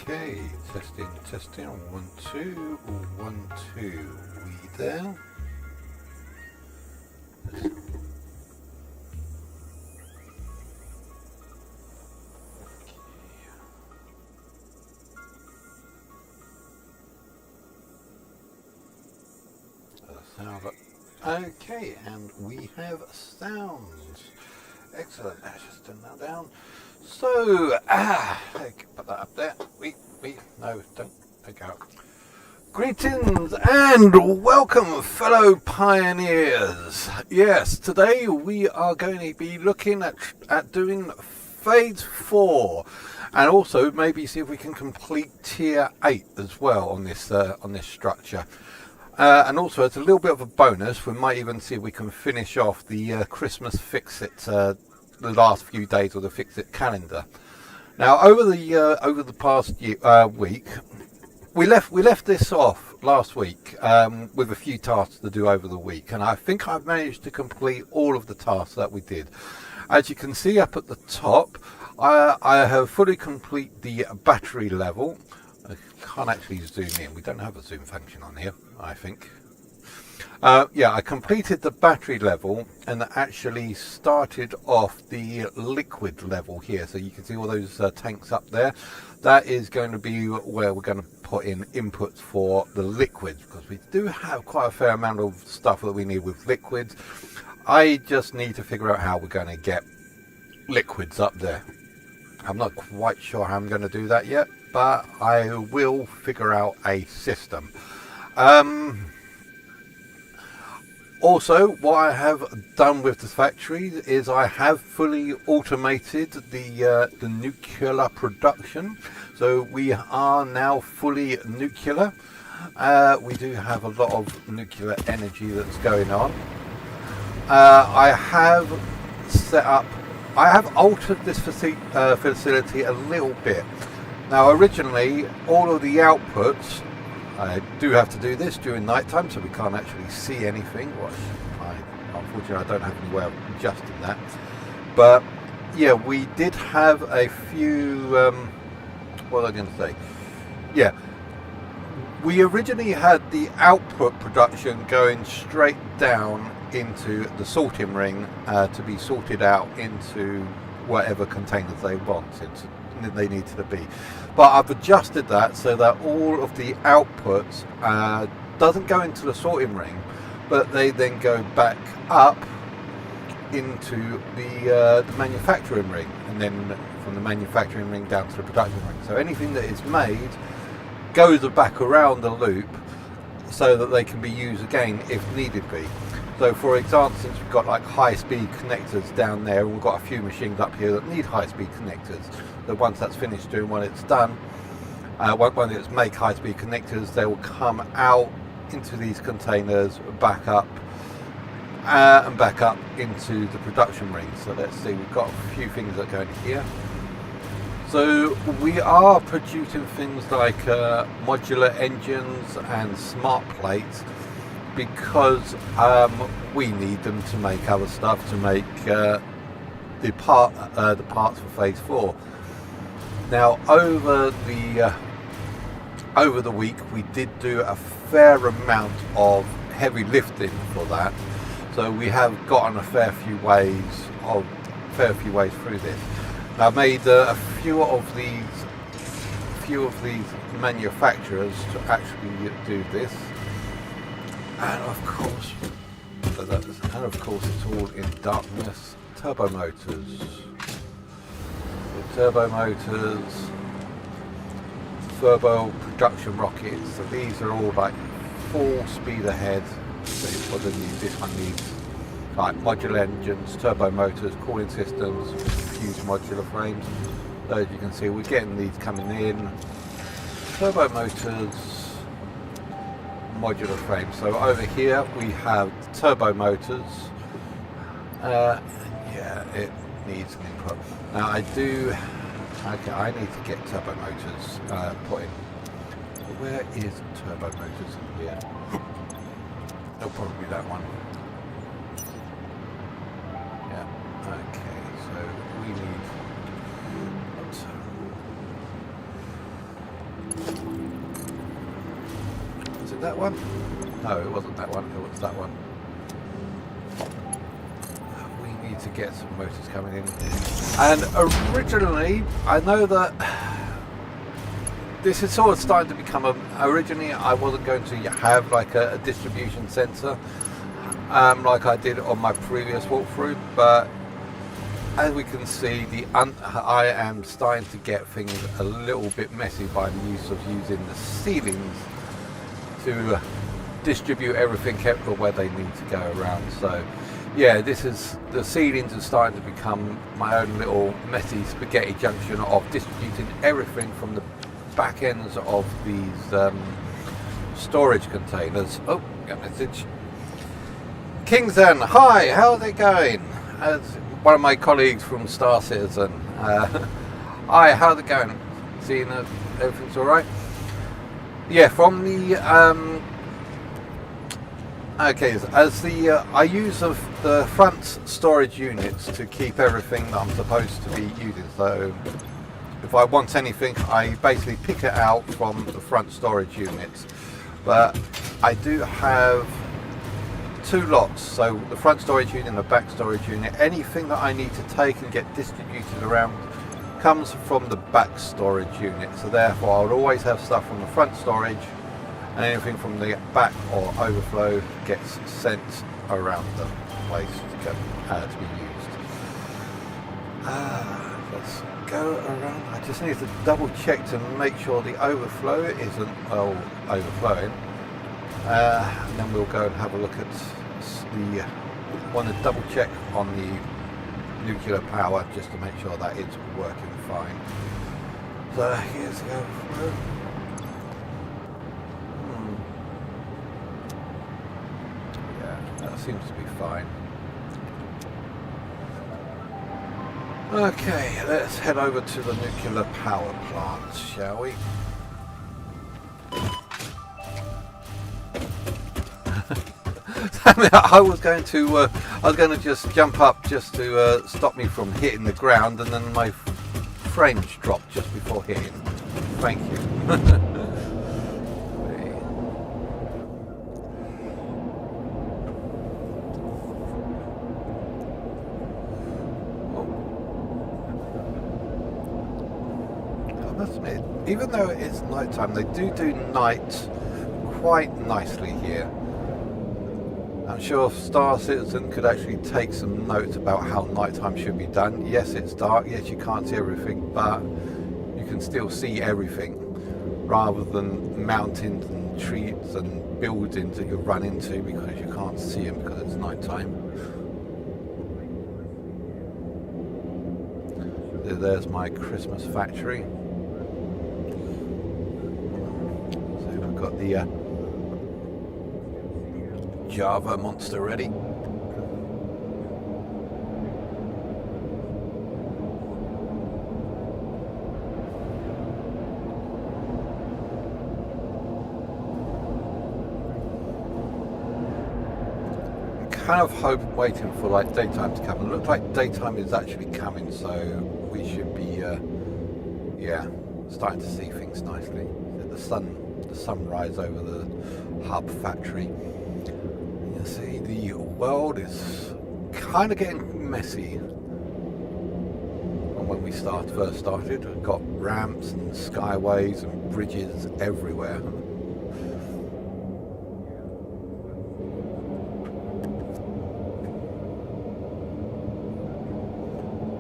Okay, testing, 1, 2, 1, 2, we there? Okay, and we have sounds. Excellent. Let's just turn that down. So, put that up there. No, don't pick out. Greetings and welcome, fellow pioneers. Yes, today we are going to be looking at doing Phase 4, and also maybe see if we can complete Tier 8 as well on this structure. And also, as a little bit of a bonus, we might even see if we can finish off the Christmas Fix-It, the last few days of the Fix-It calendar. Now, over the past week, we left this off last week with a few tasks to do over the week, and I think I've managed to complete all of the tasks that we did. As you can see up at the top, I have fully completed the battery level. I can't actually zoom in. We don't have a zoom function on here, I think. Yeah, I completed the battery level and actually started off the liquid level here. So you can see all those tanks up there. That is going to be where we're going to put in inputs for the liquids, because we do have quite a fair amount of stuff that we need with liquids. I just need to figure out how we're going to get liquids up there. I'm not quite sure how I'm going to do that yet, but I will figure out a system. Also, what I have done with the factory is I have fully automated the nuclear production. So we are now fully nuclear. We do have a lot of nuclear energy that's going on. I have altered this facility a little bit. Now, originally, all of the outputs, I do have to do this during night time, so we can't actually see anything. Unfortunately, I don't have any way of adjusting that. But yeah, we did have a few. What was I going to say? Yeah, we originally had the output production going straight down into the sorting ring to be sorted out into whatever containers they needed to be. But I've adjusted that so that all of the outputs doesn't go into the sorting ring, but they then go back up into the manufacturing ring, and then from the manufacturing ring down to the production ring. So anything that is made goes back around the loop so that they can be used again if needed be. So for example, since we've got like high-speed connectors down there, and we've got a few machines up here that need high-speed connectors. So once that's finished doing what it's done, when it's make high-speed connectors, they will come out into these containers, back up, and back up into the production ring. So let's see, we've got a few things that go in here. So we are producing things like modular engines and smart plates, because we need them to make other stuff, to make the parts for Phase 4. Now, over the week, we did do a fair amount of heavy lifting for that. So we have gotten a fair few ways through this. Now, I made a few of these manufacturers to actually do this. And of course, it's all in darkness. Turbo motors, turbo production rockets. So these are all like full speed ahead. So this one needs like modular engines, turbo motors, cooling systems, fused modular frames. So as you can see, we're getting these coming in. Turbo motors, modular frame. So over here we have turbo motors. Yeah, it needs an input. Now I need to get turbo motors put in. Where is turbo motors in here? It'll probably be that one. Yeah, okay, so we need that one? No, it wasn't that one. It was that one. We need to get some motors coming in. And originally, I know that this is sort of starting to become originally I wasn't going to have like a distribution centre like I did on my previous walkthrough, but as we can see, I am starting to get things a little bit messy by the use of using the ceilings to distribute everything where they need to go around. So yeah, the ceilings are starting to become my own little messy spaghetti junction of distributing everything from the back ends of these storage containers. Oh, got a message. Kingston, hi, how's it going? As one of my colleagues from Star Citizen. Hi, how's it going? Seeing that everything's alright? Yeah, from the okay, as I use the front storage units to keep everything that I'm supposed to be using. So if I want anything, I basically pick it out from the front storage units. But I do have two lots, so the front storage unit and the back storage unit. Anything that I need to take and get distributed around comes from the back storage unit. So therefore I'll always have stuff from the front storage, and anything from the back or overflow gets sent around the place to be used. Let's go around. I just need to double check to make sure the overflow isn't overflowing. And then we'll go and have a look at the want to double check on the nuclear power just to make sure that it's working fine. So here's the overflow. Yeah, that seems to be fine. Okay, let's head over to the nuclear power plant, shall we? I was going to just jump up just to stop me from hitting the ground, and then my frames dropped just before hitting. Thank you. I must admit, even though it's night time, they do night quite nicely here. I'm sure Star Citizen could actually take some notes about how nighttime should be done. Yes, it's dark, yes, you can't see everything, but you can still see everything, rather than mountains and trees and buildings that you run into because you can't see them because it's nighttime. There's my Christmas factory. So we've got the Java monster ready. Kind of waiting for like daytime to come. It looks like daytime is actually coming, so we should be yeah, starting to see things nicely. The sunrise over the hub factory. You see, the world is kind of getting messy. And when we first started, we've got ramps and skyways and bridges everywhere.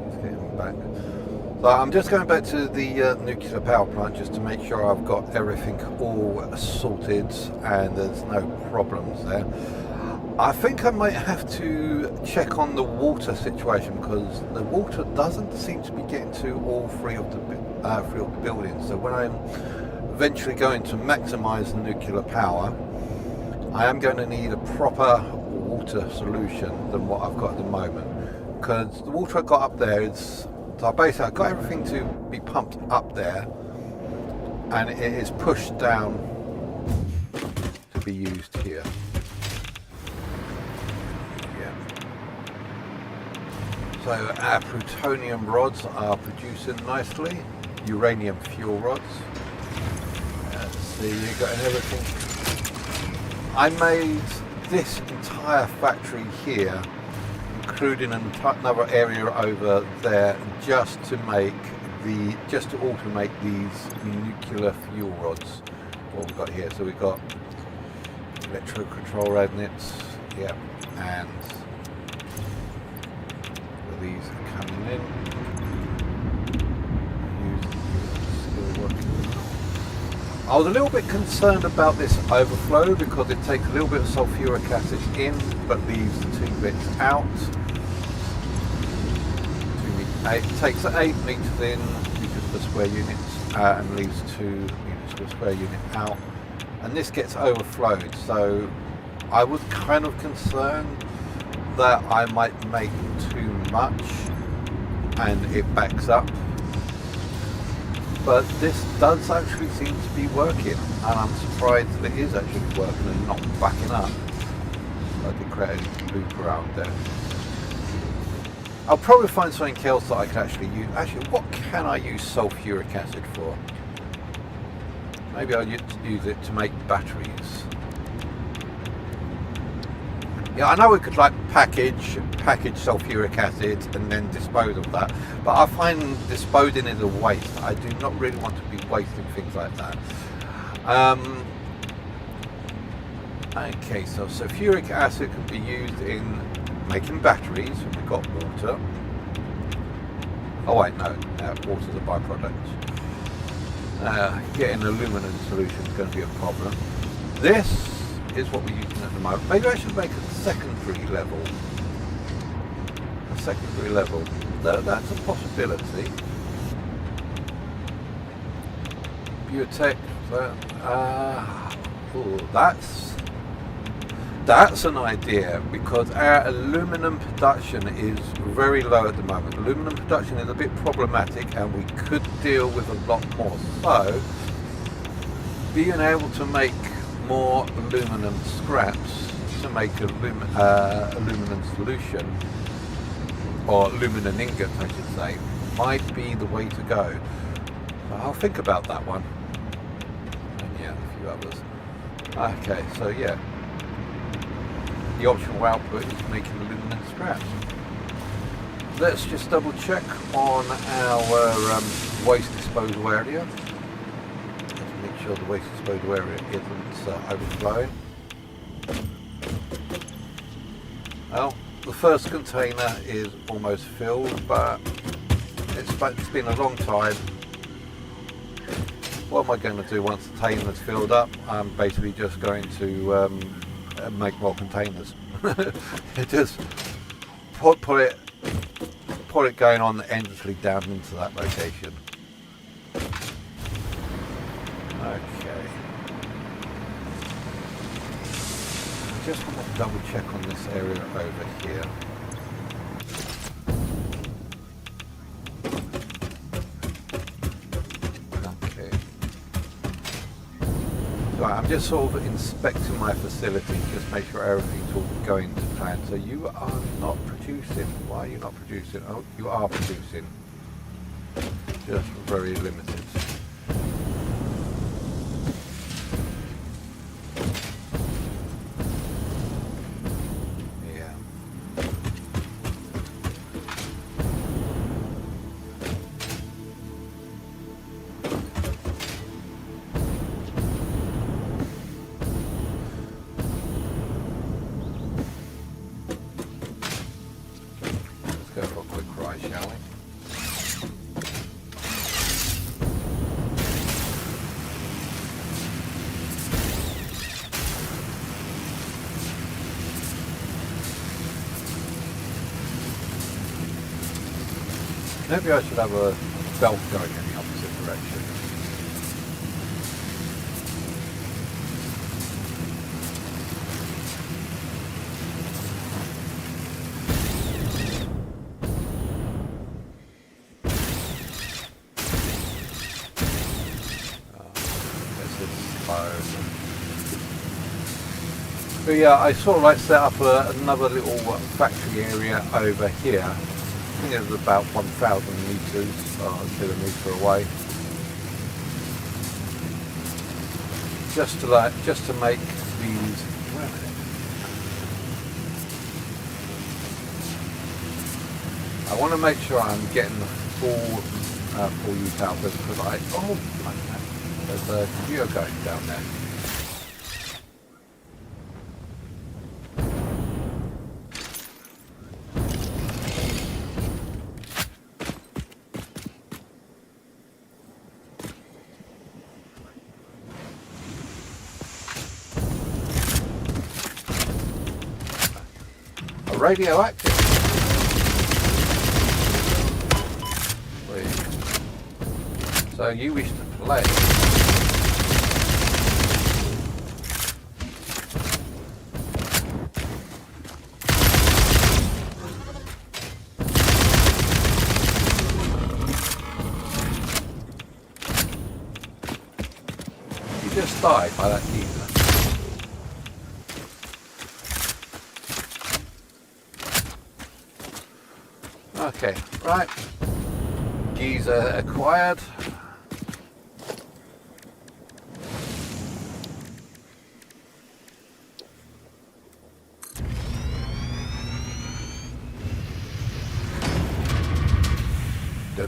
It's getting back. So I'm just going back to the nuclear power plant just to make sure I've got everything all sorted and there's no problems there. I think I might have to check on the water situation because the water doesn't seem to be getting to all three of the buildings. So when I'm eventually going to maximise the nuclear power, I am going to need a proper water solution than what I've got at the moment, because the water I got up there is, so basically I've got everything to be pumped up there and it is pushed down to be used here. So our plutonium rods are producing nicely, uranium fuel rods. See, you've got everything I made this entire factory here, including another area over there, just to automate these nuclear fuel rods. What we've got here, so we've got electro control magnets, yeah, and these are coming in. I was a little bit concerned about this overflow because it takes a little bit of sulfuric acid in, but leaves 2 bits out. It takes 8 meters in, meters per square unit, and leaves 2 meters per square unit out. And this gets overflowed, so I was kind of concerned that I might make too much and it backs up. But this does actually seem to be working, and I'm surprised that it is actually working and not backing up. I did create a loop around there. I'll probably find something else that I can actually use. Actually, what can I use sulfuric acid for? Maybe I'll use it to make batteries. Yeah, I know we could like package sulfuric acid and then dispose of that, but I find disposing is a waste. I do not really want to be wasting things like that. Okay, so sulfuric acid can be used in making batteries. We've got water. Oh wait, no, water's a byproduct. Getting aluminum solution is going to be a problem. This is what we're using at the moment. Maybe I should make a secondary level. A secondary level. That's a possibility. Biotech. That's an idea, because our aluminum production is very low at the moment. Aluminum production is a bit problematic, and we could deal with a lot more. So, being able to make more aluminum scraps to make aluminum solution, or aluminum ingot I should say, might be the way to go. So I'll think about that one. And yeah, a few others. Okay, so yeah. The optional output is making aluminum scraps. Let's just double check on our waste disposal area. Let's make sure the waste disposal area isn't overflowing. Well, the first container is almost filled, but it's been a long time. What am I going to do once the container's filled up? I'm basically just going to make more containers. Just put it going on endlessly down into that location. Okay. I just want to double check on this area over here. Right, I'm just sort of inspecting my facility, just make sure everything's all going to plan. So you are not producing. Why are you not producing? Oh, you are producing. Just very limited. Yeah. Go for a quick ride, shall we? Maybe I should have a belt going in the opposite direction. But yeah, I sort of like set up another little factory area over here. I think it's about 1,000 meters or a kilometer away. Just to make these I want to make sure I'm getting the full use out of it because there's a computer going down there. Radioactive. Wait. So you wish to play? You just died by that geezer. Okay, right. Geezer acquired. Da.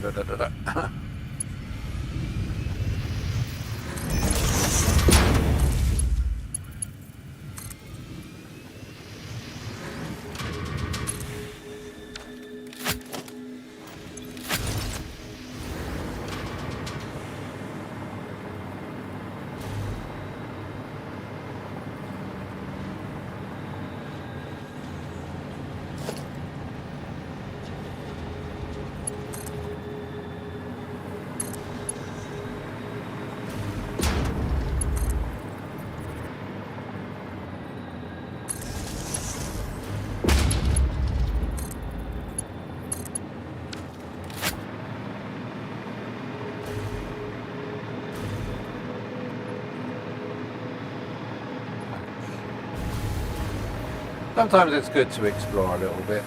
Sometimes it's good to explore a little bit,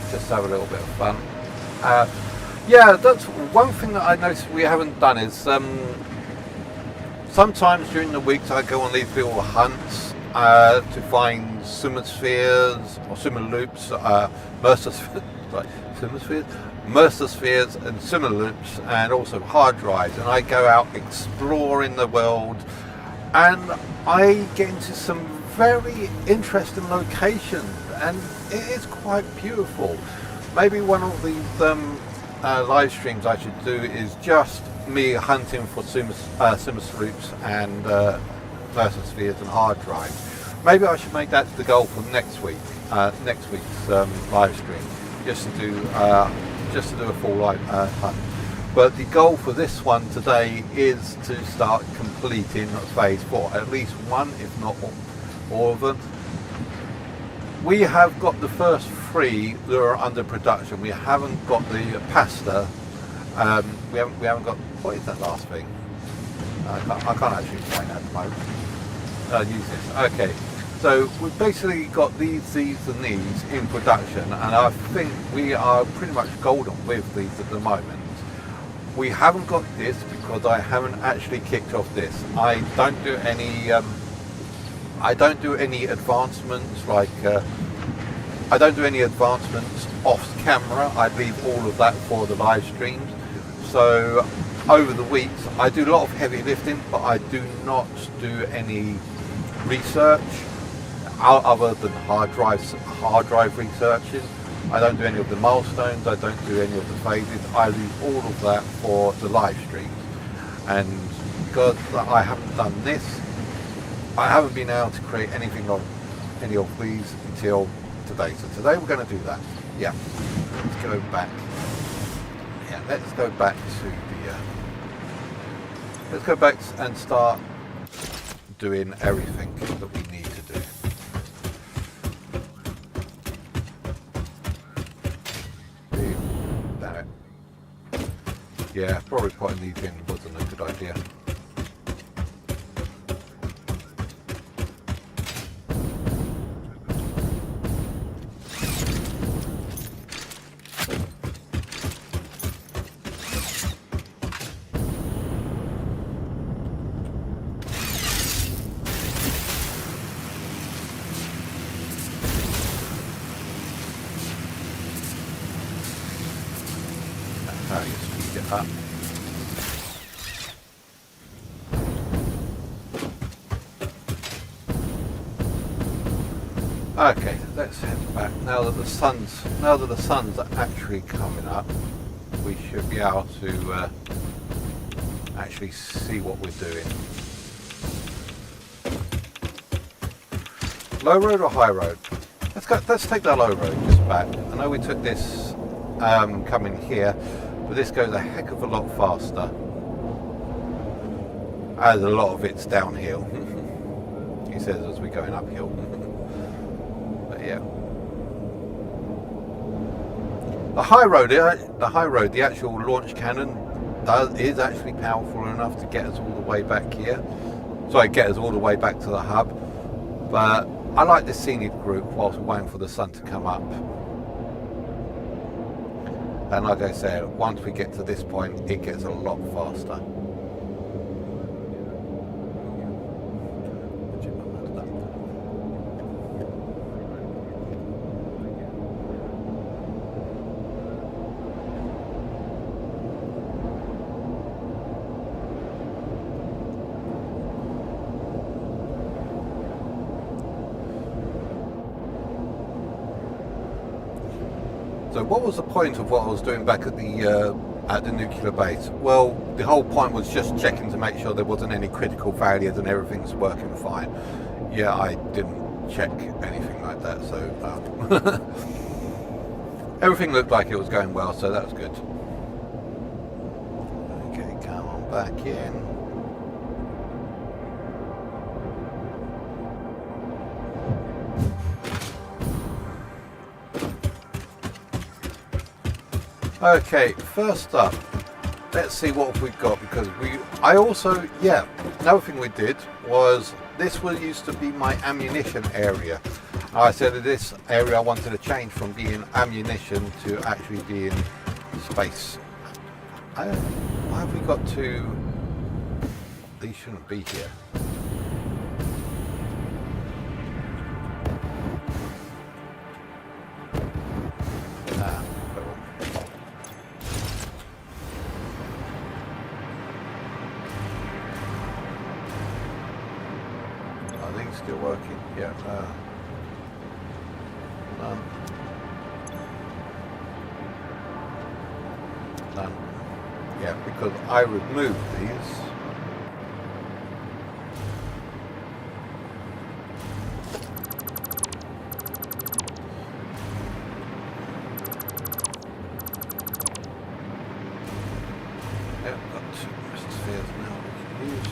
just have a little bit of fun. Yeah, that's one thing that I noticed we haven't done is sometimes during the weeks I go on these little hunts to find spheres or loops, Mercer spheres and loops, and also hard drives, and I go out exploring the world and I get into some very interesting locations and it is quite beautiful. Maybe one of these live streams I should do is just me hunting for loops and Mercer spheres and hard drives. Maybe I should make that the goal for next week's live stream, just to do a full live hunt. But the goal for this one today is to start completing phase 4, at least one, if not all of them. We have got the first 3 that are under production. We haven't got the pasta. We haven't got, what is that last thing? I can't actually find that at the moment. Use this. Okay. So we've basically got these and these in production, and I think we are pretty much golden with these at the moment. We haven't got this because I haven't actually kicked off this. I don't do any advancements off camera. I leave all of that for the live streams. So over the weeks I do a lot of heavy lifting, but I do not do any research other than hard drive researching. I don't do any of the milestones, I don't do any of the phases. I leave all of that for the live streams, and because I haven't done this, I haven't been able to create anything of any of these until today. So today we're going to do that. Yeah, let's go back. Yeah, let's go back to the let's go back and start doing everything that we need to do. Damn it. Yeah, probably putting these in wasn't a good idea. how you speed it up. Okay, let's head back. Now that the sun's actually coming up, we should be able to actually see what we're doing. Low road or high road? Let's take the low road just back. I know we took this coming here, but this goes a heck of a lot faster. As a lot of it's downhill. He says as we're going uphill. But yeah. The high road, the actual launch cannon is actually powerful enough to get us all the way back here. Sorry, get us all the way back to the hub. But I like this scenic route whilst we're waiting for the sun to come up. And like I said, once we get to this point, it gets a lot faster. So what was the point of what I was doing back at the nuclear base? Well, the whole point was just checking to make sure there wasn't any critical failures and everything's working fine. Yeah, I didn't check anything like that, so everything looked like it was going well, so that was good. Okay, come on back in. Okay, first up, let's see what we've got, because another thing we did was, this used to be my ammunition area. I said in this area I wanted to change from being ammunition to actually being space. Why have we got to, these shouldn't be here. Still working, yeah. None. Yeah, because I removed these. Yeah, got two spheres now we can use.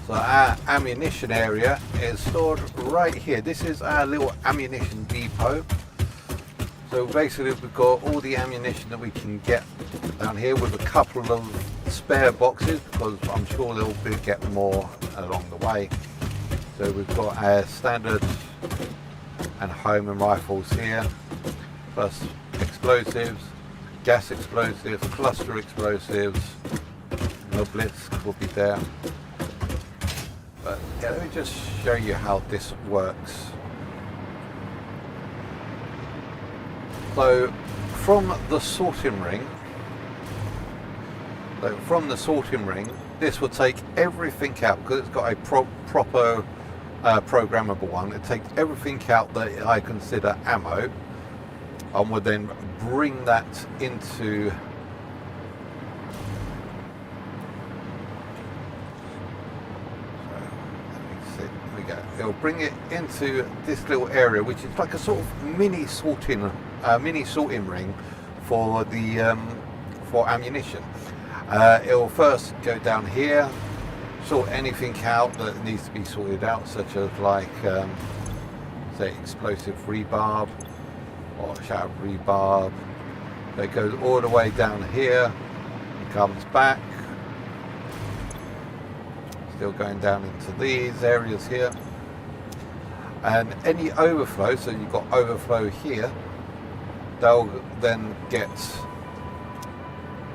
So our ammunition area is stored right here. This is our little ammunition depot. So basically we've got all the ammunition that we can get down here, with a couple of spare boxes, because I'm sure there'll get more along the way. So we've got our standard and Holman rifles here, plus explosives, gas explosives, cluster explosives, no blitz will be there. But yeah, let me just show you how this works. So from the sorting ring, this will take everything out, because it's got a proper programmable one. It takes everything out that I consider ammo, and would then bring that into it'll bring it into this little area, which is like a sort of mini sorting ring for the for ammunition. It'll first go down here, sort anything out that needs to be sorted out, such as like say explosive rebarb or shattered rebarb. So it goes all the way down here and comes back, still going down into these areas here. And any overflow, so you've got overflow here, they'll then get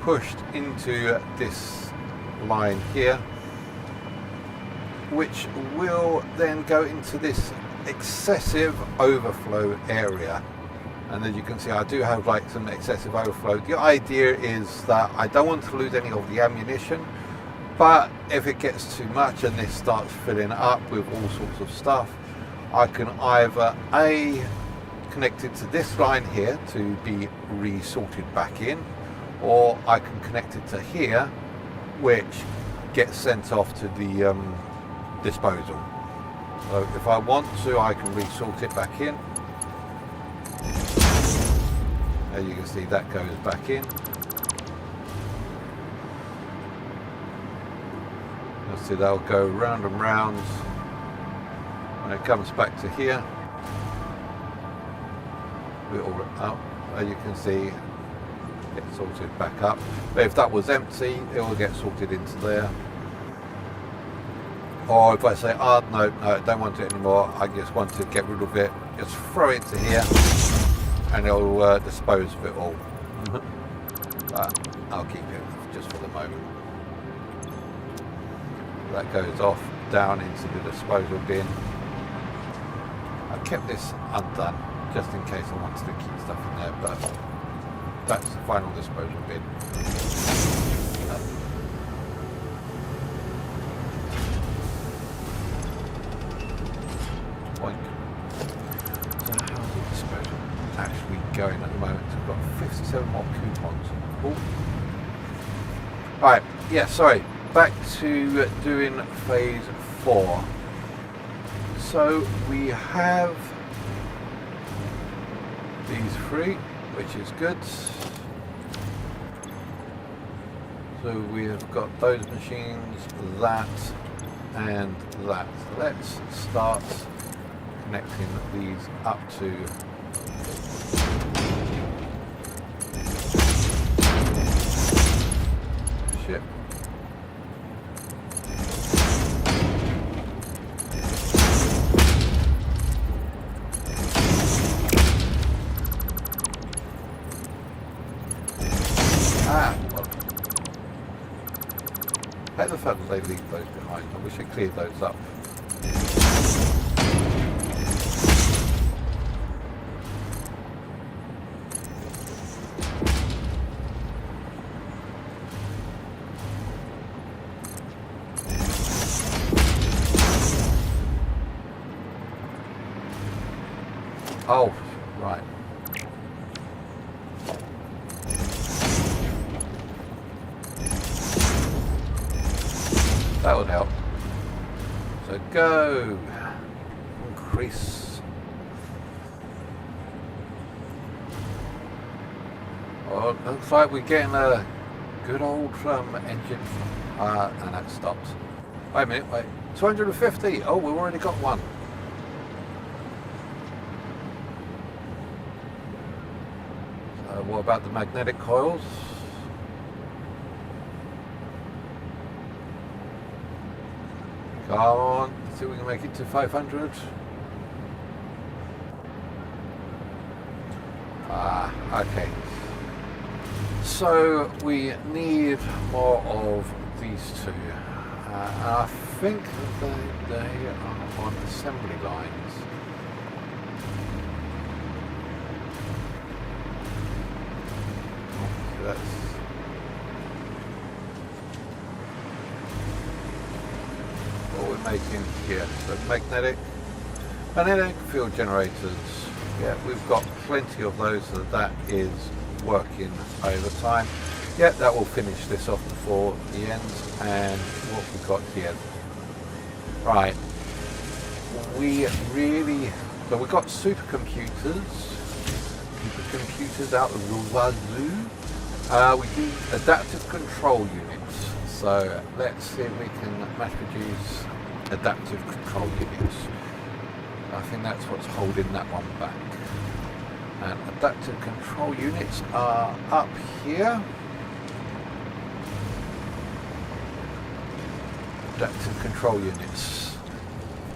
pushed into this line here, which will then go into this excessive overflow area. And as you can see, I do have like some excessive overflow. The idea is that I don't want to lose any of the ammunition, but if it gets too much and this starts filling up with all sorts of stuff, I can either connect it to this line here to be resorted back in, or I can connect it to here, which gets sent off to the disposal. So if I want to, I can resort it back in. As you can see, that goes back in. You'll see that'll go round and round. When it comes back to here, it'll up. As you can see, get sorted back up. But if that was empty, it will get sorted into there. Or if I say, oh no, I don't want it anymore, I just want to get rid of it, just throw it to here, and it'll dispose of it all. But I'll keep it just for the moment. That goes off down into the disposal bin. I kept this undone just in case I wanted to keep stuff in there, but that's the final disposal bin. Boink. So how's the disposal actually going at the moment? We've got 57 more coupons. Cool. Alright, yeah, sorry. Back to doing phase 4. So we have these 3, which is good. So we have got those machines, that and that. Let's start connecting these up to ship. Hate the fact that they leave those behind. I wish I cleared those up. Oh, right. That would help. So go. Increase. Oh, it looks like we're getting a good old engine. And that stopped. Wait a minute, wait. 250. Oh, we've already got one. So what about the magnetic coils? Come on, let's see if we can make it to 500. Okay. So we need more of these two. I think they are on assembly lines. So that's what we're making here. So magnetic field generators. Yeah, we've got plenty of those, so that is working overtime. Yeah, that will finish this off before the end. And what we've got here, right? So we've got supercomputers out of the wazoo. We do adaptive control units. So let's see if we can mass produce adaptive control units. I think that's what's holding that one back. And adaptive control units are up here. Adaptive control units.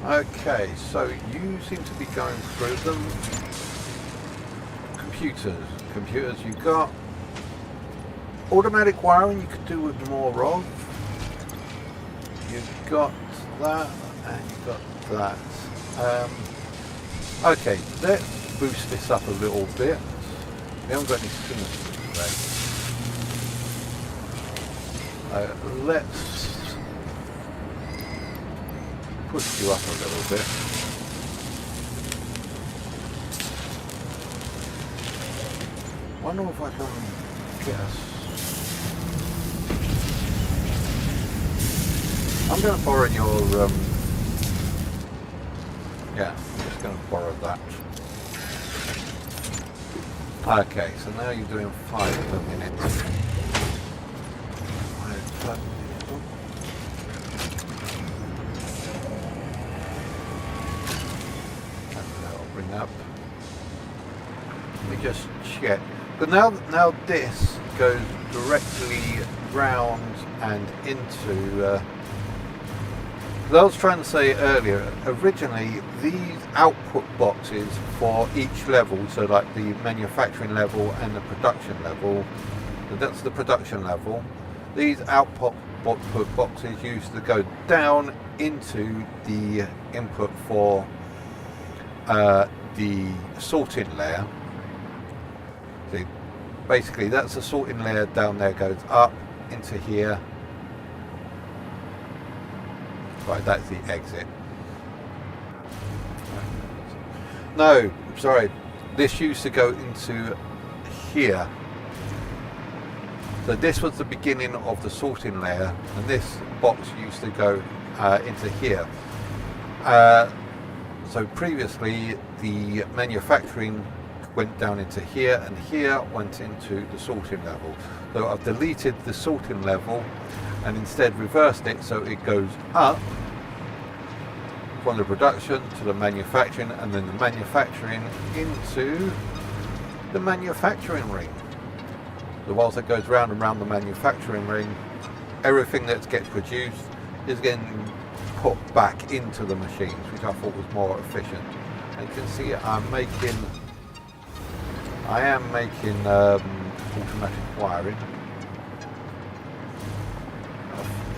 Okay, so you seem to be going through them. Computers you've got. Automatic wiring you could do with more of. You've got that and you've got that. Okay, let's boost this up a little bit. We haven't got any signals today. Let's push you up a little bit. Wonder if I can get us. I'm going to borrow your. Yeah, I'm just going to borrow that. Okay, so now you're doing 5 per minute. 5 per minute. That'll bring up. Let me just check. But now this goes directly round and into. As I was trying to say earlier, originally these output boxes for each level, so like the manufacturing level and the production level, that's the production level, these output boxes used to go down into the input for the sorting layer. See, basically that's the sorting layer down there, goes up into here. Right, that's the exit. No, sorry, this used to go into here. So this was the beginning of the sorting layer, and this box used to go into here. So previously the manufacturing went down into here, and here went into the sorting level. So I've deleted the sorting level and instead reversed it so it goes up from the production to the manufacturing, and then the manufacturing into the manufacturing ring. So whilst it goes round and round the manufacturing ring, everything that gets produced is getting put back into the machines, which I thought was more efficient. And you can see I am making automatic wiring.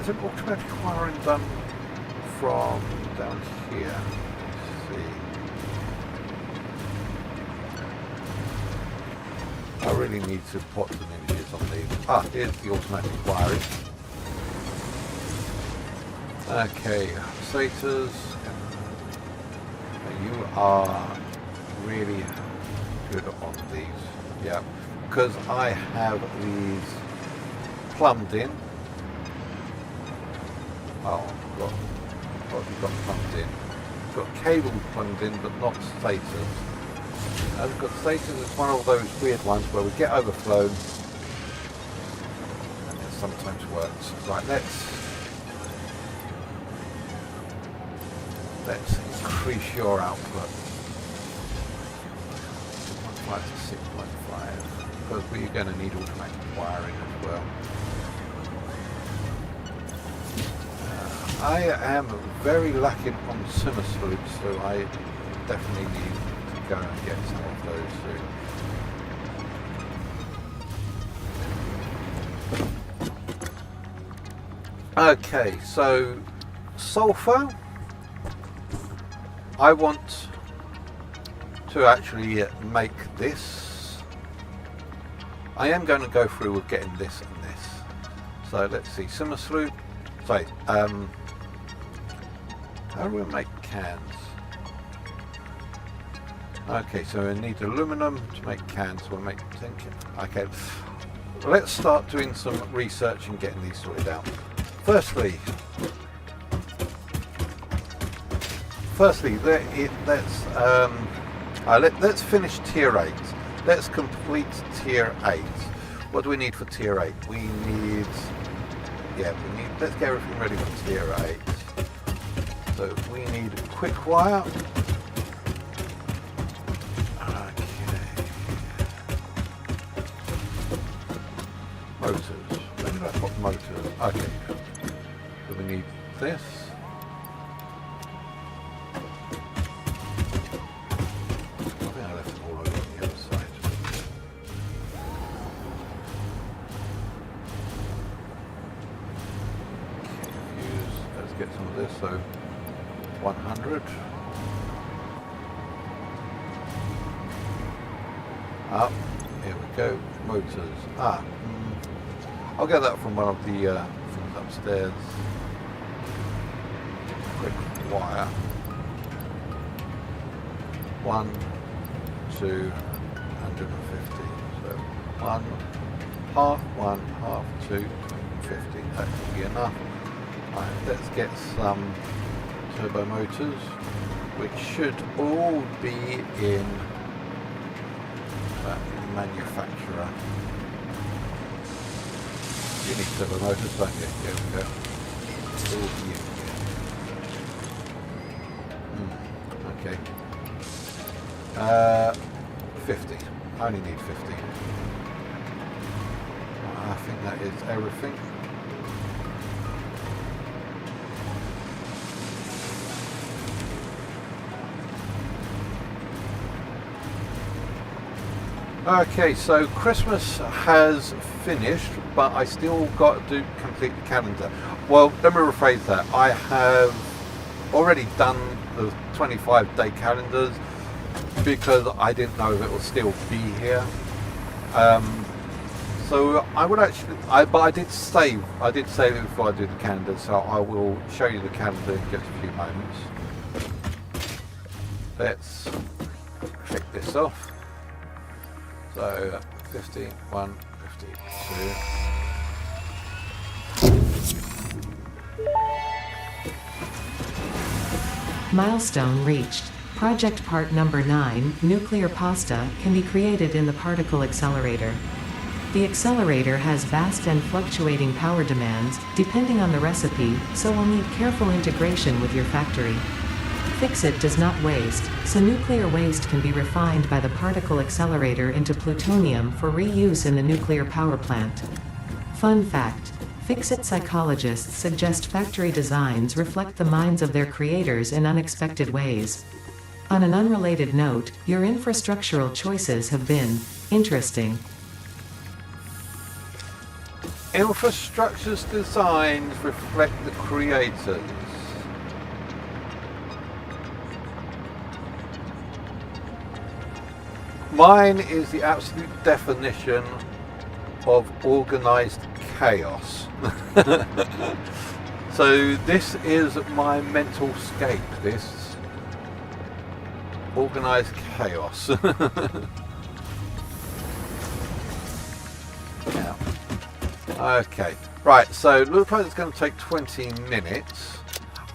Isn't automatic wiring done from down here? Let's see. I really need to put some images on these. Here's the automatic wiring. Okay, Satas, you are really good on these. Yeah, because I have these plumbed in. Oh, what have you got plumbed in? I've got cables plumbed in, but not stators. I've got stators. It's one of those weird ones where we get overflow, and it sometimes works. Right, let's increase your output. 6.5 to 6.5, because we're going to need automatic wiring as well. I am very lacking on simmer sloops, so I definitely need to go and get some of those soon. Okay, so sulfur, I want to actually make this. I am going to go through with getting this and this. So let's see, simmer sloop. Sorry, how do we make cans? Okay, so we need aluminum to make cans. We'll make tin can. Okay, let's start doing some research and getting these sorted out. Firstly, let's finish tier 8. Let's complete tier 8. What do we need for tier 8? Let's get everything ready for tier 8. So we need quick wire. Okay. Motors. Where did I put motors? Okay. So we need this. I think I left it all over on the other side. Let's get some of this. So 100. Up. Here we go. Motors. I'll get that from one of the things upstairs. Quick wire. 1, 2, 150. So 1, half, 2, 50. That should be enough. Right, let's get some turbo motors, which should all be in that manufacturer. You need turbo motors, don't you? Here we go. All in here. Okay. 50. I only need 50. I think that is everything. Okay, so Christmas has finished, but I still got to complete the calendar. Well, let me rephrase that. I have already done the 25-day calendars because I didn't know if it will still be here. So I would actually, but I did save it before I do the calendar, so I will show you the calendar in just a few moments. Let's check this off. So 51, 52. Milestone reached. Project part number 9, nuclear pasta, can be created in the particle accelerator. The accelerator has vast and fluctuating power demands, depending on the recipe, so will need careful integration with your factory. Fix-It does not waste, so nuclear waste can be refined by the particle accelerator into plutonium for reuse in the nuclear power plant. Fun fact: Fix-It psychologists suggest factory designs reflect the minds of their creators in unexpected ways. On an unrelated note, your infrastructural choices have been interesting. Infrastructure's designs reflect the creators. Mine is the absolute definition of organized chaos. So this is my mental scape, this organized chaos. Yeah. Okay, right, so it looks like it's going to take 20 minutes.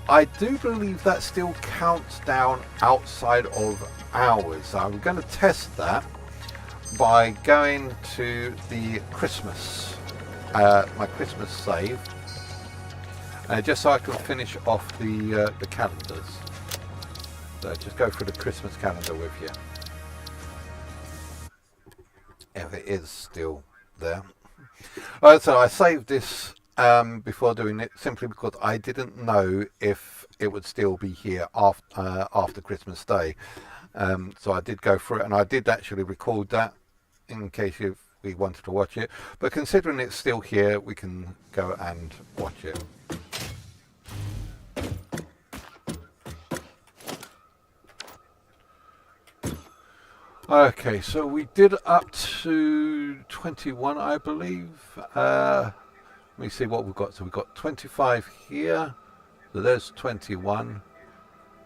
I do believe that still counts down outside of hours, so I'm going to test that by going to the Christmas, my Christmas save, just so I can finish off the calendars. So just go through the Christmas calendar with you, if it is still there. So I saved this before doing it simply because I didn't know if it would still be here after Christmas Day. So I did go through it, and I did actually record that in case we wanted to watch it. But considering it's still here, we can go and watch it. Okay, so we did up to 21, I believe. Let me see what we've got. So we've got 25 here. So there's 21.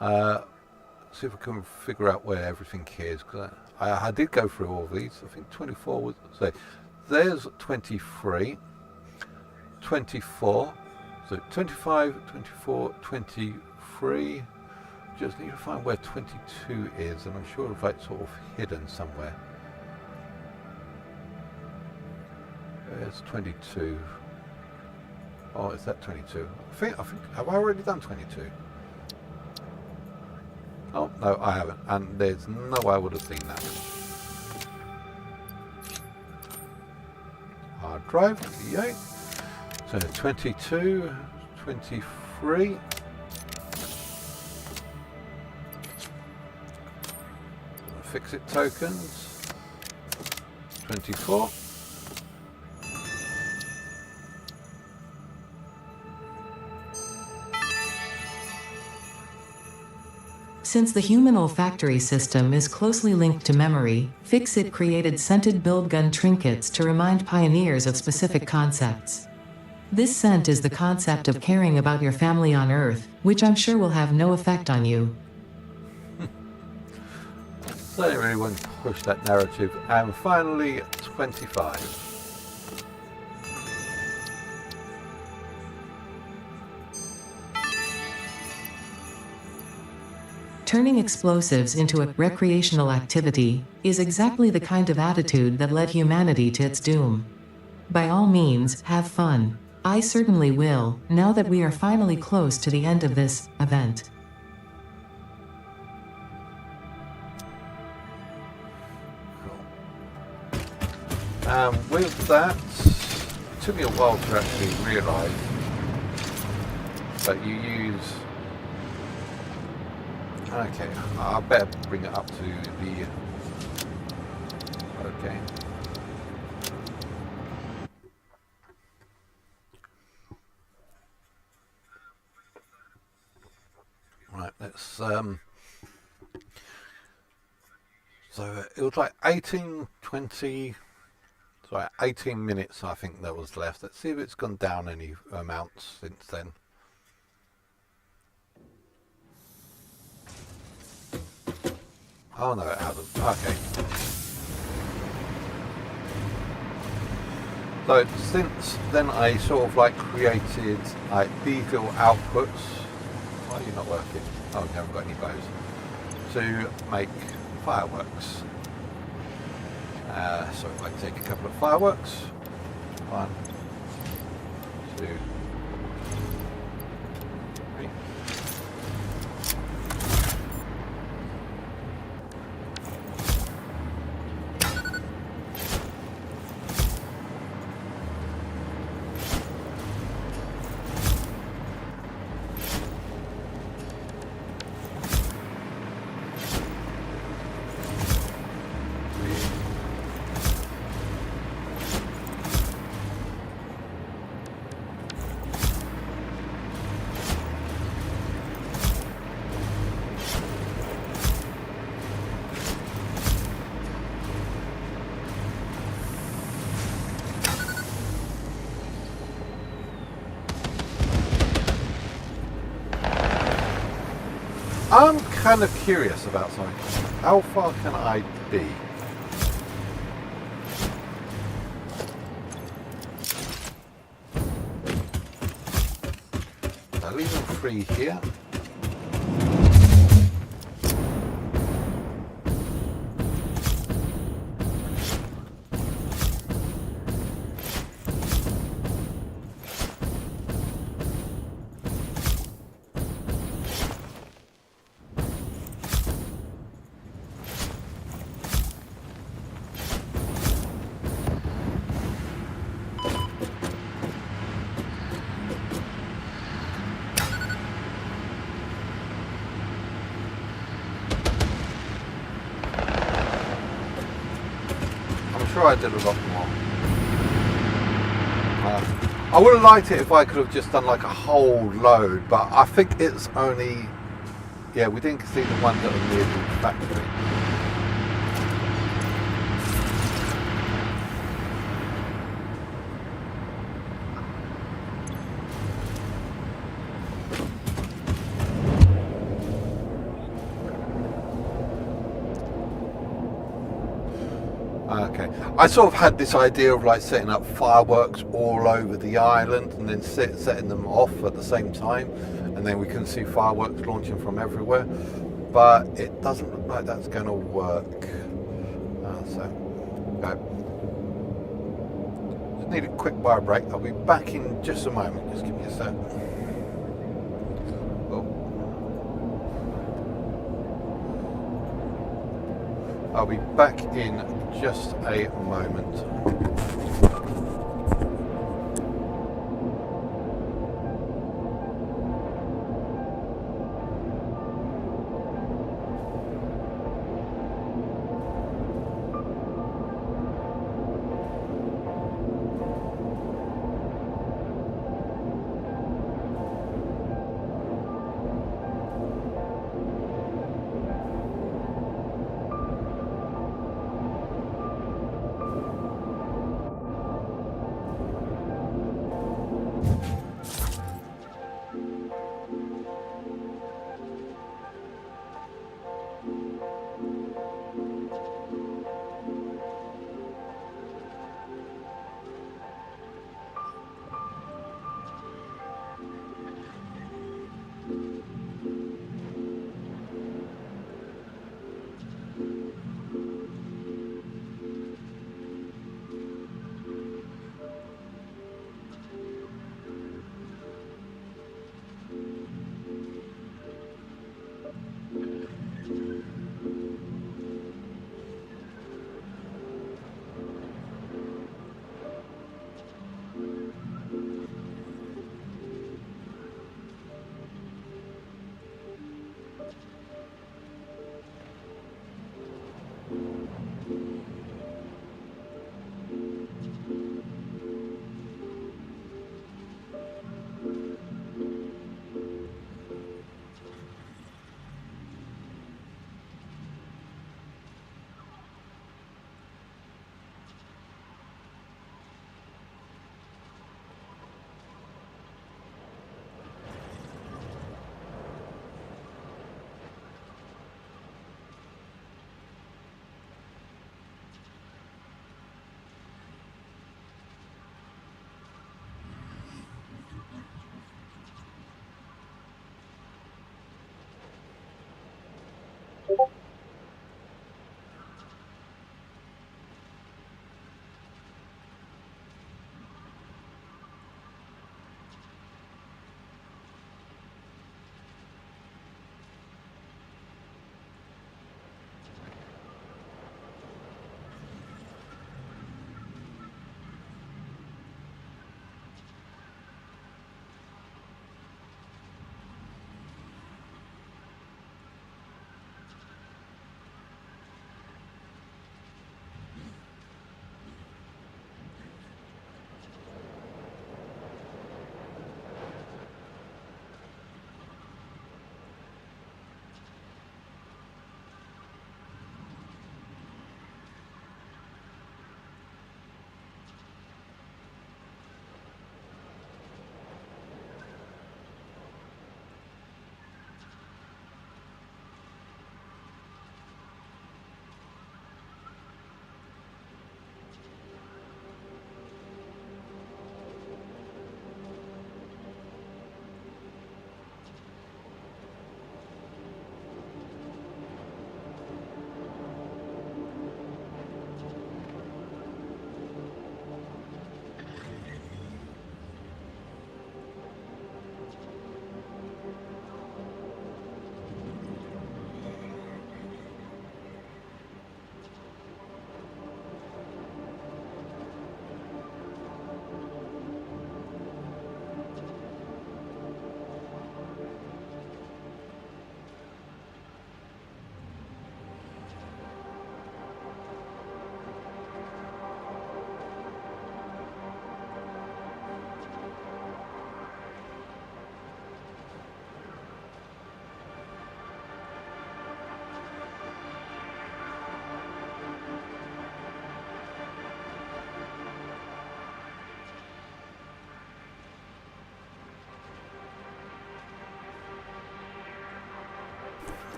See if we can figure out where everything is. Cause I did go through all these. I think 24 was. So there's 23, 24. So 25, 24, 23. Just need to find where 22 is, and I'm sure if it's sort of hidden somewhere. There's 22. Oh, is that 22? I think, have I already done 22? Oh, no, I haven't, and there's no way I would have seen that. Hard drive, yay. So 22, 23. Fix-It tokens, 24. Since the human olfactory system is closely linked to memory, Fix-It created scented build gun trinkets to remind pioneers of specific concepts. This scent is the concept of caring about your family on Earth, which I'm sure will have no effect on you. So they really want to push that narrative. And finally, 25. Turning explosives into a recreational activity is exactly the kind of attitude that led humanity to its doom. By all means, have fun. I certainly will, now that we are finally close to the end of this event. With that, it took me a while to actually realise that you use... Okay, I better bring it up to the... Okay. Right, let's... So it was like 18, 20... Sorry, 18 minutes I think that was left. Let's see if it's gone down any amounts since then. Oh no, it hasn't. Okay. So since then I sort of like created like these little outputs. Why are you not working? Oh, we haven't got any bows. To make fireworks. So if I take a couple of fireworks. 1, 2, 3. I'm kind of curious about something. How far can I be? I leave them free here. Sure I did a lot more. I would have liked it if I could have just done like a whole load, but I think it's only... Yeah, we didn't see the ones that are near the factory. Okay, I sort of had this idea of like setting up fireworks all over the island and then setting them off at the same time, and then we can see fireworks launching from everywhere, but it doesn't look like that's going to work. Just need a quick bio break. I'll be back in just a moment. Just give me a sec. I'll be back in just a moment.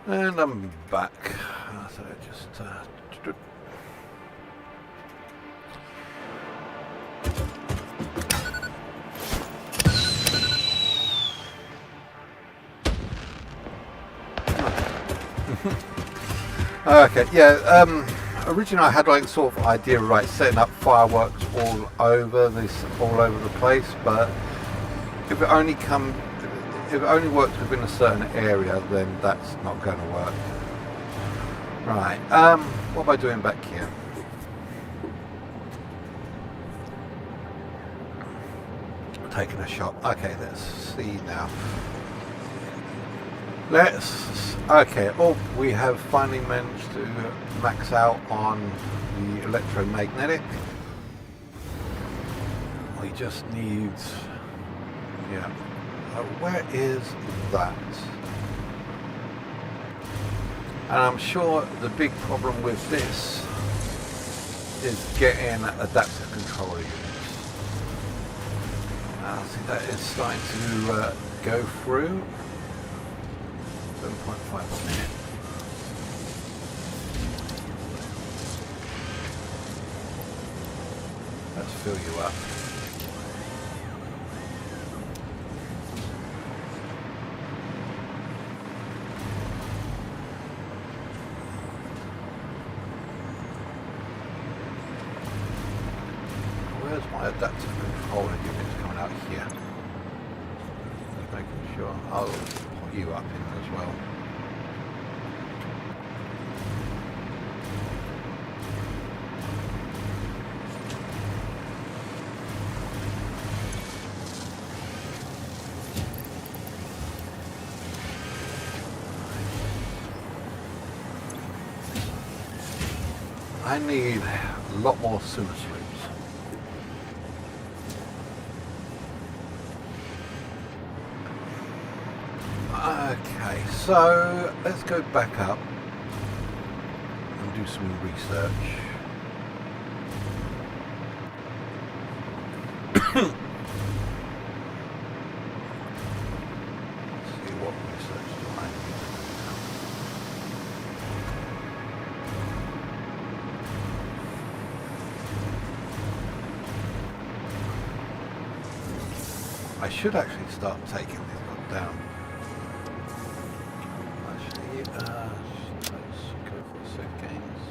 And I'm back. So just okay, yeah. Originally, I had like sort of idea, right, setting up fireworks all over the place. But if it only works within a certain area, then that's not going to work. Right. What am I doing back here? Taking a shot. Okay, let's see now. Okay, we have finally managed to max out on the electromagnetic. We just need, yeah. Where is that? And I'm sure the big problem with this is getting adaptive controller units. I see that is starting to go through. 7.5 a minute. Let's fill you up. Where's my adaptive controller units coming out here? Just making sure. I'll put you up in as well. I need a lot more sewer sloops. Okay, so let's go back up and do some research. See what research do I need. I should actually start taking this one down. Actually, let's go for save games.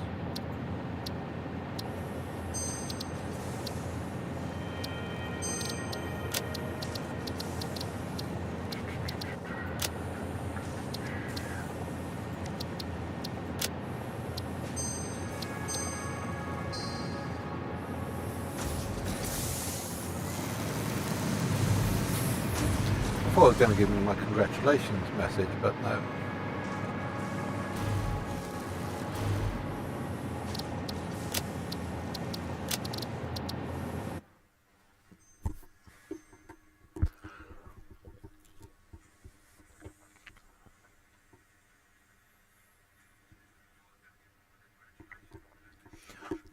I thought it was going to give me my congratulations message, but no.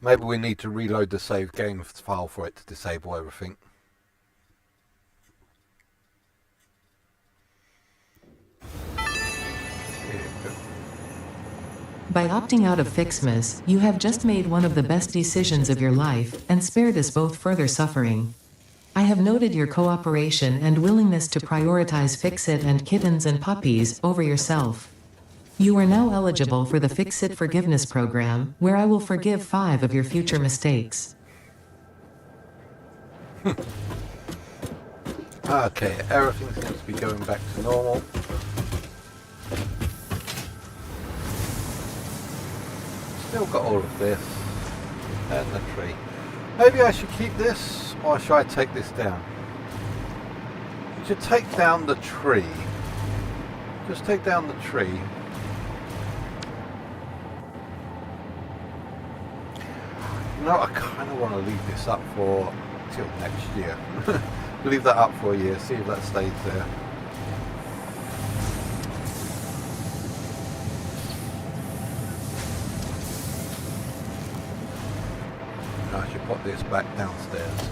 Maybe we need to reload the save game file for it to disable everything. By opting out of Fixmas, you have just made one of the best decisions of your life, and spared us both further suffering. I have noted your cooperation and willingness to prioritize Fixit and kittens and puppies over yourself. You are now eligible for the Fixit Forgiveness Program, where I will forgive 5 of your future mistakes. Okay, everything seems to be going back to normal. Still got all of this and the tree. Maybe I should keep this, or should I take this down? You should take down the tree. Just take down the tree. You know, I kind of want to leave this up for till next year. Leave that up for a year, see if that stays there. I should put this back downstairs.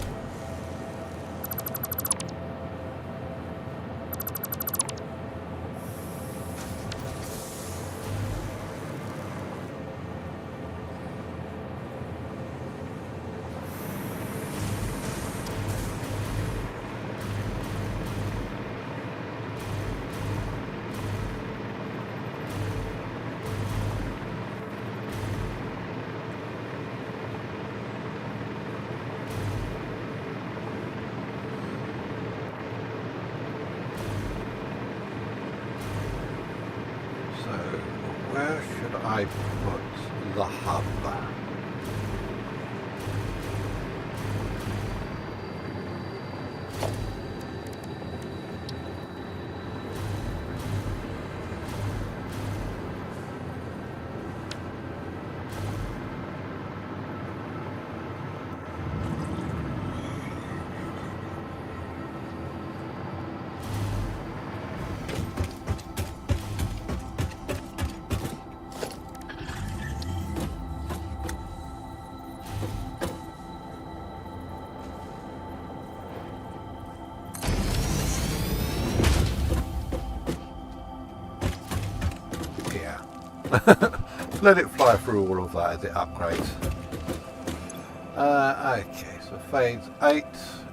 Where should I put the hub? Let it fly through all of that as it upgrades. Okay, so phase 8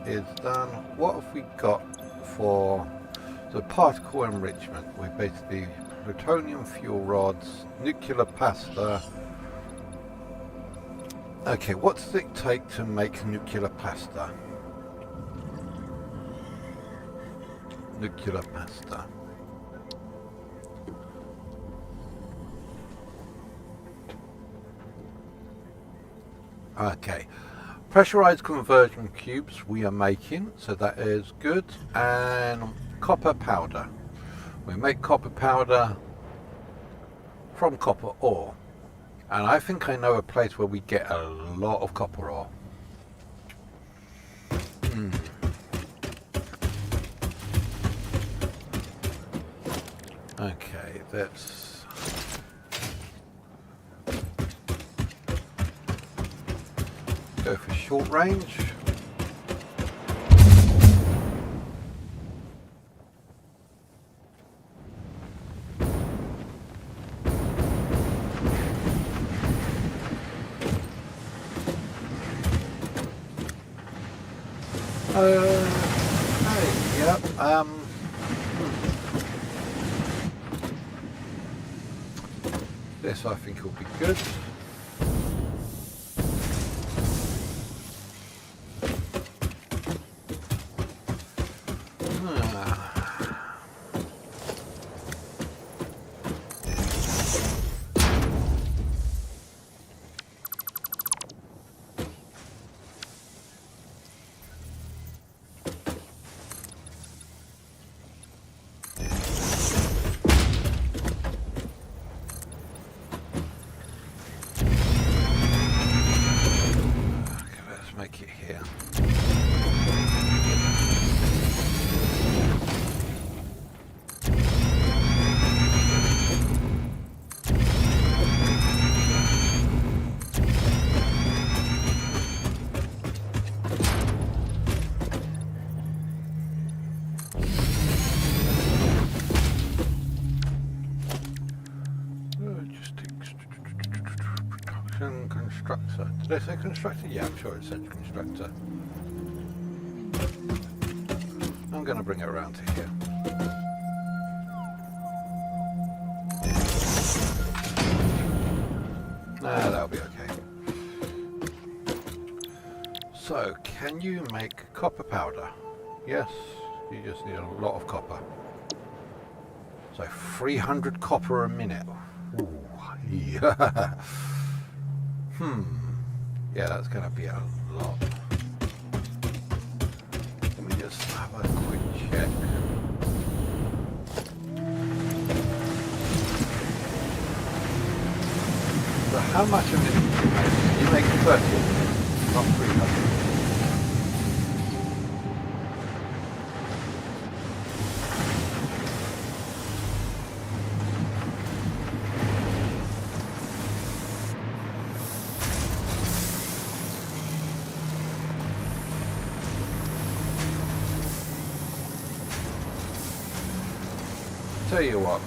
is done. What have we got for the particle enrichment? We basically plutonium fuel rods, nuclear pasta. Okay, what does it take to make nuclear pasta? Nuclear pasta. Okay, pressurized conversion cubes we are making, so that is good. And copper powder. We make copper powder from copper ore. And I think I know a place where we get a lot of copper ore. Okay, let's go for short range. Hey, yep. This I think will be good. Make it here. Constructor. Did I say constructor? Yeah, I'm sure it said constructor. I'm going to bring it around to here. That'll be okay. So, can you make copper powder? Yes, you just need a lot of copper. So 300 copper a minute. Ooh, yeah. Yeah, that's going to be a lot. Let me just have a quick check. So how much a minute do you make? You make 30 a minute, not 300. Tell you what,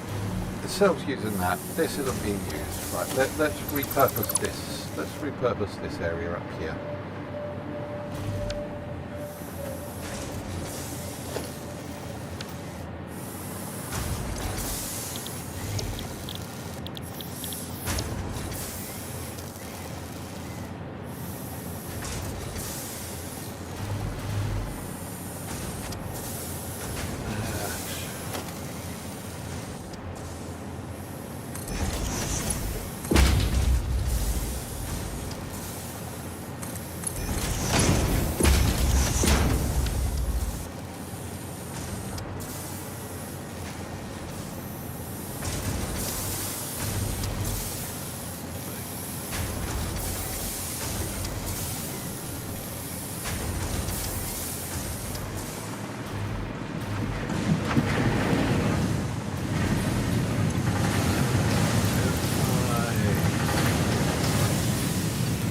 the cells using that, this isn't being used. Right, let's repurpose this. Let's repurpose this area up here.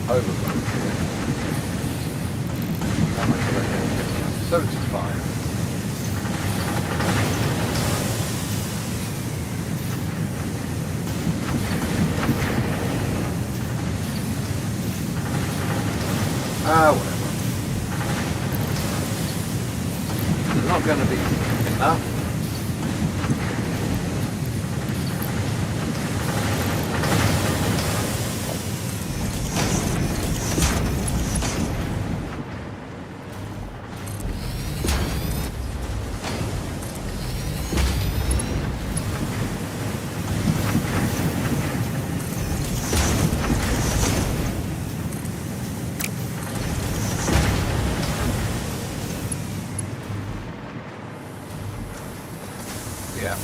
Overload. How much do I get? 75. Whatever. It's not going to be enough. Yeah.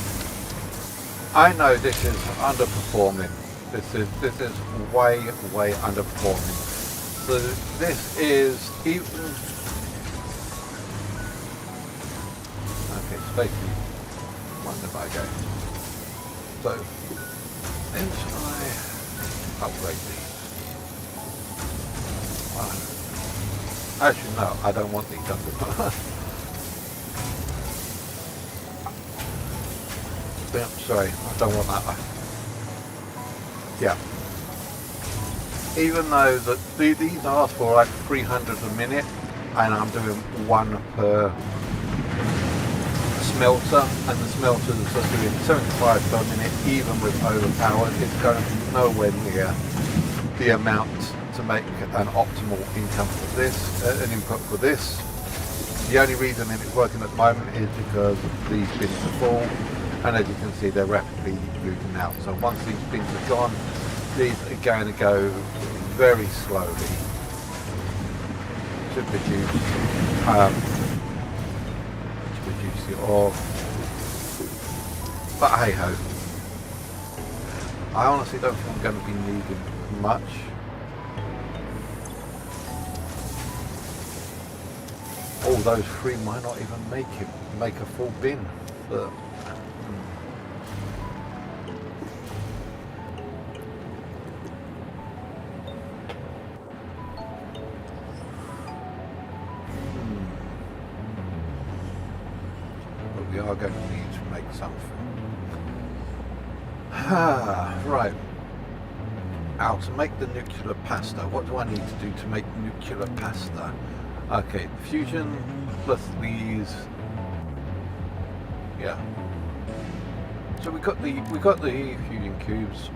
I know this is underperforming This is way underperforming. So this is even. Okay, it's basically one that I go. So then shall I upgrade these? Actually, no, I don't want these under. Sorry, I don't want that. Yeah. Even though that these ask for like 300 a minute, and I'm doing one per smelter, and the smelters are doing 75 per minute, even with overpowered, it's going to be nowhere near the amount to make an optimal income for this, an input for this. The only reason it's working at the moment is because these bins are full, and as you can see, they're rapidly moving out. So once these bins are gone, these are going to go very slowly to produce the oil. But hey ho, I honestly don't think I'm going to be needing much. All those three might not even make a full bin. But, we are going to need to make something. Right. Now, to make the nuclear pasta, what do I need to do to make nuclear pasta? Okay, fusion plus these. Yeah. So we got the fusion cubes.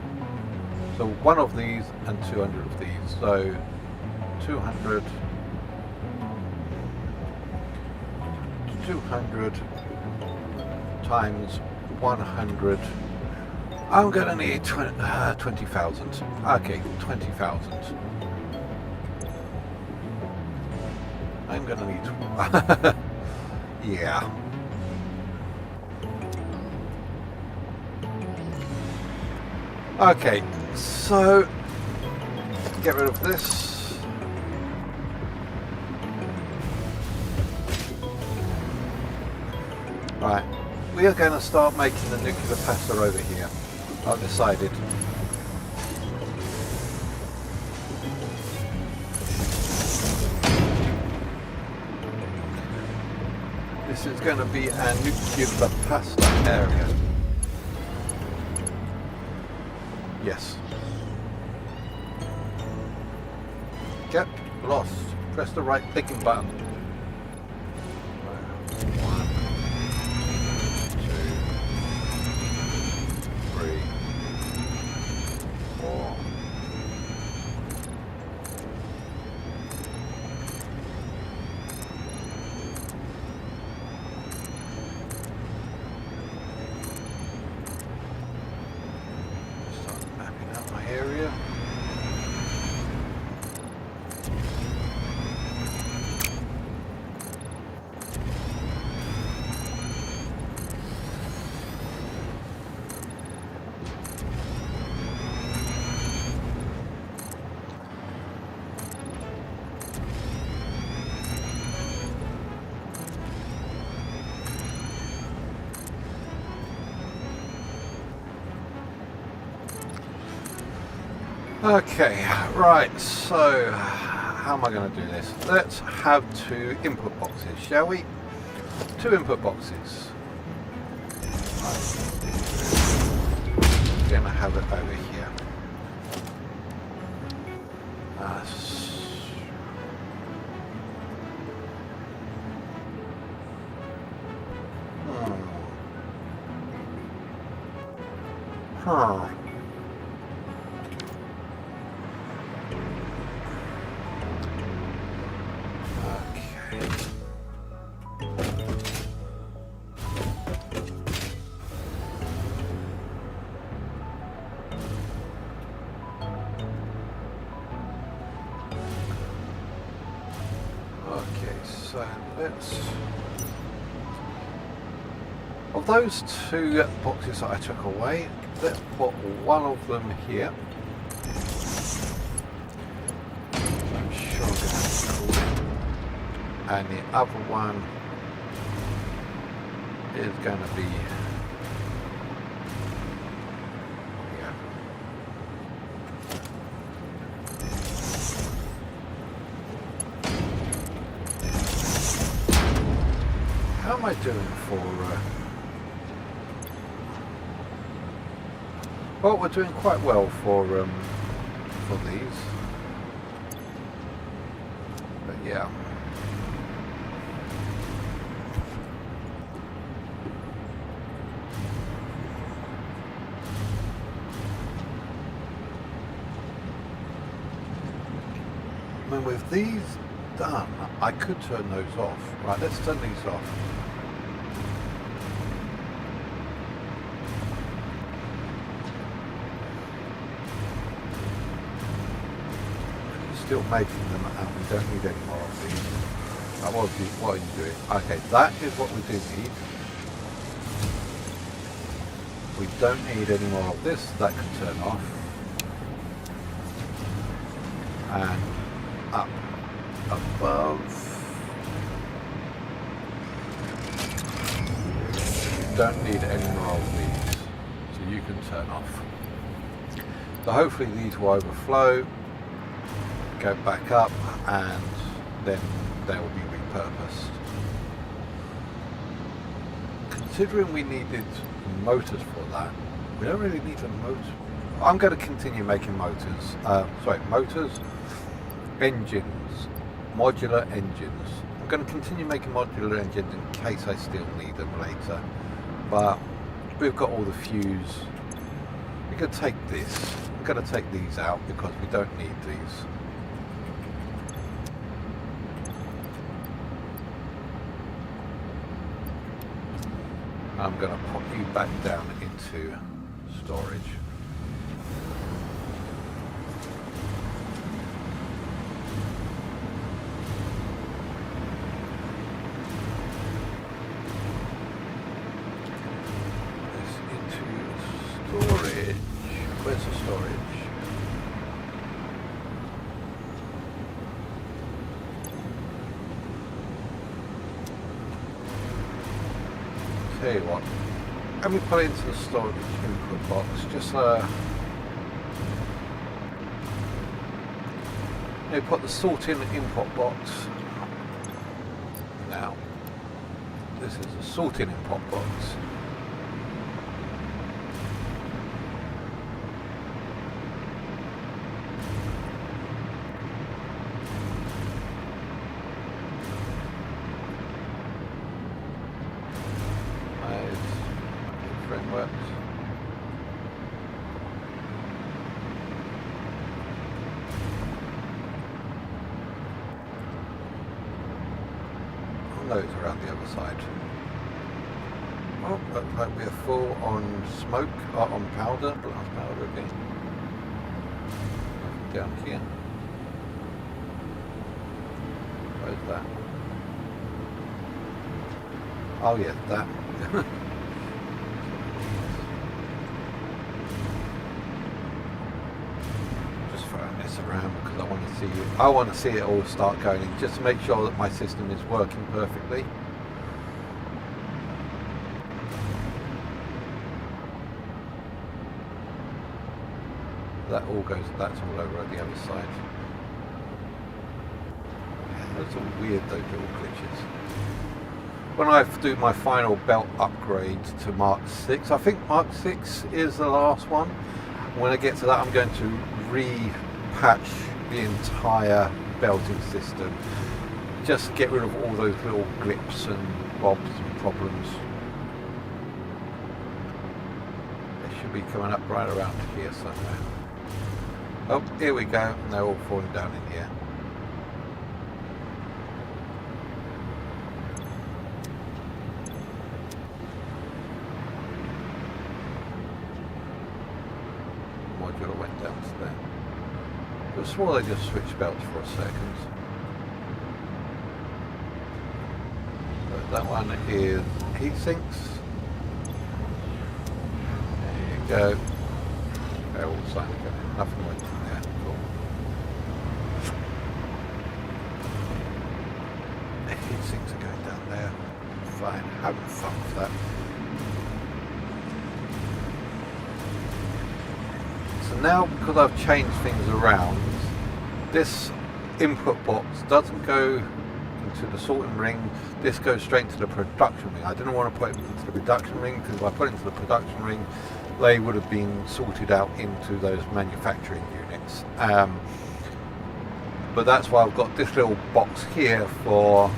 So one of these and 200 of these. So 200 times 100. I'm gonna need 20,000. Okay, 20,000. I'm gonna need. Yeah. Okay, so get rid of this. Right, we are going to start making the nuclear pasta over here. I've decided. This is going to be a nuclear pasta area. Yes. Get lost. Press the right clicking button. 1, 2, 3, 4. Area. Okay, right, so how am I going to do this? Let's have 2 input boxes, shall we? 2 input boxes. I'm going to have it over here. So let's. Of those 2 boxes that I took away, let's put one of them here. I'm sure I'm going to have to call it. And the other one is going to be here. How am I doing for well, we're doing quite well for these, but yeah. I mean, with these done, I could turn those off. Right, let's turn these off. Still making them, and we don't need any more of these. What are you doing? Okay, that is what we do need. We don't need any more of this. That can turn off. And up above. Don't need any more of these, so you can turn off. So hopefully these will overflow, go back up, and then they will be repurposed. Considering we needed motors for that, we don't really need a motor. I'm going to continue making motors. Motors, engines, modular engines. I'm going to continue making modular engines in case I still need them later. But we've got all the fuse. We're going to take this. I'm going to take these out because we don't need these. I'm going to pop you back down into storage. This into storage. Where's the storage? Tell you what, let me put it into the storage input box. Just put the salt in the input box. Now, this is a sorting input box. Frameworks. Loads around the other side. Oh, looks like we're full on smoke, on powder, blast powder again. Down here. Where's that? Oh yeah, that. Around because I want to see it all start going, just to make sure that my system is working perfectly. That's all over at the other side. Those are weird, those little glitches. When I do my final belt upgrade to Mark 6, I think Mark 6 is the last one. When I get to that, I'm going to patch the entire belting system, just to get rid of all those little grips and bobs and problems. They should be coming up right around here somewhere. Oh, here we go, and they're all falling down in here. Modular went down to there. I swore they just switched belts for a second. But that one is heat sinks. There you go. They're all starting to go. Nothing went in there. Cool. The heat sinks are going down there. Fine. Having fun with that. So now, because I've changed things around, this input box doesn't go into the sorting ring. This goes straight to the production ring. I didn't want to put it into the production ring because if I put it into the production ring, they would have been sorted out into those manufacturing units. But that's why I've got this little box here for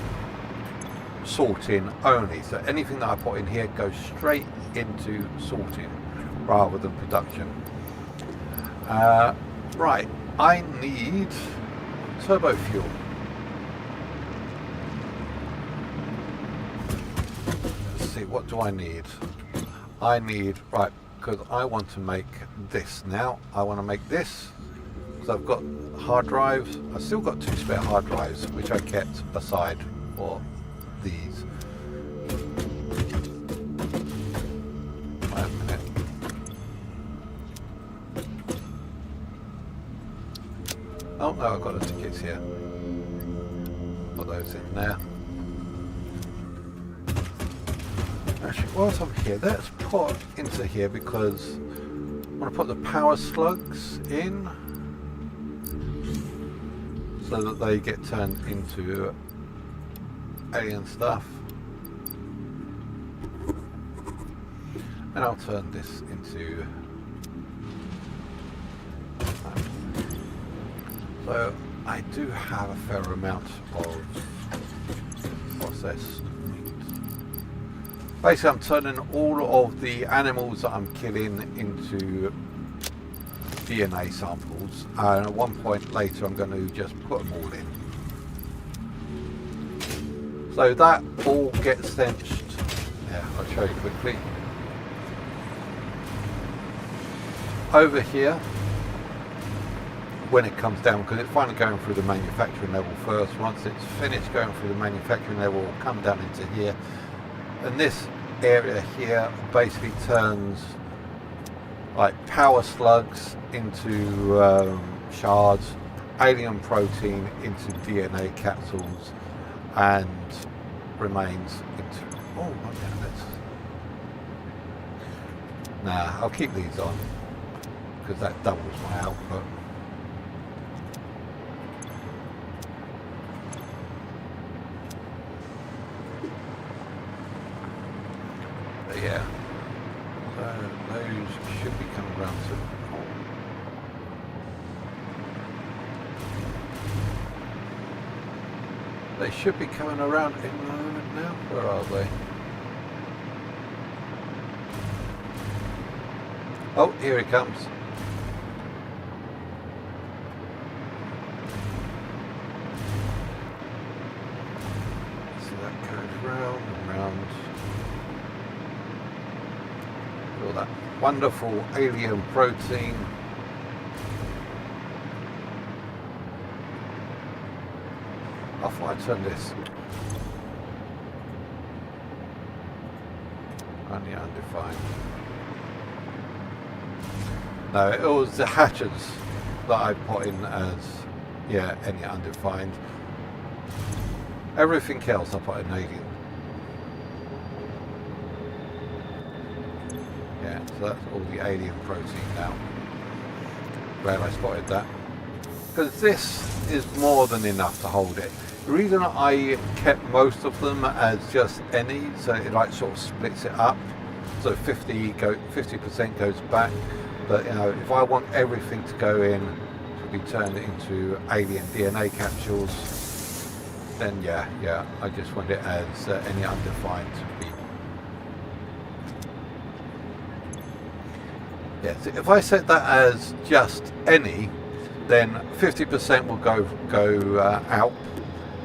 sorting only. So anything that I put in here goes straight into sorting rather than production. Right, I need turbo fuel. Let's see, what do I need? I need, right, because I want to make this now. I want to make this. So I've got hard drives. I've still got 2 spare hard drives, which I kept aside for these. Wait a minute. Oh no, I've got the tickets here. Put those in there. Actually, whilst I'm here, let's put into here because I want to put the power slugs in so that they get turned into alien stuff. And I'll turn this into... So I do have a fair amount of processed meat. Basically, I'm turning all of the animals that I'm killing into DNA samples, and at one point later I'm going to just put them all in. So that all gets sensed. Yeah, I'll show you quickly. Over here, when it comes down, because it's finally going through the manufacturing level first. Once it's finished going through the manufacturing level, it'll come down into here, and this area here basically turns like power slugs into shards, alien protein into DNA capsules, and remains into... oh, okay, nah, I'll keep these on because that doubles my output. Yeah, so those should be coming around to... They should be coming around in a moment now. Where are they? Oh, here he comes. So that goes round and round. All that wonderful alien protein. I thought I'd turn this. Only undefined. No, it was the hatches that I put in as, yeah, any undefined. Everything else I put in alien. Yeah, so that's all the alien protein now. Glad I spotted that. Because this is more than enough to hold it. The reason I kept most of them as just any, so it like sort of splits it up. So 50% goes back. But you know, if I want everything to go in to be turned into alien DNA capsules, then yeah, I just want it as any undefined to be. Yeah, so if I set that as just any, then 50% will go out,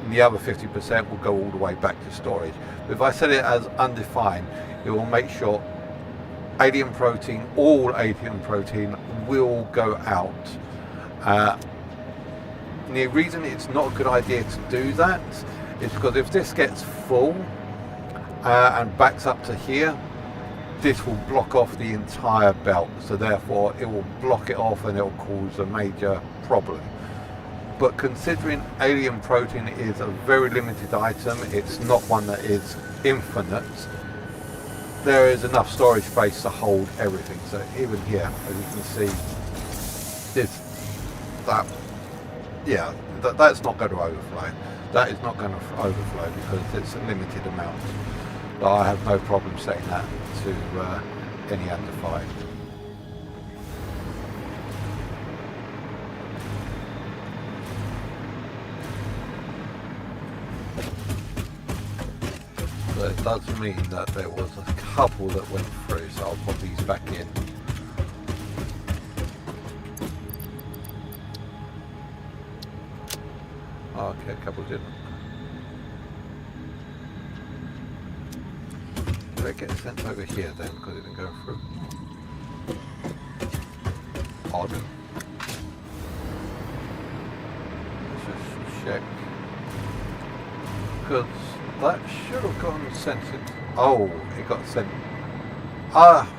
and the other 50% will go all the way back to storage. But if I set it as undefined, it will make sure alien protein, all alien protein will go out. And the reason it's not a good idea to do that is because if this gets full and backs up to here, this will block off the entire belt, so therefore it will block it off and it will cause a major problem. But considering alien protein is a very limited item, it's not one that is infinite, there is enough storage space to hold everything. So even here, as you can see, that's not going to overflow. That is not going to overflow because it's a limited amount. But I have no problem setting that to any under 5. So it does mean that there was a couple that went through, so I'll put these back in. Oh, okay, a couple didn't. Did it get sent over here then because it didn't go through? Odd. Let's just check. Because that should have gone sent it. Oh, it got sent. Ah!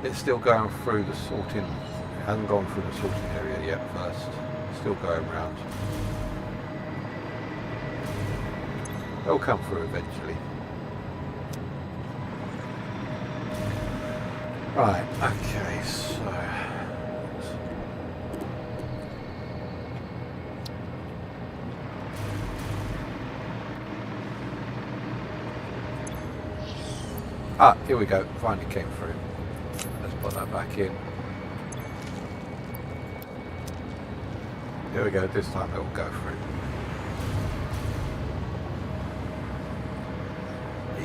It's still going through the sorting. It hasn't gone through the sorting area yet first. Still going round. They'll come through eventually. Right, okay, so here we go, finally came through. Let's put that back in. Here we go, this time it will go through.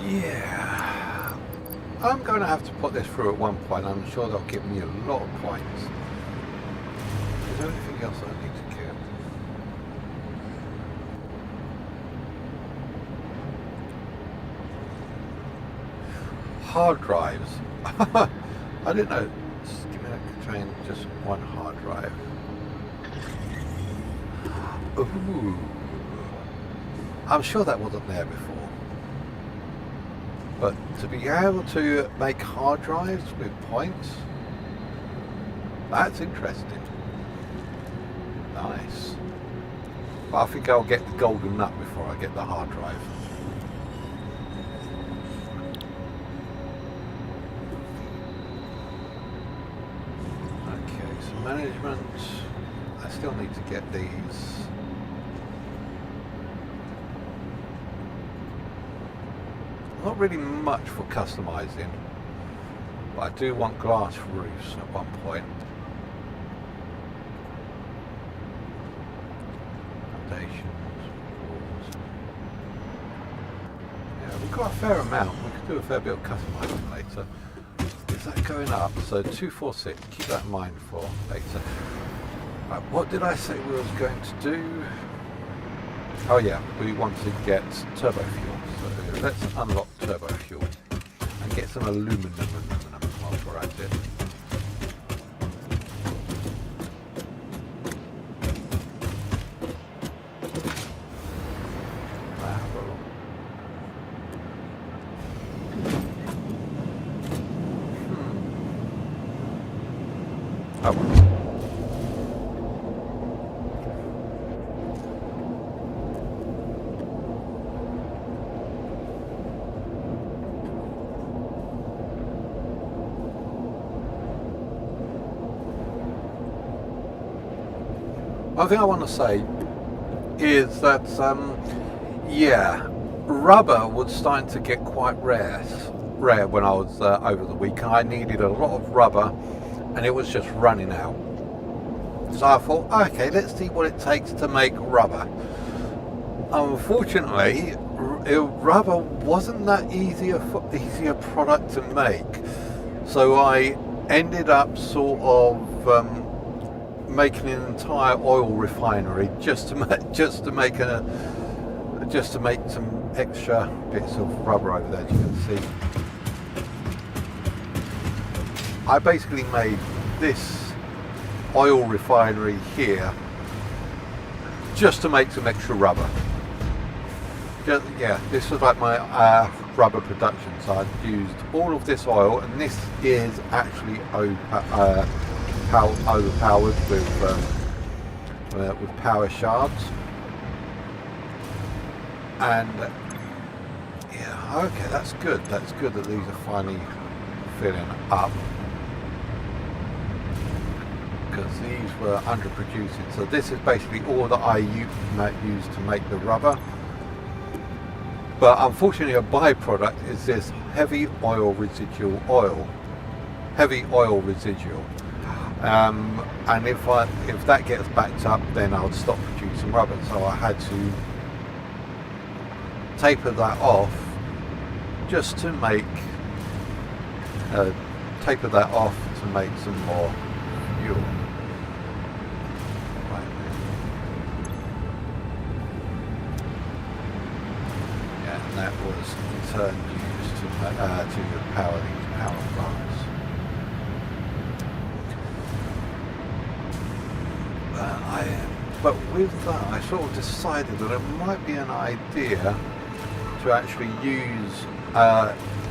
Yeah, I'm going to have to put this through at one point. I'm sure they'll give me a lot of points. Is there anything else I need to get? Hard drives. I didn't know. Just give me that contain just one hard drive. Ooh. I'm sure that wasn't there before. But to be able to make hard drives with points, that's interesting. Nice. But I think I'll get the golden nut before I get the hard drive. Okay, so management. I still need to get these. Not really much for customizing, but I do want glass roofs at one point. Foundations, walls. Yeah, we've got a fair amount. We could do a fair bit of customizing later. Is that going up? So 246. Keep that in mind for later. Right, what did I say we was going to do? Oh yeah, we want to get turbo fuel. So let's unlock turbo fuel and get some aluminum whilst we're at it. Oh. One thing I want to say is that, yeah, rubber was starting to get quite rare when I was over the weekend. I needed a lot of rubber and it was just running out. So I thought, okay, let's see what it takes to make rubber. Unfortunately, rubber wasn't that easier product to make. So I ended up sort of making an entire oil refinery just to make some extra bits of rubber over there, as you can see. I basically made this oil refinery here just to make some extra rubber. just, yeah, this was like my rubber production. So I used all of this oil, and this is actually overpowered with power shards. And yeah, okay, that's good. That's good that these are finally filling up, because these were underproducing. So this is basically all that I use to make the rubber. But unfortunately, a byproduct is this heavy oil residual. And if that gets backed up, then I'll stop producing rubber. So I had to taper that off just to make some more fuel. Right. Yeah, and that was in turn used to power these power plants. But with that, I sort of decided that it might be an idea to actually use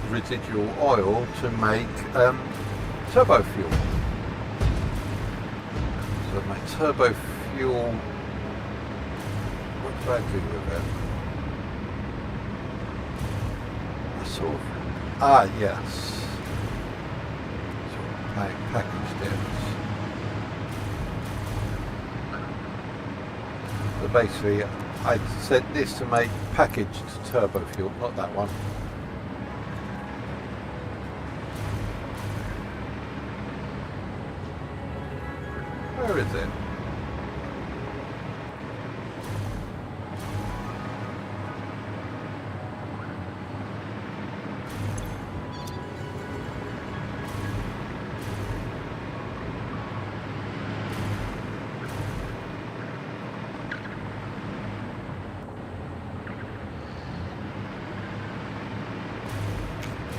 residual oil to make turbo fuel. So my turbo fuel, what did I do with it? I sort of, yes, sort of packaged it. So basically, I sent this to make packaged turbo fuel, not that one. Where is it?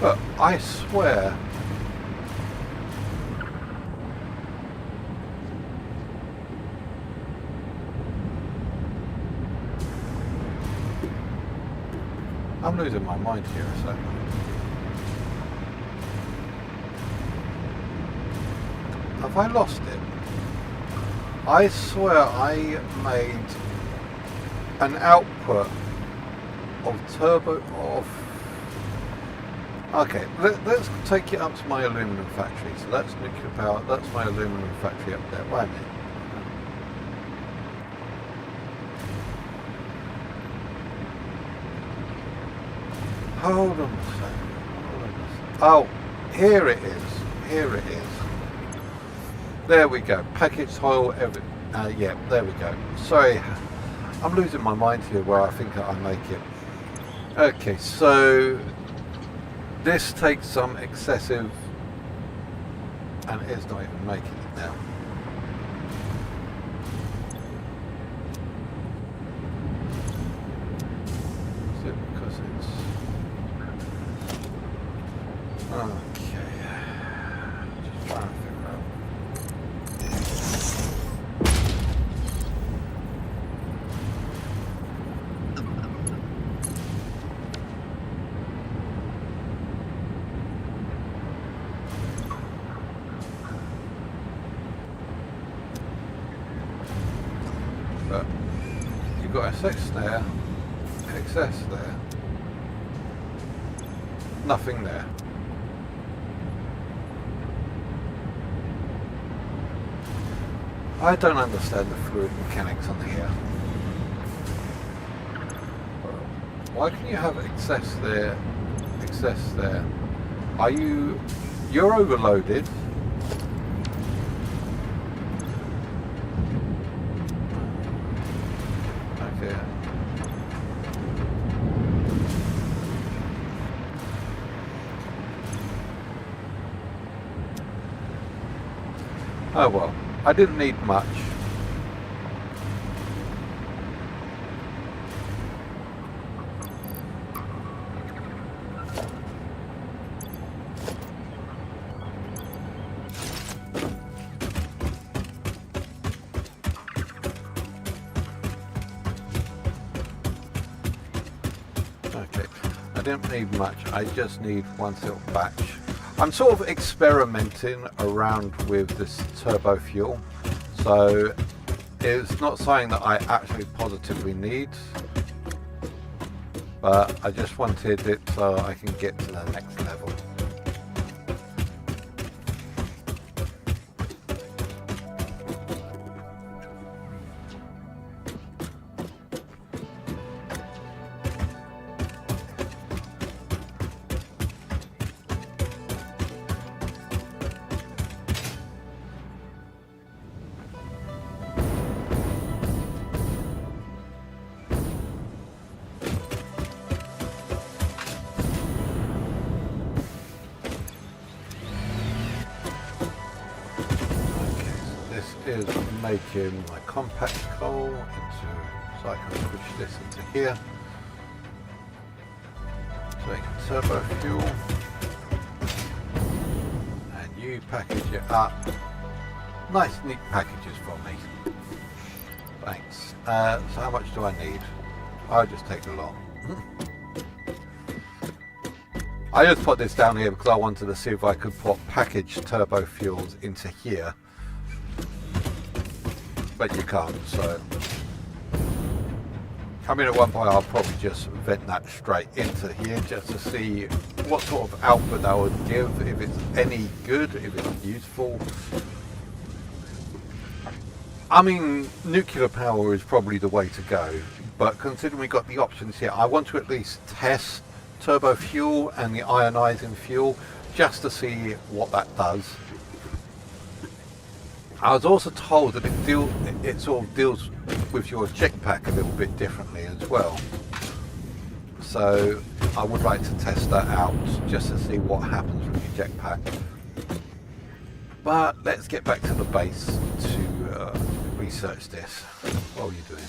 But I swear, I'm losing my mind here a second. Have I lost it? I swear I made an output of turbo of. Okay, let's take it up to my aluminum factory. So that's nuclear power. That's my aluminum factory up there. Wait a minute. Hold on a second. Oh, here it is. Here it is. There we go. Packaged oil. Yeah, there we go. Sorry, I'm losing my mind here where I think I make it. Okay, so this takes some excessive, and it's not even making it now. Is it because it's okay? Just trying to figure out. But you've got excess there, nothing there. I don't understand the fluid mechanics on here. Why can you have excess there? You're overloaded. Okay. Oh well, I didn't need much. didn't need much. I just need one little batch. I'm sort of experimenting around with this turbo fuel, so it's not something that I actually positively need, but I just wanted it so I can get to the next level. Is making my compact coal into, so I can push this into here, so I can turbo fuel, and you package it up. Nice neat packages for me, thanks. So how much do I need? I'll just take a lot. I just put this down here because I wanted to see if I could put packaged turbo fuels into here, but you can't, so I mean at one point I'll probably just vent that straight into here just to see what sort of output that would give, if it's any good, if it's useful. I mean, nuclear power is probably the way to go, but considering we got the options here, I want to at least test turbo fuel and the ionizing fuel just to see what that does. I was also told that it sort of deals with your jetpack a little bit differently as well. So I would like to test that out just to see what happens with your jetpack. But let's get back to the base to research this. What are you doing?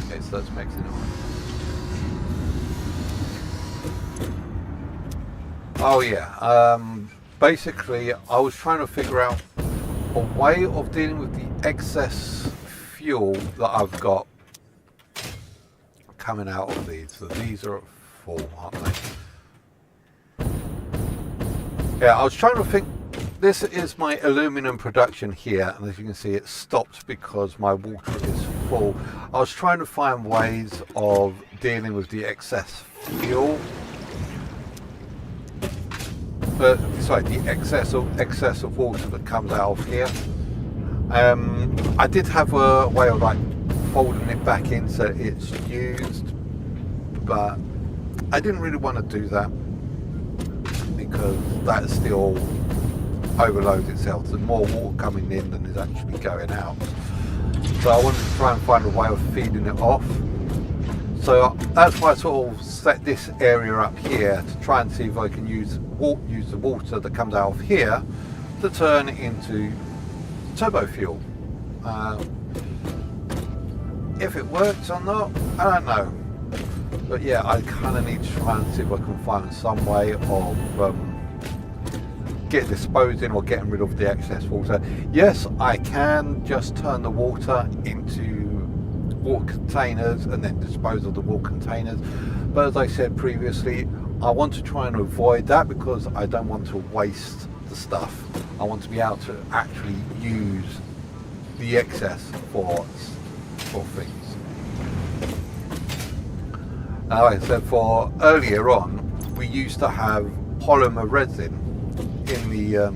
Okay, so let's make it on. Oh yeah. Basically, I was trying to figure out a way of dealing with the excess fuel that I've got coming out of these. So these are at full, aren't they? Yeah, I was trying to think. This is my aluminum production here, and as you can see, it stopped because my water is full. I was trying to find ways of dealing with the excess fuel. Sorry, the excess of water that comes out of here. I did have a way of like folding it back in so it's used, but I didn't really want to do that because that still overloads itself. There's more water coming in than is actually going out. So I wanted to try and find a way of feeding it off. So that's why I sort of set this area up here to try and see if I can use the water that comes out of here to turn into turbo fuel. If it works or not, I don't know. But yeah, I kind of need to try and see if I can find some way of disposing or getting rid of the excess water. Yes, I can just turn the water into water containers and then dispose of the water containers, but as I said previously, I want to try and avoid that because I don't want to waste the stuff. I want to be able to actually use the excess for things. Like I said, for earlier on, we used to have polymer resin in the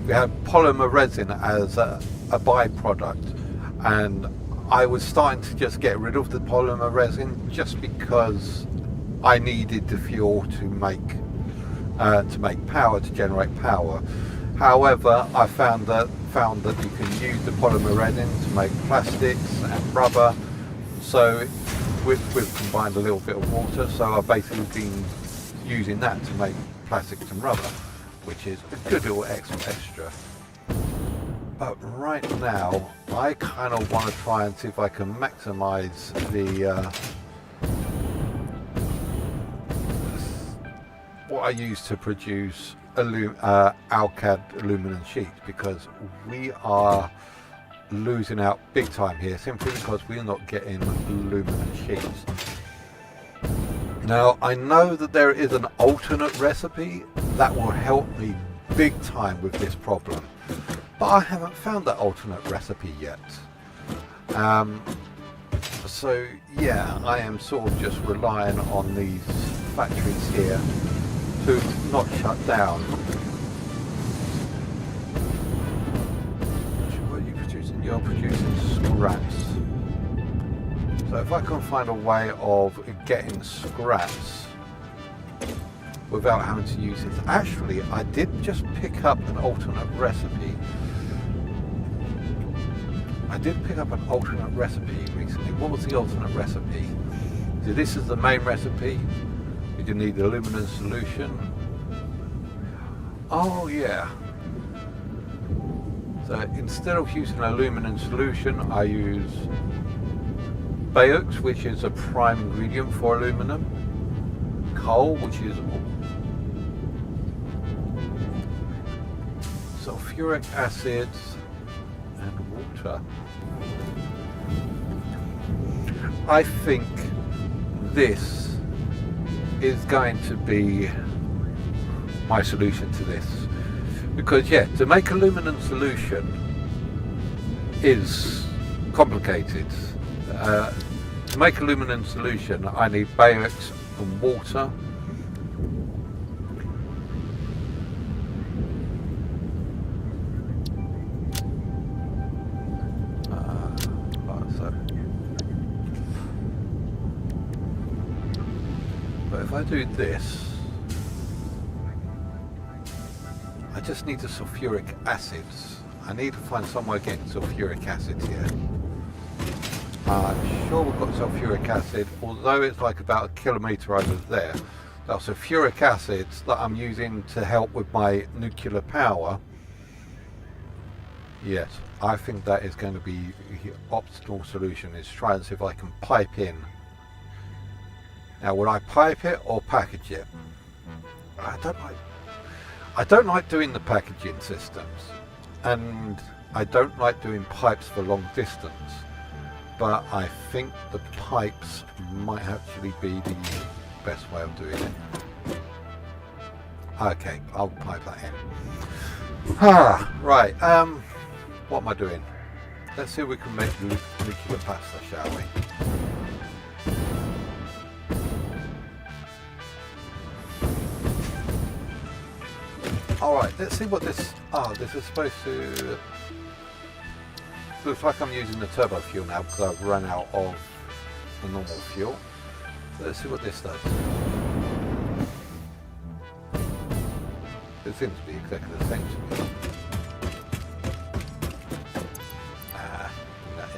we had polymer resin as a byproduct, and I was starting to just get rid of the polymer resin just because I needed the fuel to make power, to generate power. However, I found that you can use the polymer resin to make plastics and rubber. So we've combined a little bit of water. So I've basically been using that to make plastics and rubber, which is a good little extra. But right now, I kind of want to try and see if I can maximize the what I use to produce Alcad aluminum sheets, because we are losing out big time here simply because we're not getting aluminum sheets. Now, I know that there is an alternate recipe that will help me big time with this problem, but I haven't found that alternate recipe yet. So yeah, I am sort of just relying on these factories here to not shut down. What are you producing? You're producing scraps. So if I can find a way of getting scraps without having to use it. Actually, I did just pick up an alternate recipe. I did pick up an alternate recipe recently. What was the alternate recipe? So this is the main recipe. We do need the aluminum solution. Oh yeah. So instead of using an aluminum solution, I use Bayeux, which is a prime ingredient for aluminum. Coal, which is sulfuric acid, and water. I think this is going to be my solution to this, because yeah, to make aluminum solution is complicated. To make aluminum solution, I need Bayeux and water. But if I do this, I just need the sulfuric acids. I need to find somewhere getting sulfuric acid here. I'm sure we've got sulfuric acid, although it's like about a kilometre over there. Now, sulfuric acids that I'm using to help with my nuclear power. Yes, I think that is going to be the optimal solution, is try and see if I can pipe in. Now, would I pipe it or package it? I don't like doing the packaging systems, and I don't like doing pipes for long distance. But I think the pipes might actually be the best way of doing it. Okay, I'll pipe that in. Right, what am I doing? Let's see if we can make nuclear pasta, shall we? Alright, let's see what this... this is supposed to... Looks like I'm using the turbo fuel now because I've run out of the normal fuel. So let's see what this does. It seems to be exactly the same to me. Bring that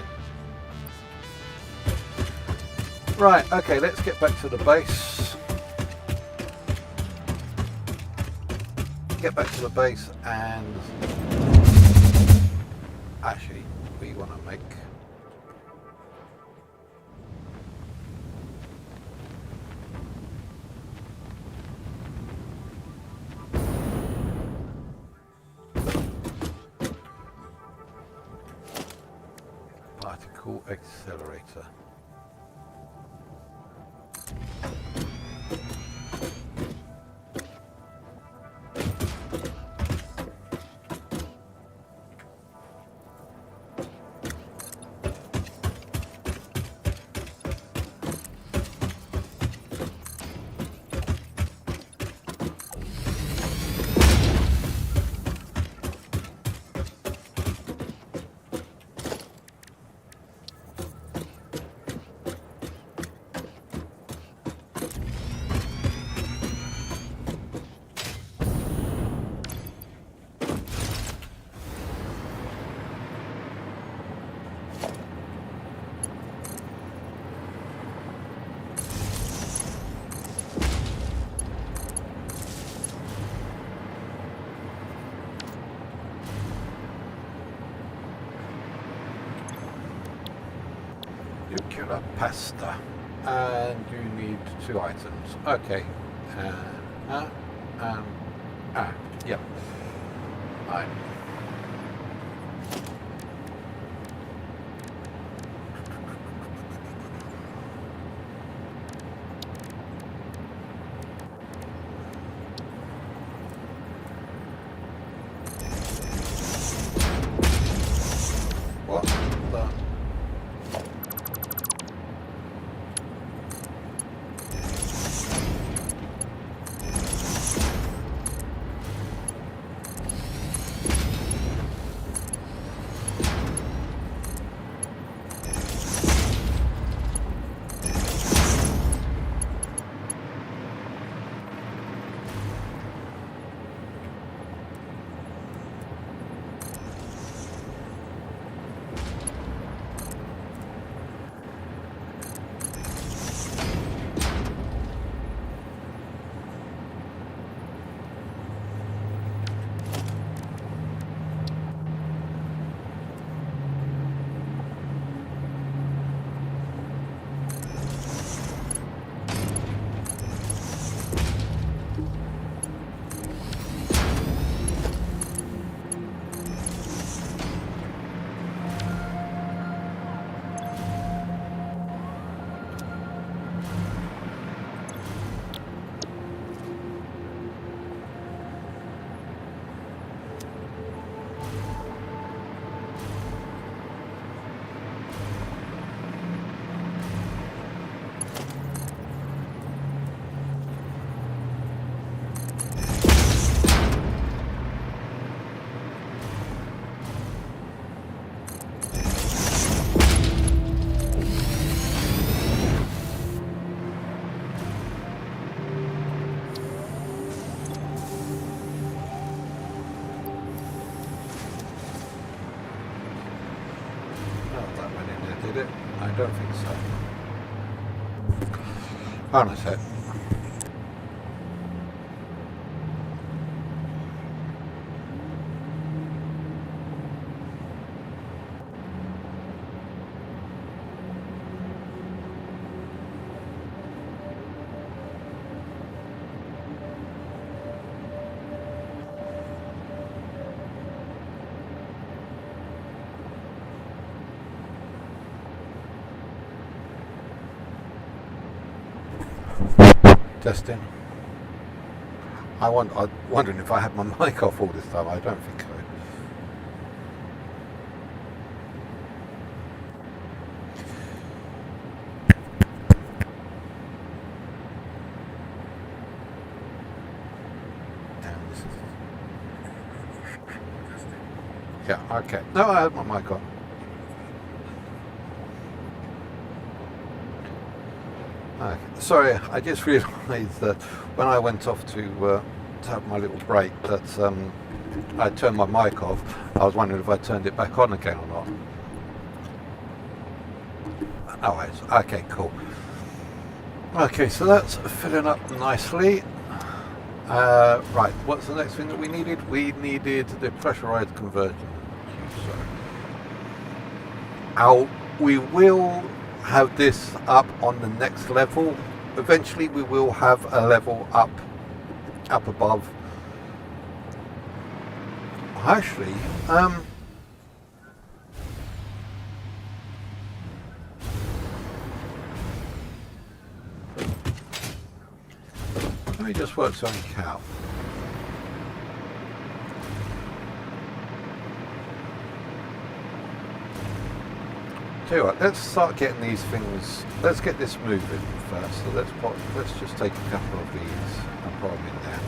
in. Right, okay, let's get back to the base. Get back to the base and... Actually, we want to make particle accelerator. Nuclear pasta, and you need 2 items. Okay. Yep. Right. I don't think so. Hold on a sec. Testing. I'm wondering if I had my mic off all this time. I don't think so. Damn, this is... Yeah, okay. No, I had my mic on. Sorry, I just realised that when I went off to have my little break that I turned my mic off. I was wondering if I turned it back on again or not. Oh, it's okay, cool. Okay, so that's filling up nicely. Right, what's the next thing that we needed? We needed the pressurized conversion. So, we will have this up on the next level. Eventually we will have a level up above. Actually, let me just work something out. Tell you what, let's start getting these things. Let's get this moving first. So let's just take a couple of these and put them in there.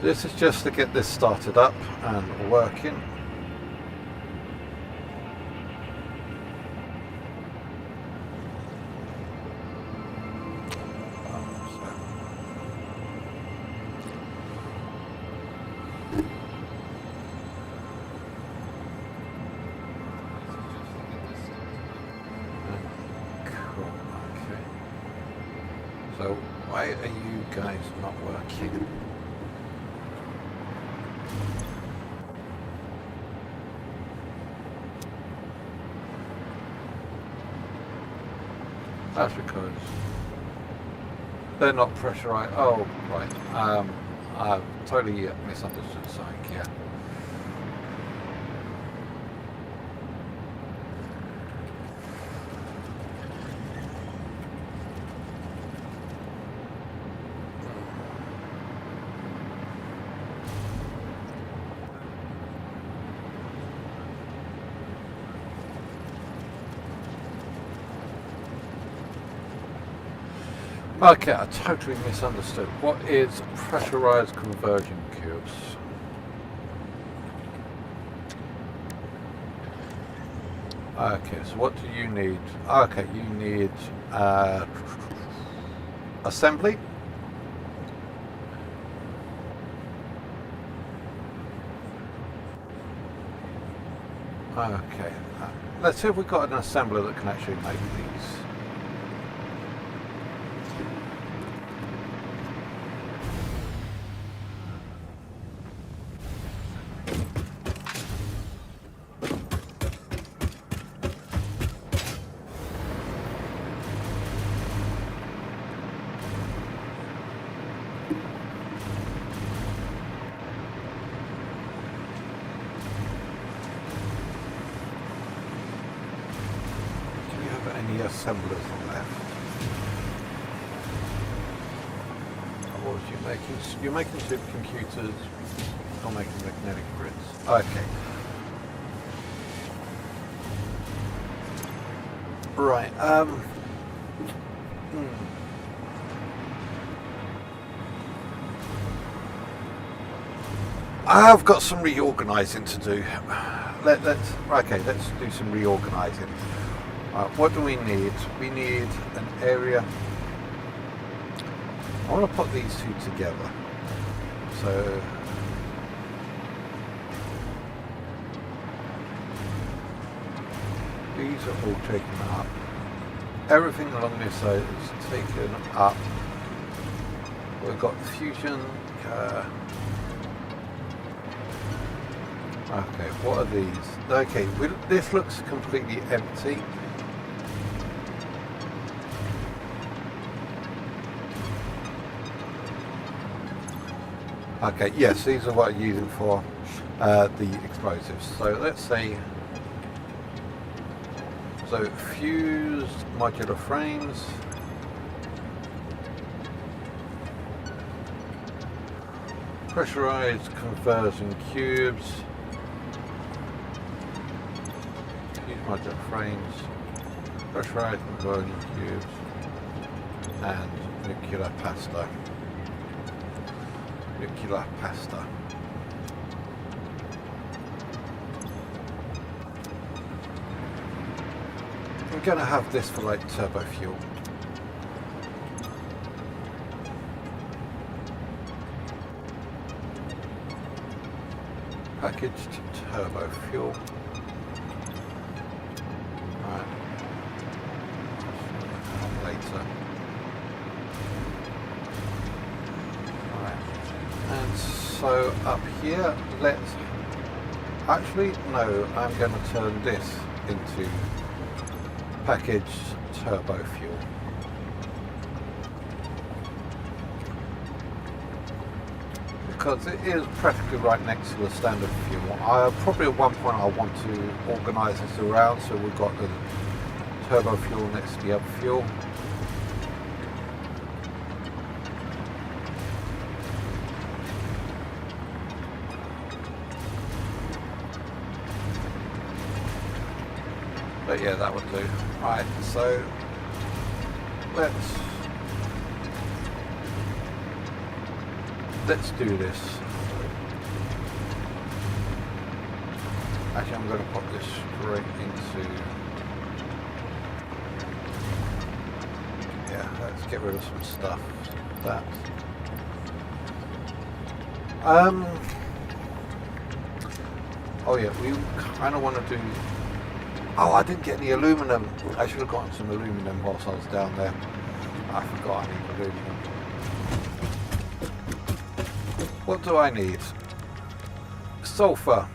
This is just to get this started up and working. Cool, okay. So why are you guys not working? That's because they're not pressurized. Oh, right. I've totally misunderstood something, yeah. Okay, I totally misunderstood. What is pressurized conversion cubes? Okay, so what do you need? Okay, you need assembly. Okay, let's see if we've got an assembler that can actually make these. Assemblers left. What was you making? You're making supercomputers. Not making magnetic grids. Okay. Right. I've got some reorganising to do. Let's do some reorganising. What do we need? We need an area. I want to put these two together. So these are all taken up. Everything along this side is taken up. We've got fusion. Okay, what are these? Okay, this looks completely empty. Okay, yes, these are what I'm using for the explosives. So let's say, so fused modular frames. Pressurized conversion cubes. Fused modular frames. Pressurized conversion cubes. And nuclear pasta. Nuclear pasta. I'm going to have this for like turbo fuel. Packaged turbo fuel. Right. Later. And so up here, let's actually, no, I'm going to turn this into packaged turbo fuel. Because it is practically right next to the standard fuel. Probably at one point I want to organise this around so we've got the turbo fuel next to the other fuel. But yeah, that would do. Right, so let's do this. Actually, I'm going to put this straight into. Yeah, let's get rid of some stuff. That. Oh yeah, we kind of want to do. Oh, I didn't get any aluminum. I should have gotten some aluminum whilst I was down there. I forgot I need aluminum. What do I need? Sulfur.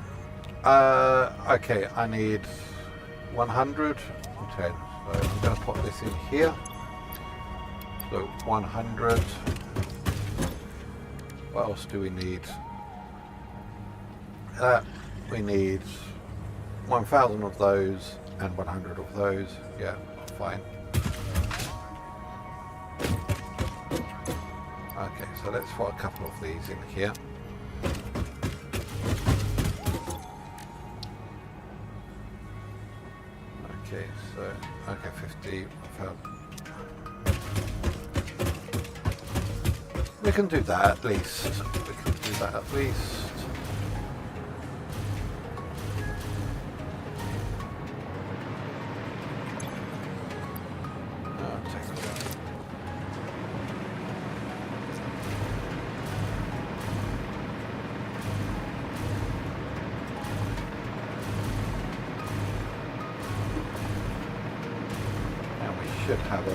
Okay, I need 100. Okay, so I'm going to put this in here. So 100. What else do we need? We need 1,000 of those and 100 of those. Yeah, fine. Okay, so let's put a couple of these in here. Okay, so, okay, 50. We can do that at least. We can do that at least. Should have a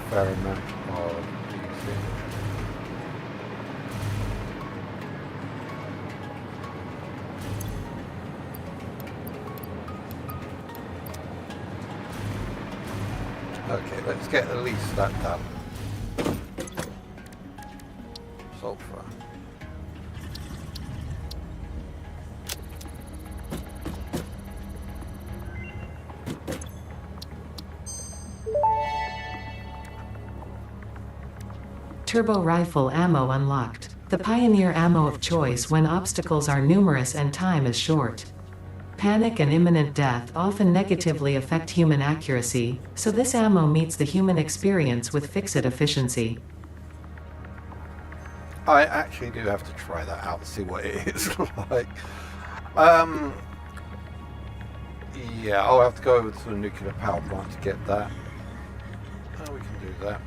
fair amount of these in. Okay, let's get at least that done. Sulfur. Turbo rifle ammo unlocked. The pioneer ammo of choice when obstacles are numerous and time is short. Panic and imminent death often negatively affect human accuracy, so this ammo meets the human experience with fixed efficiency. I actually do have to try that out to see what it is like. Yeah, I'll have to go over to the nuclear power plant to get that. Oh, we can do that.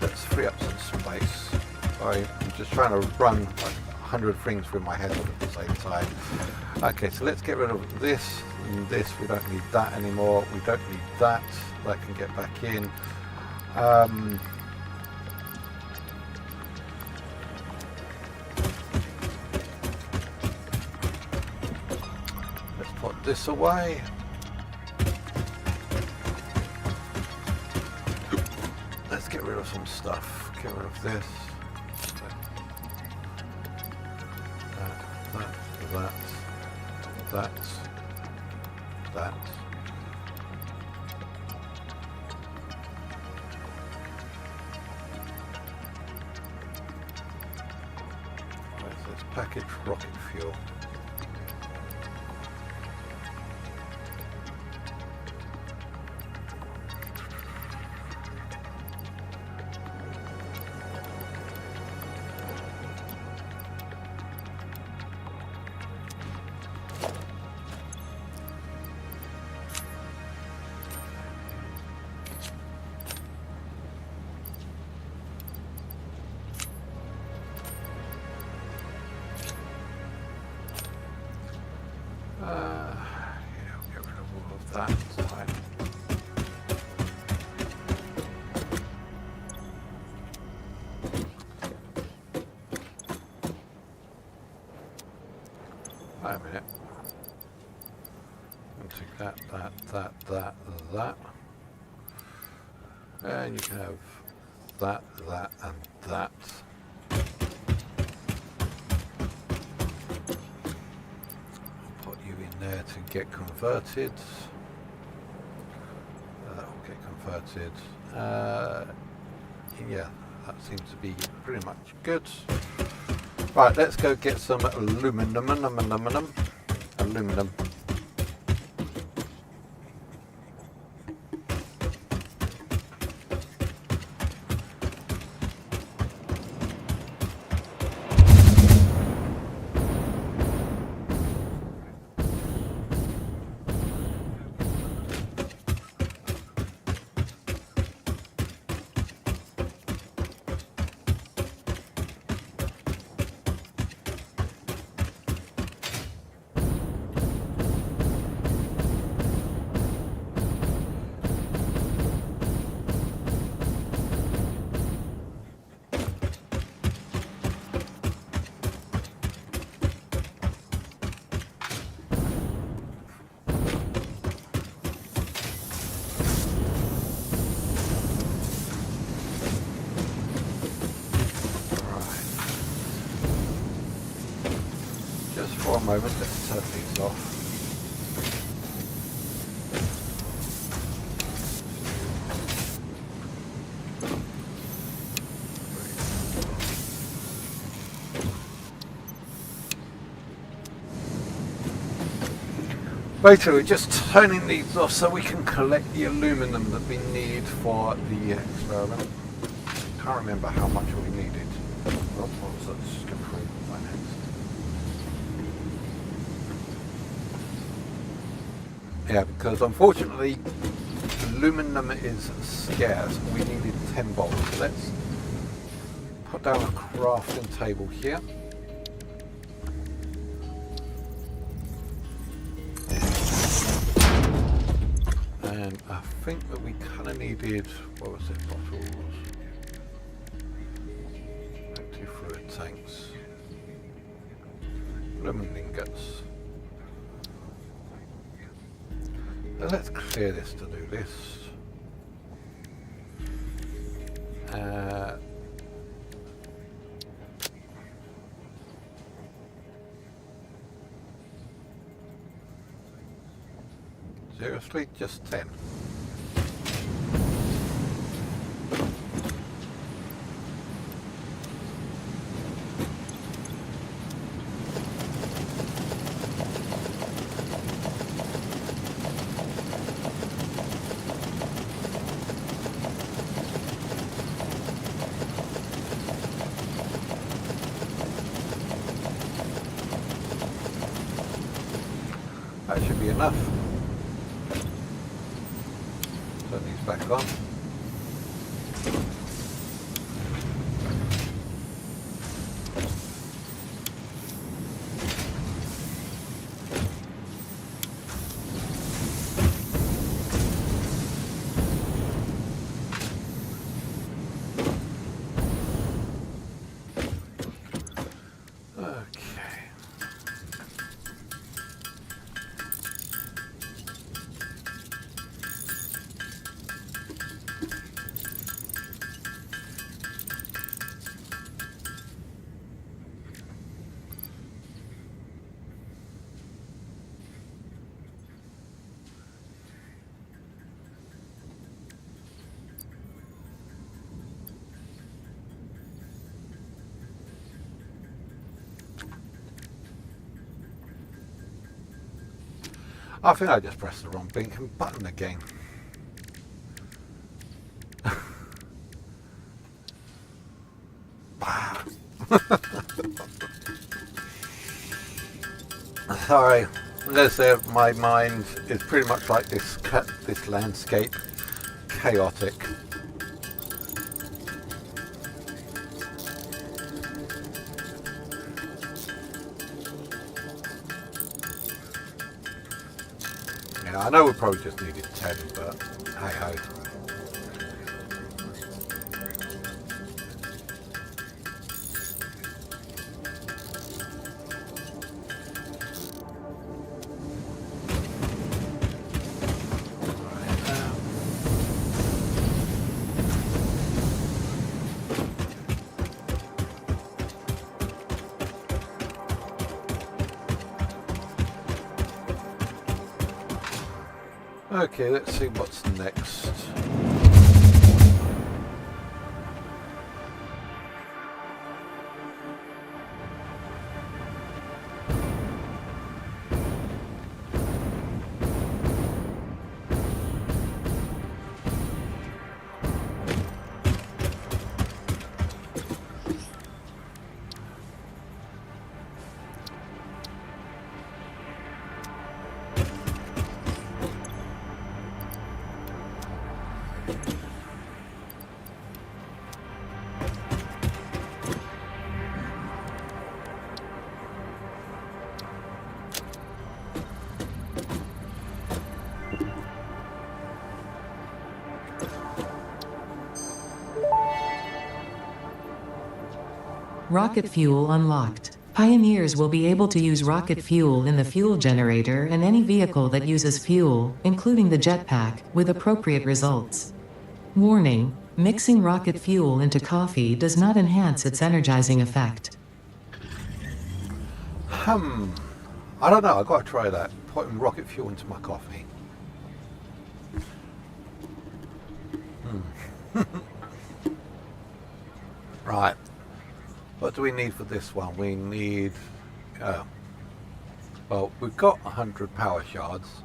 Let's free up some space. I'm just trying to run like 100 things through my head at the same time. Okay, so let's get rid of this and this. We don't need that anymore. We don't need that. That can get back in. Let's put this away. Let's get rid of some stuff. Get rid of this. That. Where's this package? Rocket fuel. Yeah, we'll get rid of all of that. Fine. Wait a minute. I'll take that. And you can have that, and that. There to get converted. That will get converted. Yeah, that seems to be pretty much good. Right, let's go get some aluminum. For a moment, let's turn these off. Basically, we're just turning these off so we can collect the aluminum that we need for the experiment. Can't remember how much we needed. Well, let's go through my next. Yeah, because unfortunately aluminum is scarce. We needed 10 bolts. So let's put down a crafting table here. And I think that we kind of needed, what was it, bottles, empty fluid tanks, aluminum ingots. So let's clear this to do this. Seriously, just 10. That should be enough. Turn these back on. I think I just pressed the wrong blinking button again. Sorry, as my mind is pretty much like this landscape, chaotic. Yeah, I know we probably just needed 10, but hey ho. Okay, let's see what's next. Rocket fuel unlocked. Pioneers will be able to use rocket fuel in the fuel generator and any vehicle that uses fuel, including the jetpack, with appropriate results. Warning: mixing rocket fuel into coffee does not enhance its energizing effect. I don't know, I've got to try that. Putting rocket fuel into my coffee. Right. What do we need for this one? We need, well, we've got 100 power shards.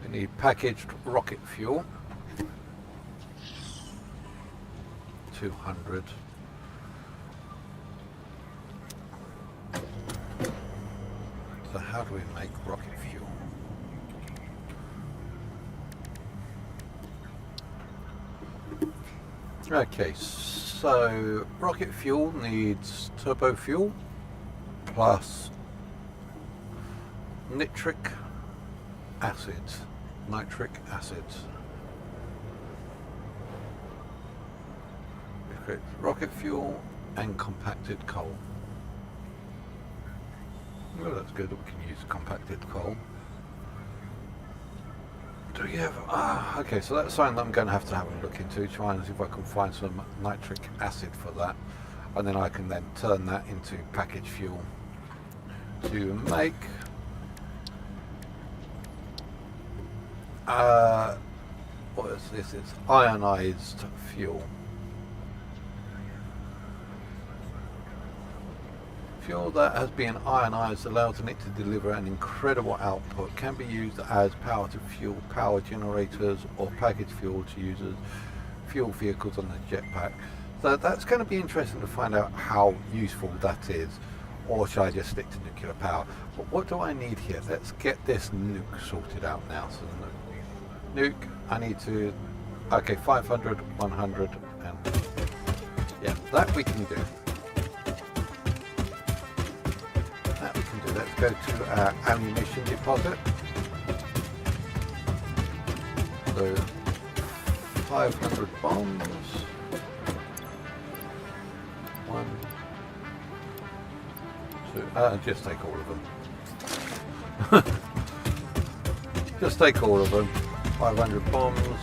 We need packaged rocket fuel. 200. So how do we make rocket fuel? Okay, so rocket fuel needs turbo fuel plus nitric acid. Okay, rocket fuel and compacted coal. Well, that's good, we can use compacted coal. Do we have... okay, so that's something that I'm going to have a look into, try and see if I can find some nitric acid for that. And then I can then turn that into packaged fuel to make what is this? It's ionized fuel. Fuel that has been ionized allows it to deliver an incredible output, can be used as power to fuel power generators or packaged fuel to use as fuel vehicles on the jetpack. So that's going to be interesting to find out how useful that is, or should I just stick to nuclear power? But what do I need here? Let's get this nuke sorted out now. So the nuke, I need to, okay, 500, 100, and yeah, that we can do. Let's go to our ammunition deposit. So 500 bombs. 1, 2, just take all of them. Just take all of them. 500 bombs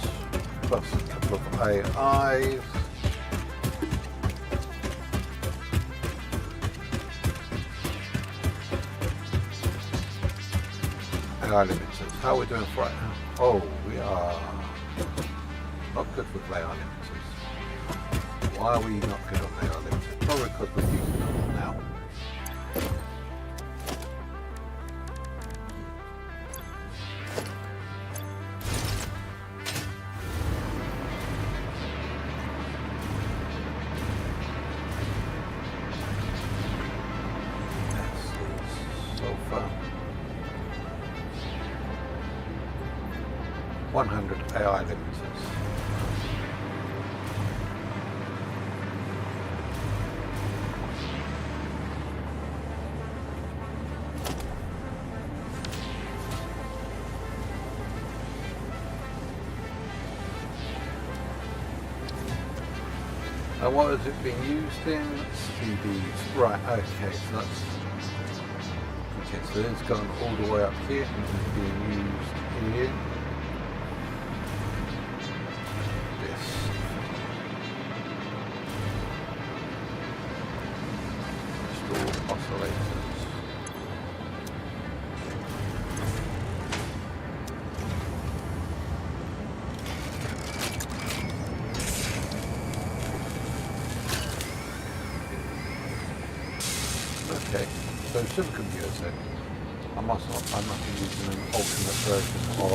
plus a couple of AIs. AI limiters. How are we doing for right now? Oh, we are not good with AI limiters. Why are we not good on AI limiters? Probably because we're using them now. Sulfur. 100 AI limiters. Now what has it been used in? CDs. Right, okay, so that's... Okay, so it's gone all the way up here and it's being used here. Okay, so supercomputers then. I must be using an alternate version or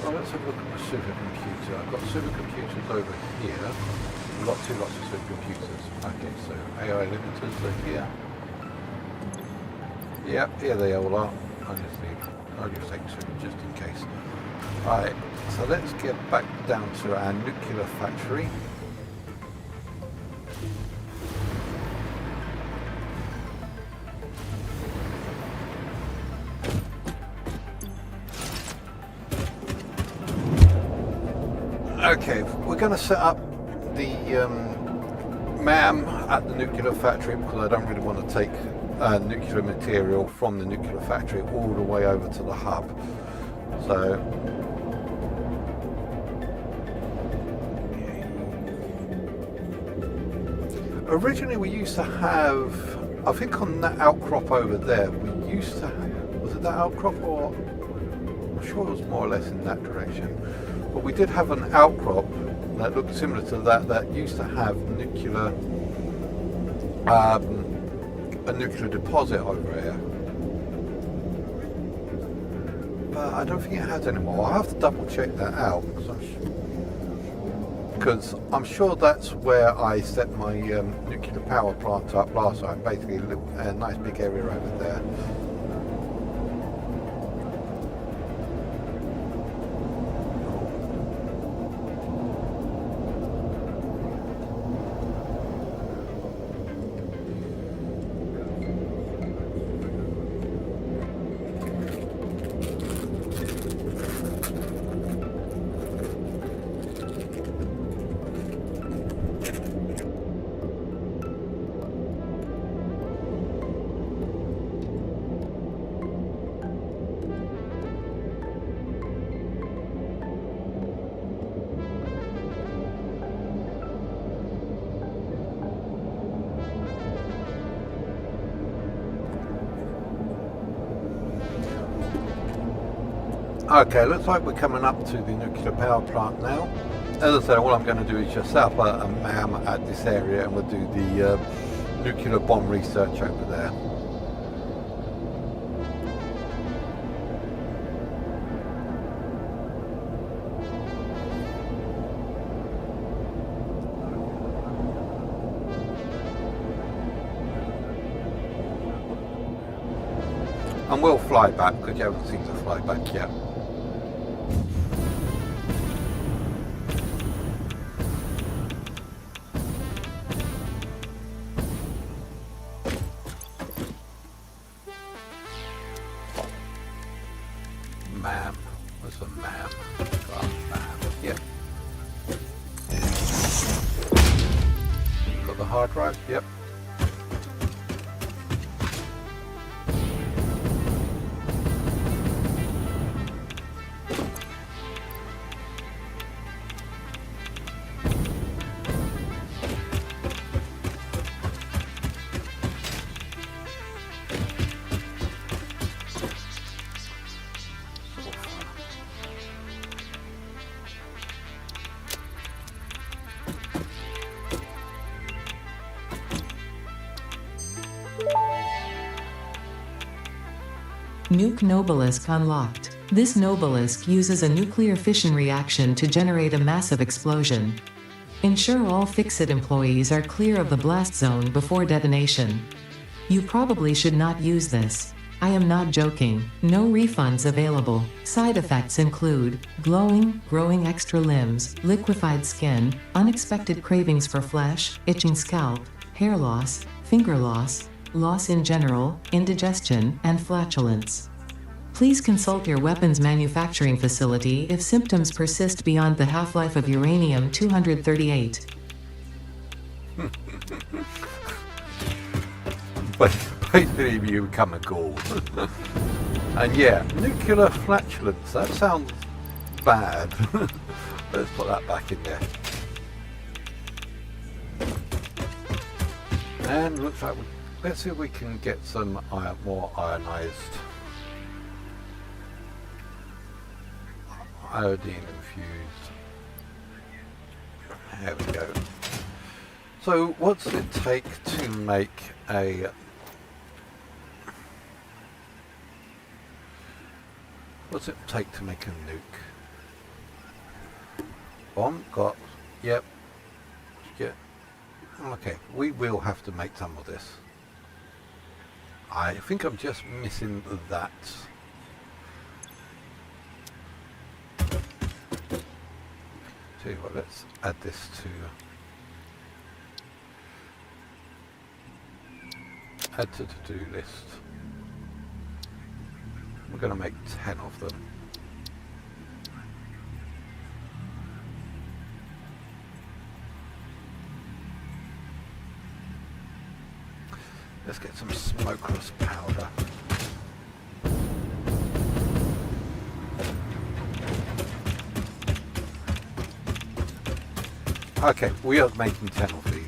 well, let's have a look at my supercomputer. I've got supercomputers over here. I've got lots of supercomputers. Okay, so AI limiters are here. Yep, here they all are. I'll just take two just in case. Right, so let's get back down to our nuclear factory. Okay, we're going to set up the MAM at the nuclear factory because I don't really want to take nuclear material from the nuclear factory all the way over to the hub. So originally we used to have, I think on that outcrop over there, we used to have, was it that outcrop or, I'm sure it was more or less in that direction, but we did have an outcrop that looked similar to that used to have nuclear, a nuclear deposit over here. But I don't think it has anymore. I'll have to double check that out because I'm sure that's where I set my nuclear power plant up last time. Basically a nice big area over there. Okay, looks like we're coming up to the nuclear power plant now. As I said, all I'm going to do is just set up a MAM at this area, and we'll do the nuclear bomb research over there. And we'll fly back because you haven't seen the fly back yet. MAM. Where's the MAM? MAM. Yep. Got the hard drive? Yep. Nuke Nobelisk unlocked. This Nobelisk uses a nuclear fission reaction to generate a massive explosion. Ensure all Fixit employees are clear of the blast zone before detonation. You probably should not use this. I am not joking. No refunds available. Side effects include glowing, growing extra limbs, liquefied skin, unexpected cravings for flesh, itching scalp, hair loss, finger loss, loss in general, indigestion, and flatulence. Please consult your weapons manufacturing facility if symptoms persist beyond the half-life of uranium-238. But basically you become a ghoul. And yeah, nuclear flatulence, that sounds bad. Let's put that back in there. And looks like let's see if we can get some more ionized iodine infused. There we go. So what's it take to make a nuke? Bomb got, yep. Okay, we will have to make some of this. I think I'm just missing that. Tell you what, let's add this to add to to-do list. We're going to make 10 of them. Let's get some smokeless powder. Okay, we are making 10 of these.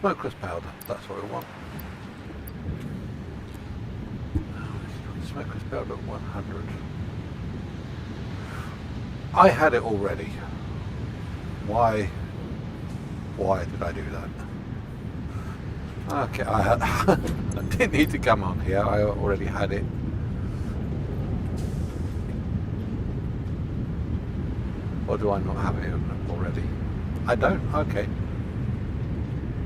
Smokeless powder, that's what we want. Smokeless powder 100. I had it already. Why did I do that? Okay, I didn't need to come on here, I already had it. Or do I not have it already? I don't, okay.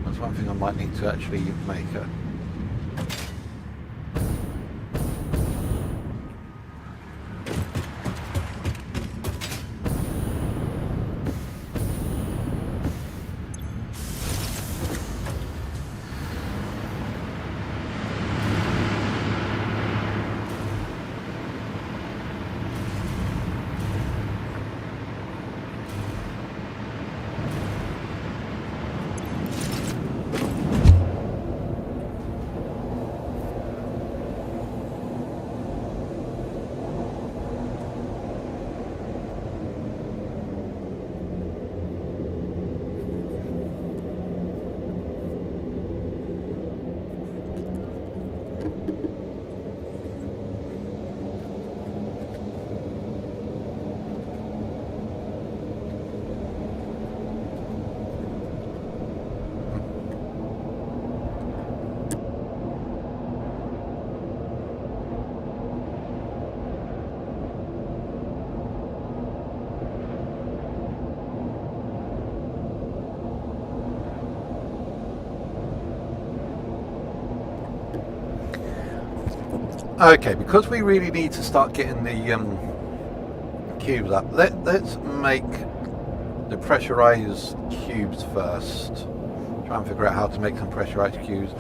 That's one thing I might need to actually make a Okay, because we really need to start getting the cubes up, let's make the pressurized cubes first. Try and figure out how to make some pressurized cubes.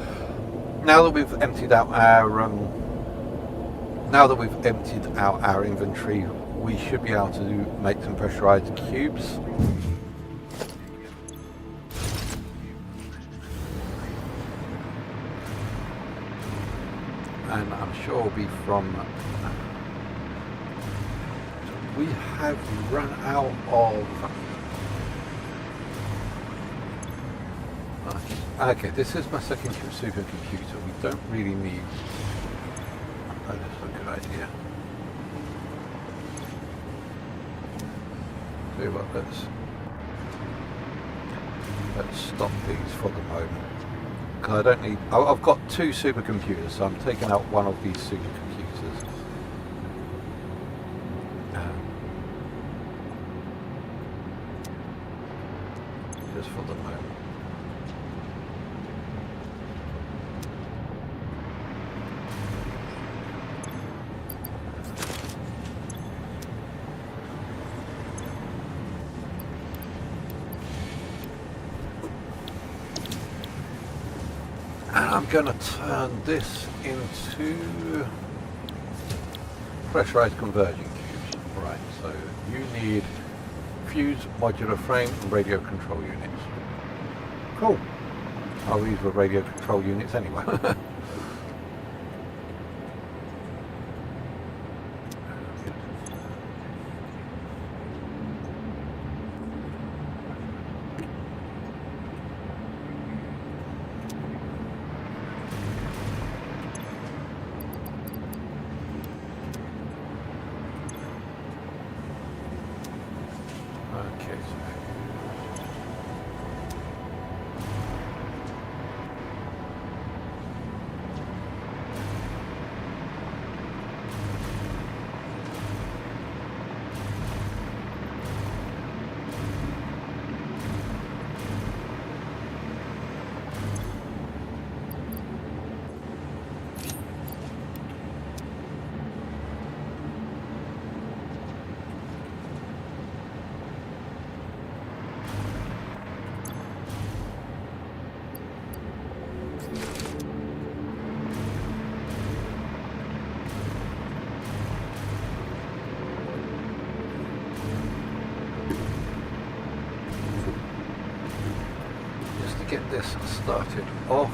Now that we've emptied out our inventory, we should be able to make some pressurized cubes. And I'm sure it'll be from... We have run out of... Okay, this is my second supercomputer. We don't really need... Oh, that's a good idea. Tell you what, let's stop these for the moment. Because I don't need... I've got two supercomputers, so I'm taking out one of these supercomputers. Just for the moment. And I'm going to turn this into pressurized conversion cubes. Right, so you need fuse, modular frame, and radio control units. Cool. Oh, these were radio control units anyway. Get this started off.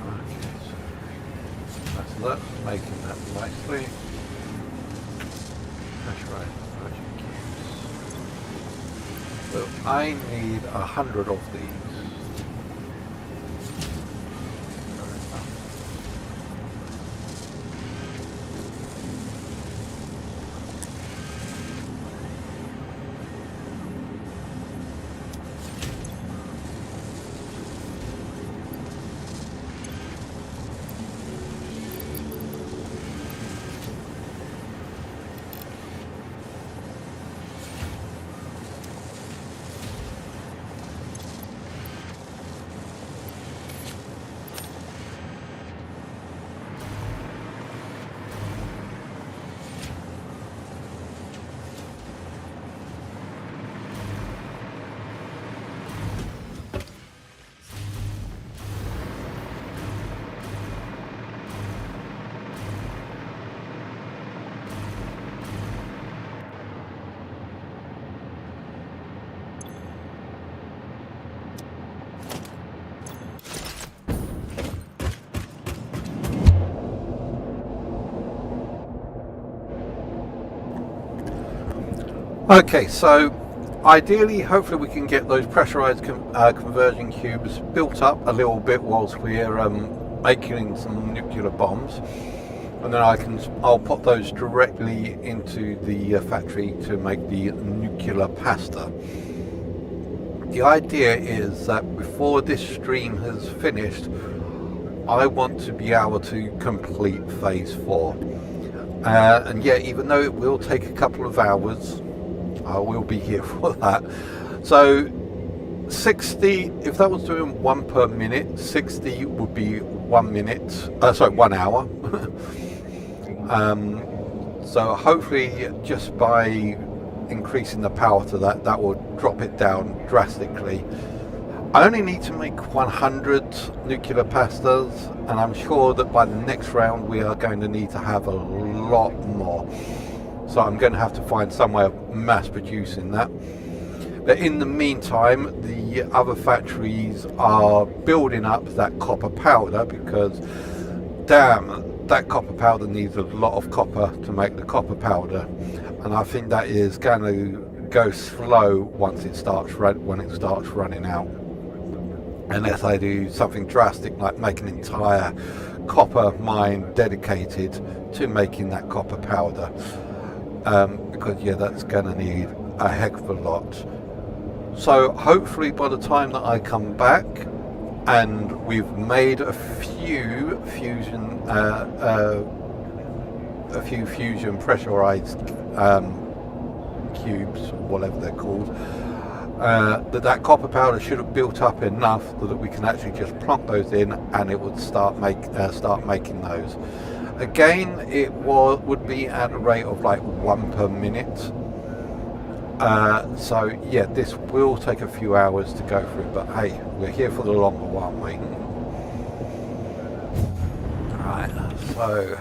Okay, so that's making that nicely. That's right. So I need 100 of these. Okay, so ideally, hopefully we can get those pressurized conversion cubes built up a little bit whilst we're making some nuclear bombs, and then I'll put those directly into the factory to make the nuclear pasta. The idea is that before this stream has finished, I want to be able to complete phase 4. And yeah, even though it will take a couple of hours, I will be here for that. So 60, if that was doing 1 per minute, 60 would be 1 minute, sorry, 1 hour. So hopefully just by increasing the power to that, that will drop it down drastically. I only need to make 100 nuclear pastas, and I'm sure that by the next round we are going to need to have a lot more. So I'm going to have to find some way of mass producing that. But in the meantime, the other factories are building up that copper powder, because damn, that copper powder needs a lot of copper to make the copper powder, and I think that is going to go slow once it starts running out, unless I do something drastic like make an entire copper mine dedicated to making that copper powder, because yeah, that's going to need a heck of a lot. So hopefully by the time that I come back and we've made a few fusion pressurized cubes, whatever they're called, that copper powder should have built up enough so that we can actually just plonk those in, and it would start making those. Again, it would be at a rate of like 1 per minute. So yeah, this will take a few hours to go through, but hey, we're here for the long haul, aren't we? Right, so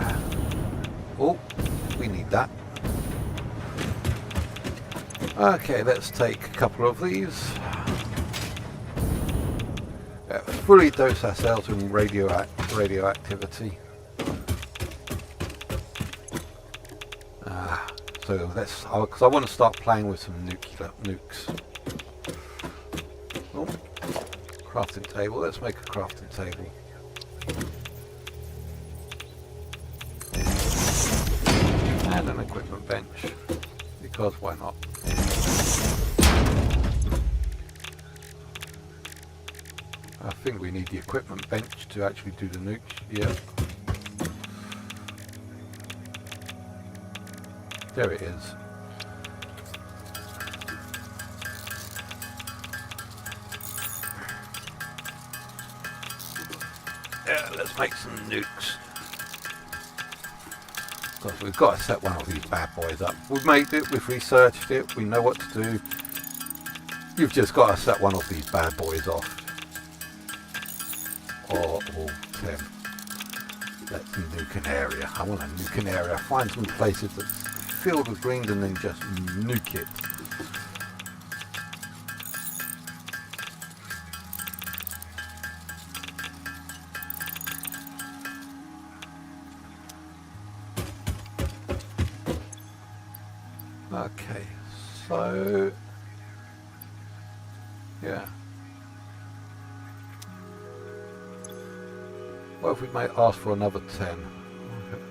oh, we need that. Okay, let's take a couple of these. Fully dose ourselves in radioactivity. So let's, because I want to start playing with some nukes. Oh, crafting table. Let's make a crafting table. And an equipment bench, because why not? I think we need the equipment bench to actually do the nukes. Yeah. There it is. Yeah, let's make some nukes. Because we've got to set one of these bad boys up. We've made it, we've researched it, we know what to do. You've just got to set one of these bad boys off. Or all 10. Let's nuke an area. I want to nuke an area. Find some places that's filled with green and then just nuke it. Okay, so yeah. What if we might ask for another 10? Okay.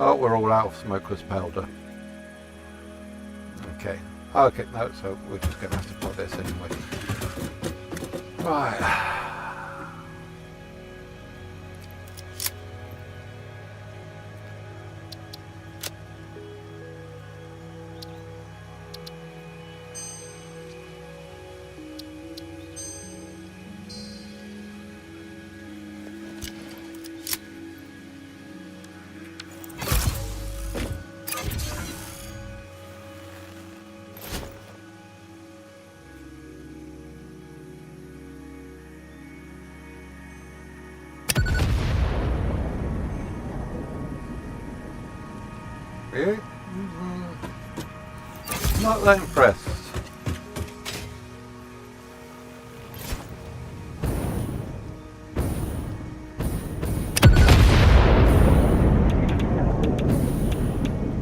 Oh, we're all out of smokeless powder. Okay. Okay, no, so we're just going to have to put this anyway. Right. Really? Not that impressed.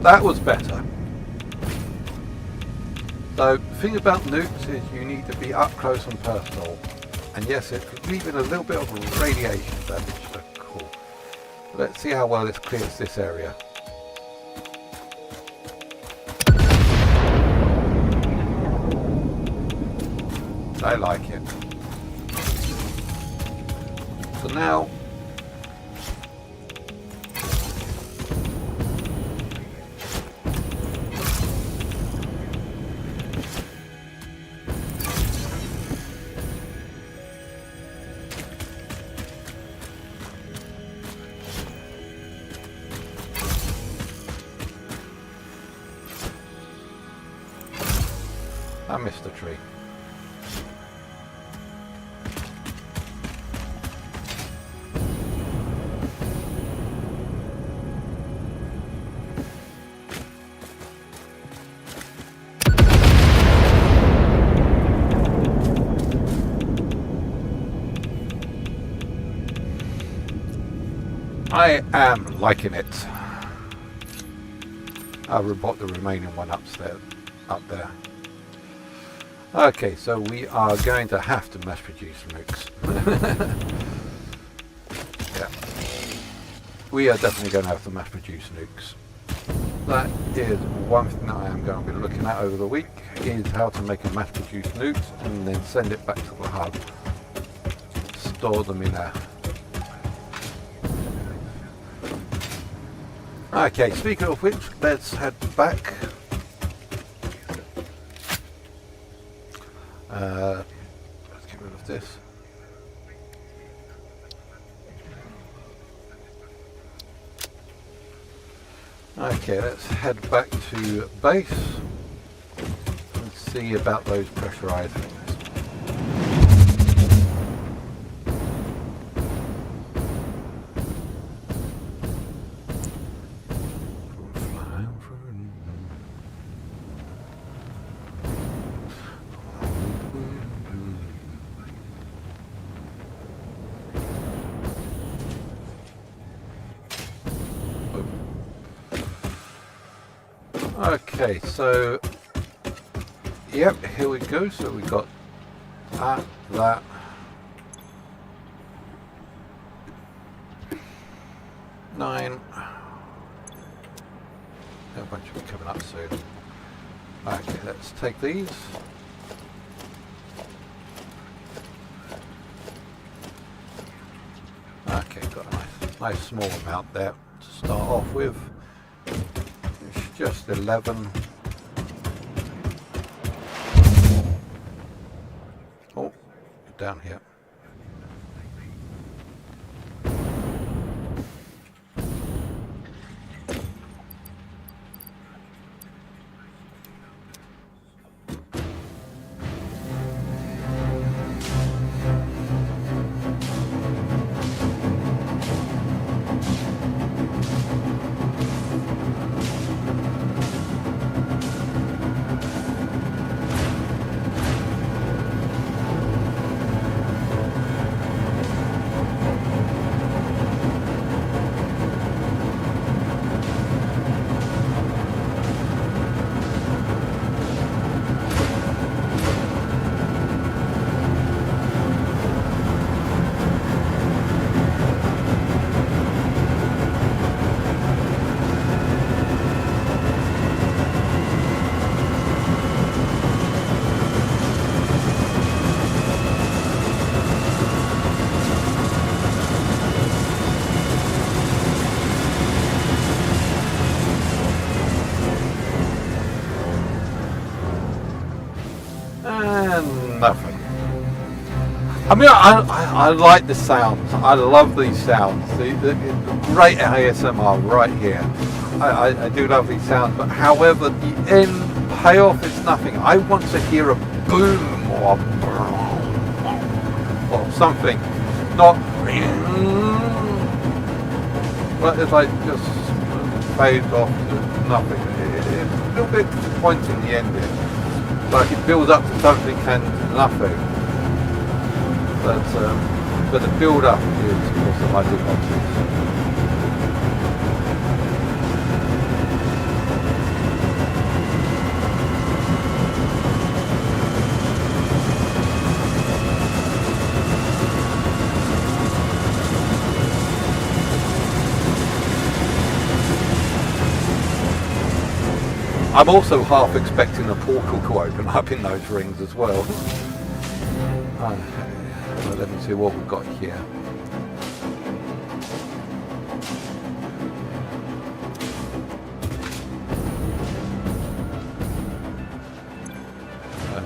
That was better. So the thing about nukes is you need to be up close and personal, And yes, it's leaving a little bit of radiation damage. So cool. Let's see how well it clears this area. I like it. So now I missed the tree. I am liking it. I'll report the remaining one upstairs, up there. Okay, so we are going to have to mass produce nukes. Yeah, we are definitely going to have to mass produce nukes. That is one thing that I am going to be looking at over the week, is how to make a mass produce nukes and then send it back to the hub, store them in there. Okay, speaking of which, let's head back. Let's get rid of this. Okay, let's head back to base and see about those pressurized things. Okay, so yep, here we go. So we got that. Nine. A bunch of them coming up soon. Okay, let's take these. Okay, got a nice small amount there to start off with. It's just 11. Oh, down here. Nothing. I mean, I like the sounds. I love these sounds. The great ASMR right here. I do love these sounds, but however, the end payoff is nothing. I want to hear a boom or something, not. But it's like just fades off to nothing. It's a little bit disappointing the ending. Like it builds up to something and nothing. But the build up is awesome. I do like this. I'm also half expecting a portal to open up in those rings as well. Okay, so let me see what we've got here.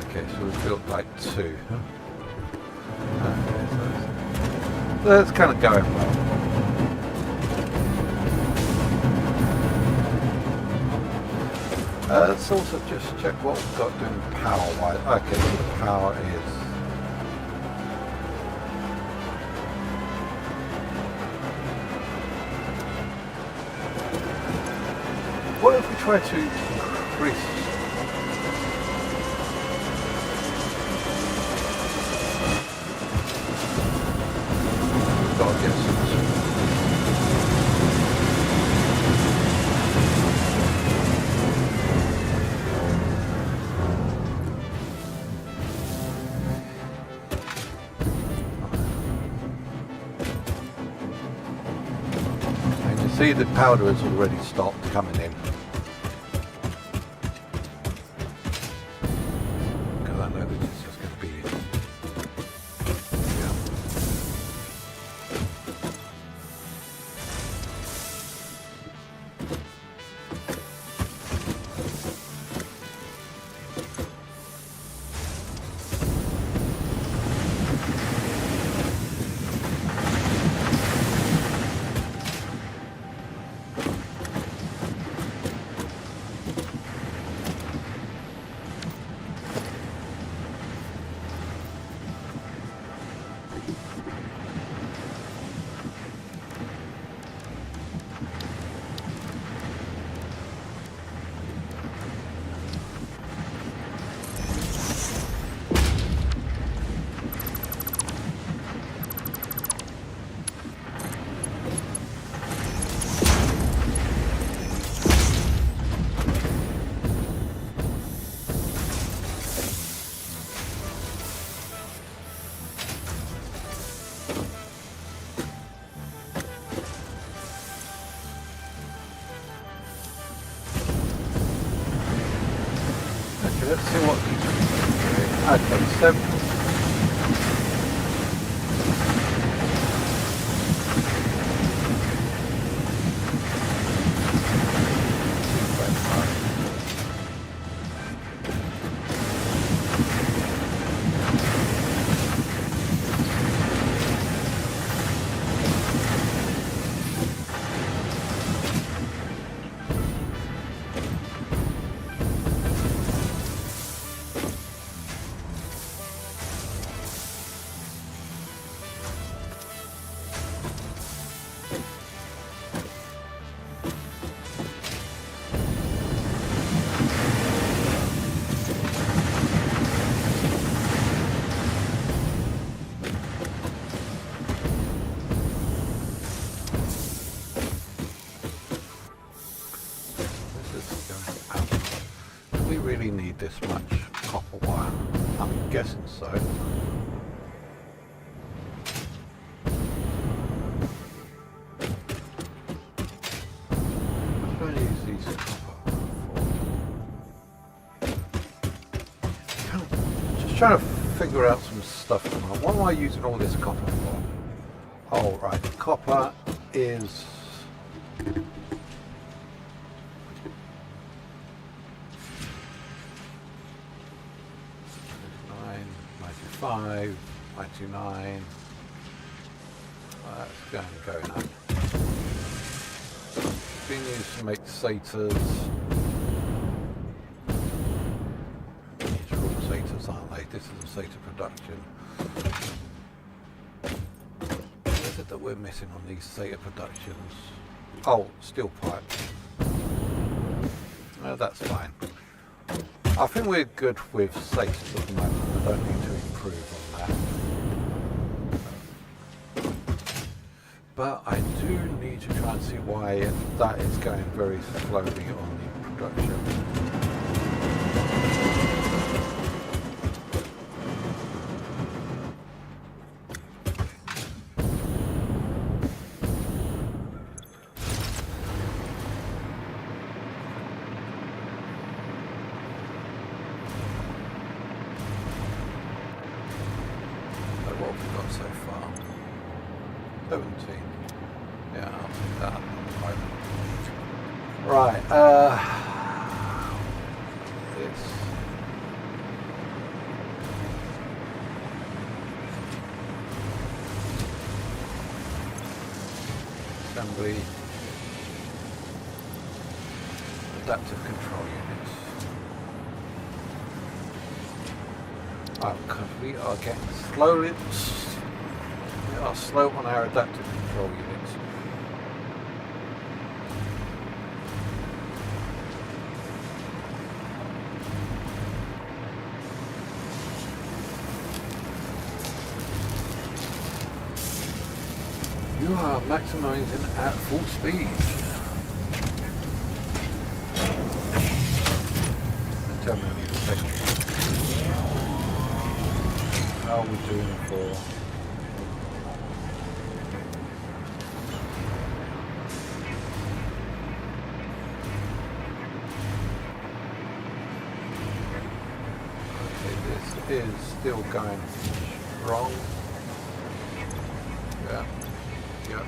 Okay, so we've built like 2. Okay, so that's kind of going well. Let's also just check what we've got doing power-wise. Okay, so the power is... What if we try to increase... We've got to get some... See, the powder has already stopped coming in. Because I know that it's just going to be... Yeah. Let's see what each one is doing. Okay, 7. Really need this much copper wire? I'm guessing so. What do I use these copper for? Just trying to figure out some stuff. What am I using all this copper for? Oh right, copper is... 5, 99. That's going up. Being used to make satyrs. These are all satyrs, aren't they? This is a satyr production. What is it that we're missing on these satyr productions? Oh, steel pipe. Oh, that's fine. I think we're good with satyrs at the moment. I don't need to improve on that. But I do need to try and see why that is going very slowly on the production. what have we got so far? 17. Yeah, I'll do that at the moment. Right, this. Assembly. Adaptive control units. Oh, because we are getting slowly. We are slow on our adaptive control units. You are maximizing at full speed. Tell me in a second. How are we doing for? Okay, this is still going strong. Yeah. Yeah.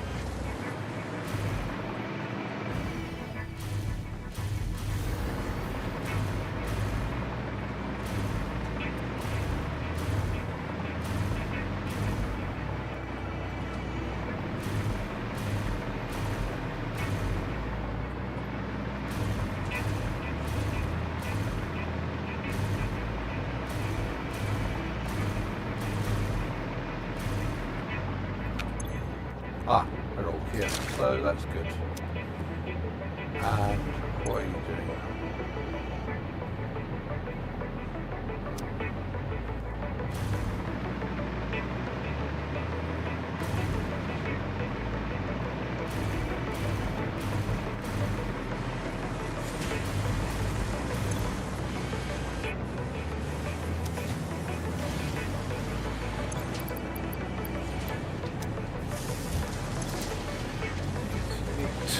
Ah, they're all here, so that's good. And what are you doing?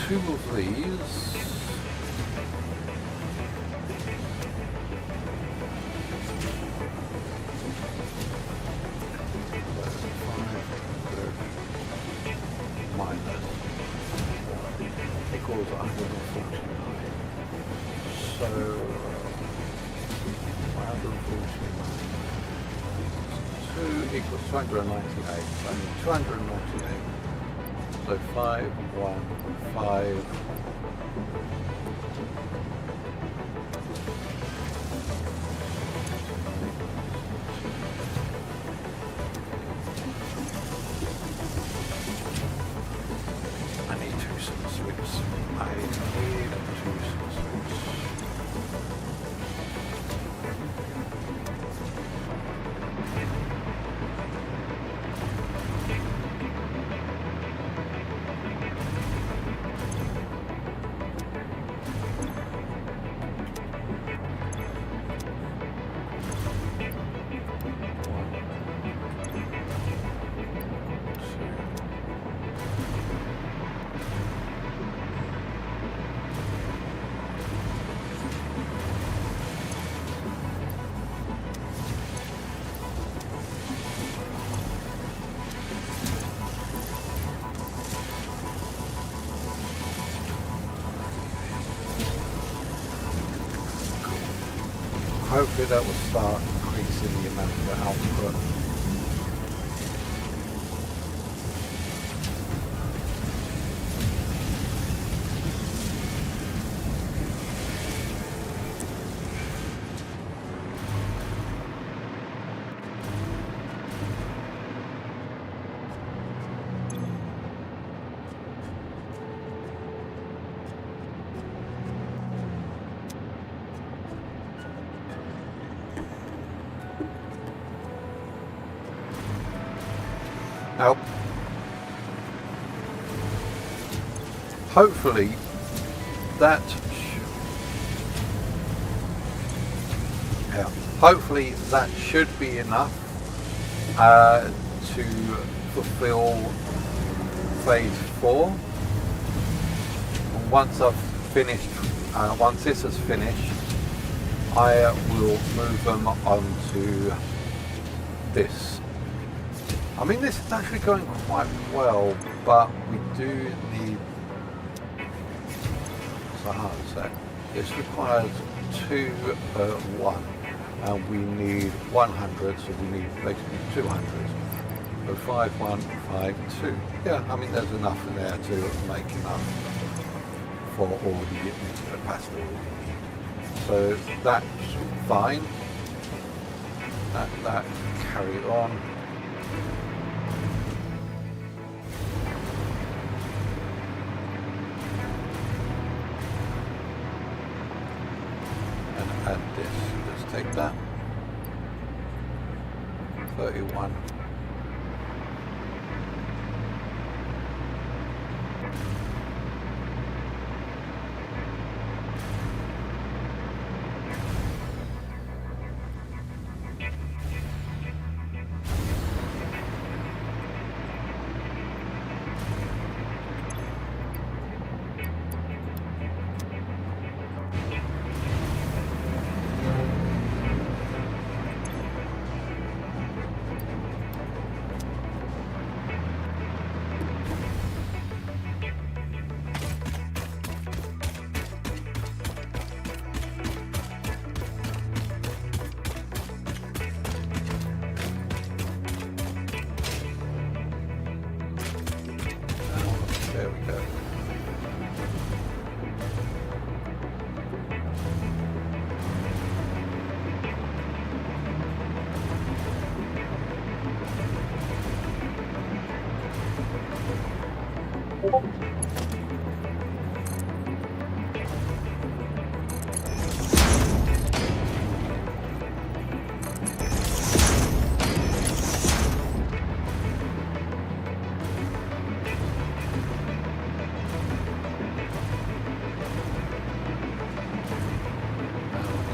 Two of these. Minus equals 149. So 149. 2 equals 298. I need 298. So 5, 1, 5. I need 2 silver sweeps. I need 2 silver sweeps. Hopefully that will start increasing the amount of output. Now, hopefully that should be enough to fulfill Phase 4. And once I've finished, once this is finished, I will move them onto this. I mean, this is actually going quite well, but we do need... So hard to say. This requires 2 1, and we need 100, so we need basically 200. So 5 1 5 2. Yeah, I mean, there's enough in there to make enough for all the nuclear capacity we need. So that's fine. That carry on. And add this. Let's take that. 31. There we go.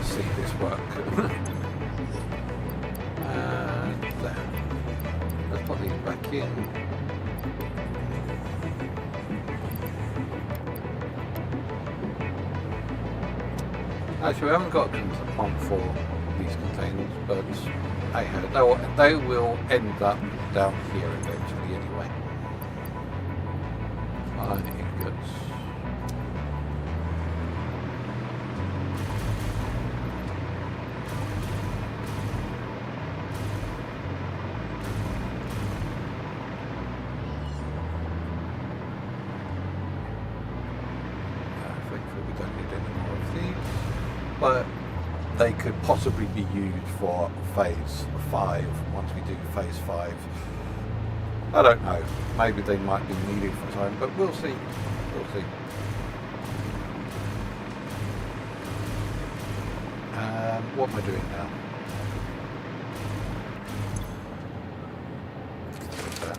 See this work. And there. Let's put these back in. Actually, we haven't got a pump for these containers, but they will end up down here eventually anyway. Fine ingots. But they could possibly be used for phase 5 once we do phase 5. I don't know. Maybe they might be needed for time, but we'll see. We'll see. What am I doing now? What's that?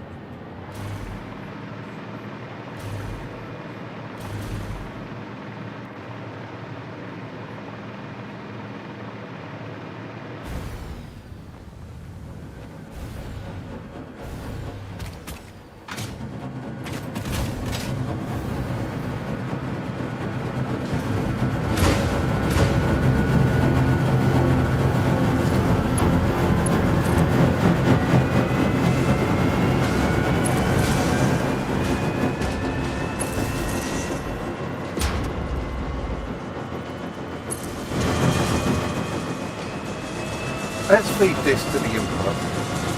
Let's feed this to the input.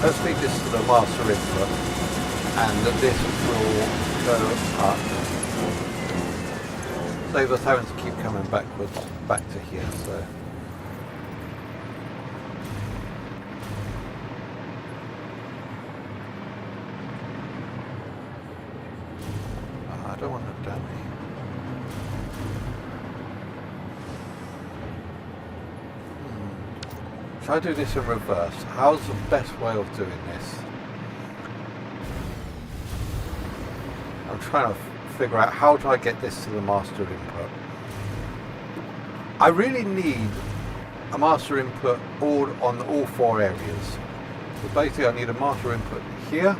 Let's feed this to the master input, and this will go up. Save us having to keep coming backwards, back to here. So. I don't want to down here. Shall I do this in reverse? How's the best way of doing this? I'm trying to figure out how do I get this to the master input. I really need a master input on all 4 areas. So basically I need a master input here.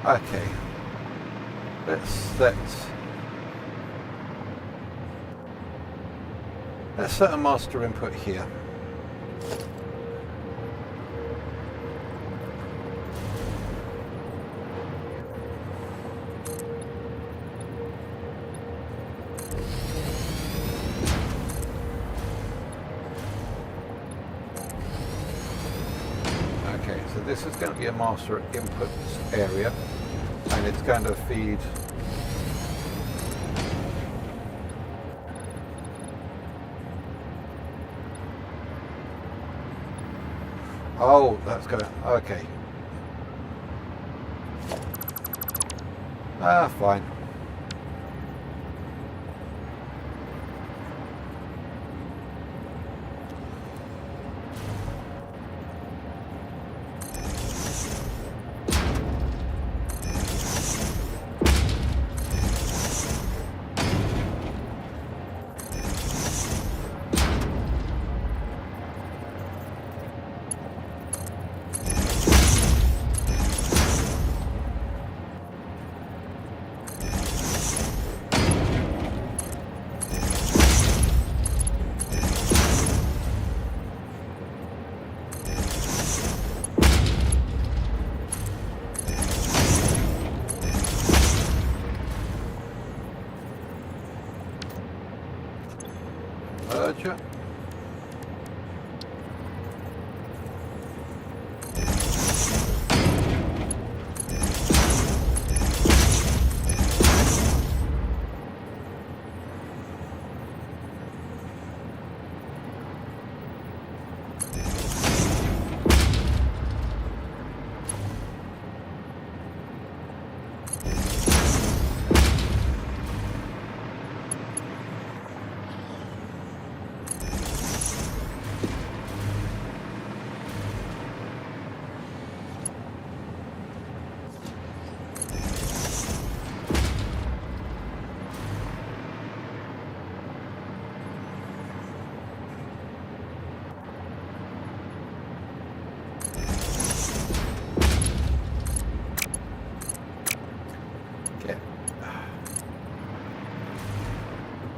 Okay. Let's set a master input here. Okay, so this is going to be a master inputs area, and it's going to feed oh, that's going okay. Fine. Merger.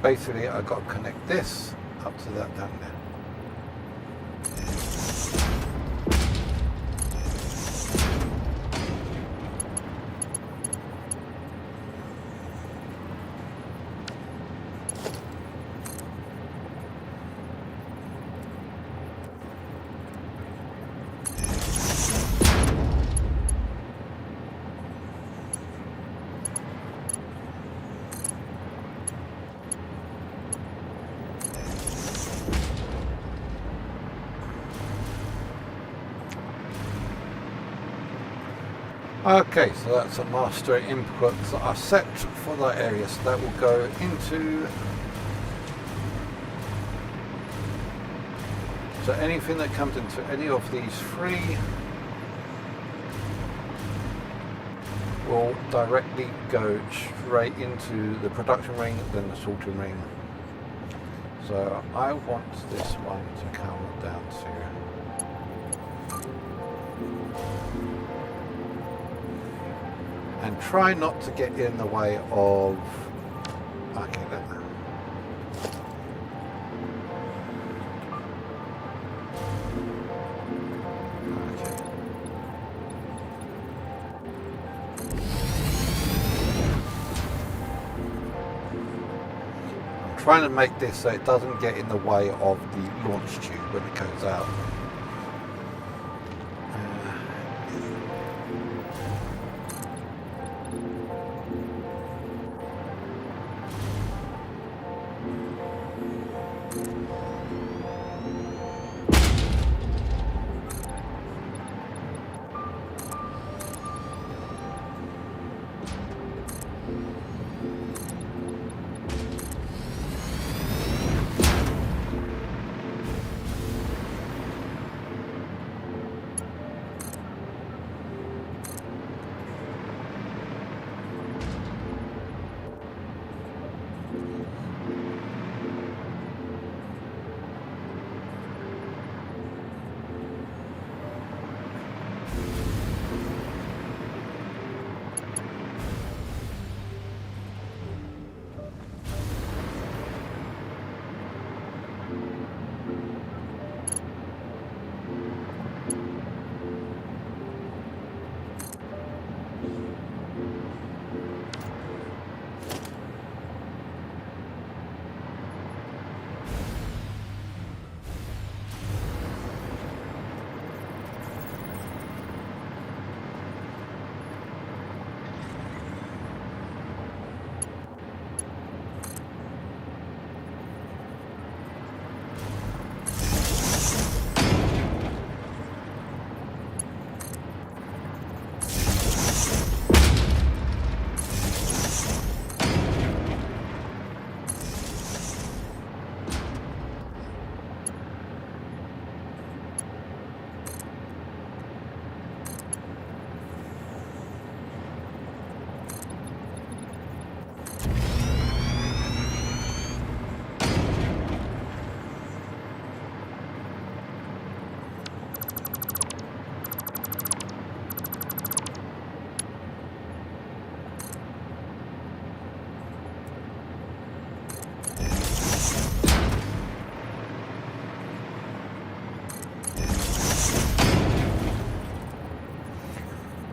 Basically, I've got to connect this up to that down there. Okay, so that's a master inputs that are set for that area, so that will go into, so anything that comes into any of these three will directly go straight into the production ring, then the sorting ring. So I want this one to come down to and try not to get in the way of, okay, I'm trying to make this so it doesn't get in the way of the launch tube when it goes out.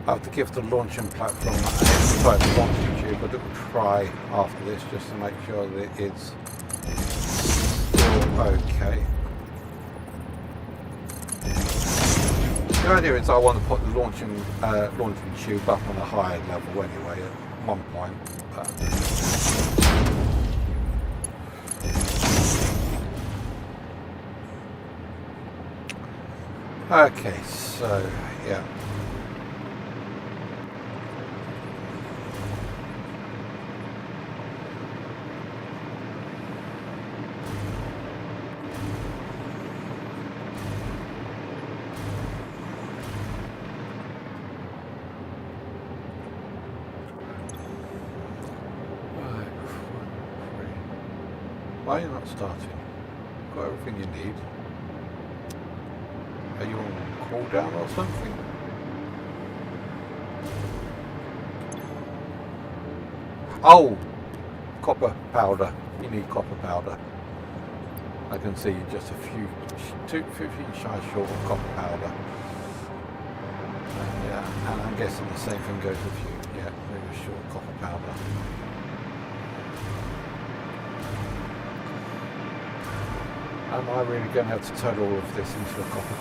I have to give the launching platform a launching tube a little try after this, just to make sure that it's still okay. The idea is I want to put the launching tube up on a higher level anyway at one point. Okay, so yeah. Why are you not starting? Got everything you need. Are you on cooldown or something? Oh! Copper powder. You need copper powder. I can see you're just a few feet shy short of copper powder. Yeah, and I'm guessing the same thing goes with you. Yeah, very short copper powder. Am I really going to have to turn all of this into a copper?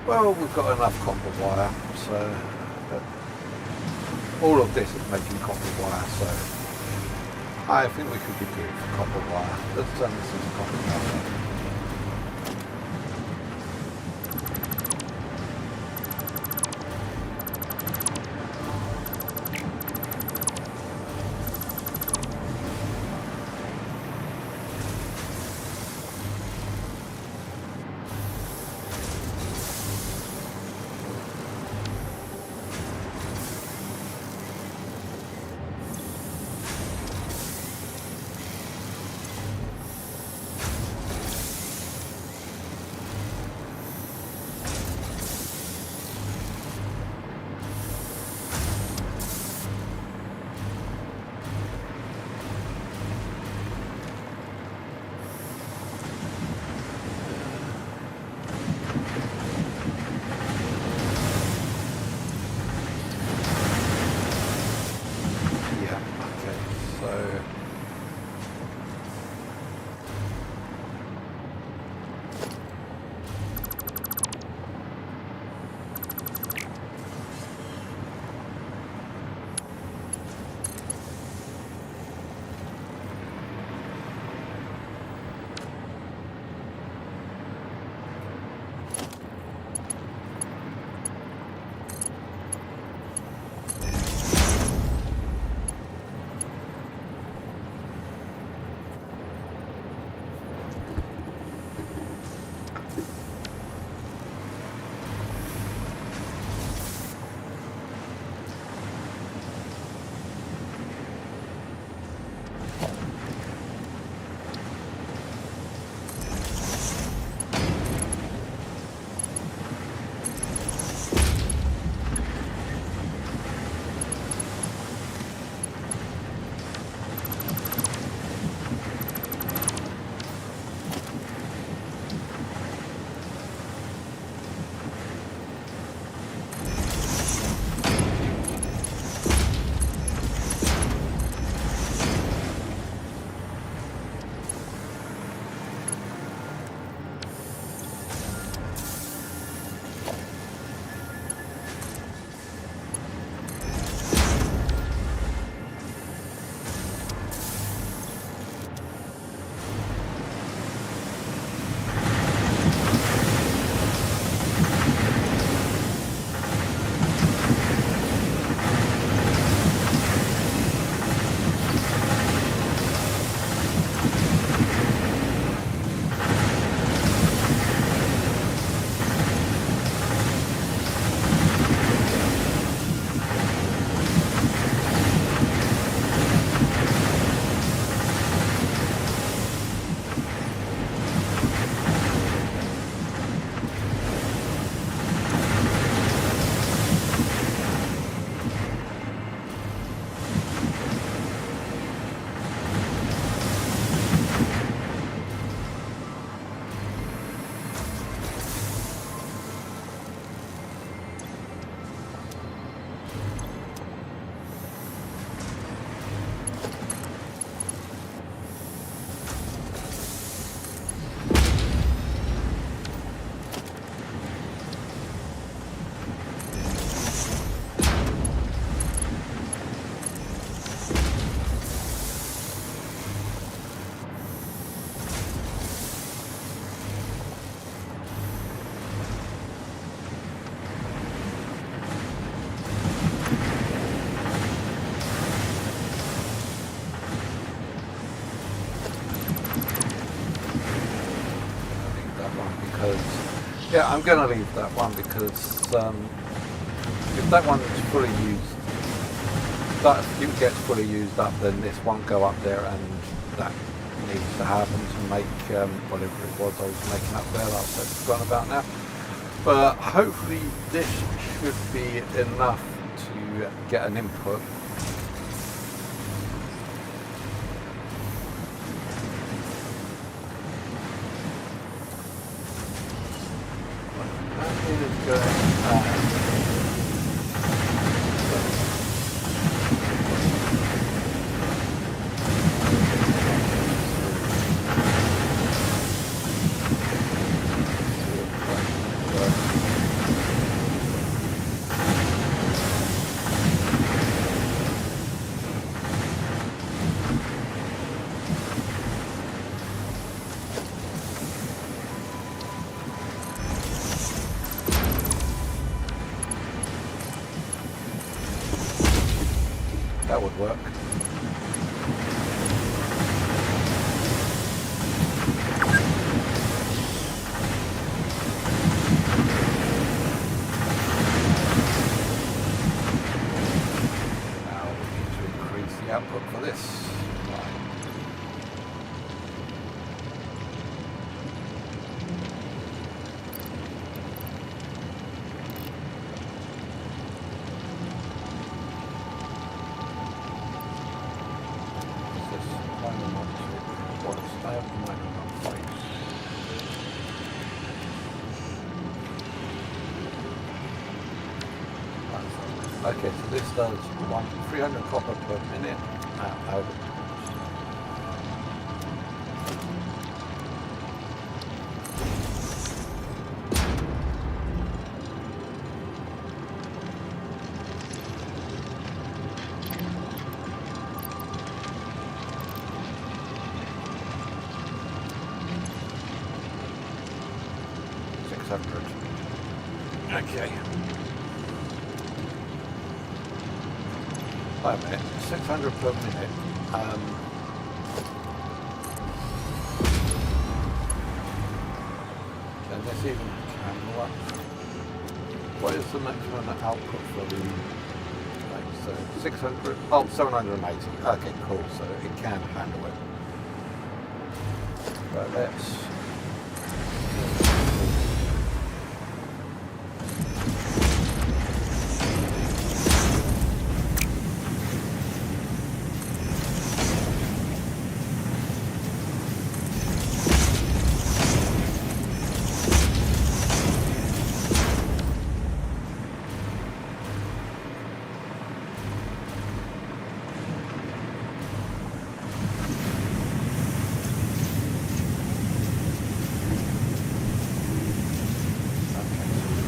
Well, we've got enough copper wire, so all of this is making copper wire, so I think we could be good for copper wire. Let's turn this into copper wire. one because, yeah, I'm going to leave that one because if that one's fully used, that it gets fully used up, then this won't go up there, and that needs to happen to make whatever it was I was making up there that I've forgotten about now. But hopefully this should be enough to get an input. That would work. Now we need to increase the output for this. Okay, so this does 300 copper per minute. Over. Okay. 5 minutes, 600 per minute. Can this even handle up? What is the maximum output for the, like, so 600, oh, 780. Okay, cool, so it can handle it. Right, let's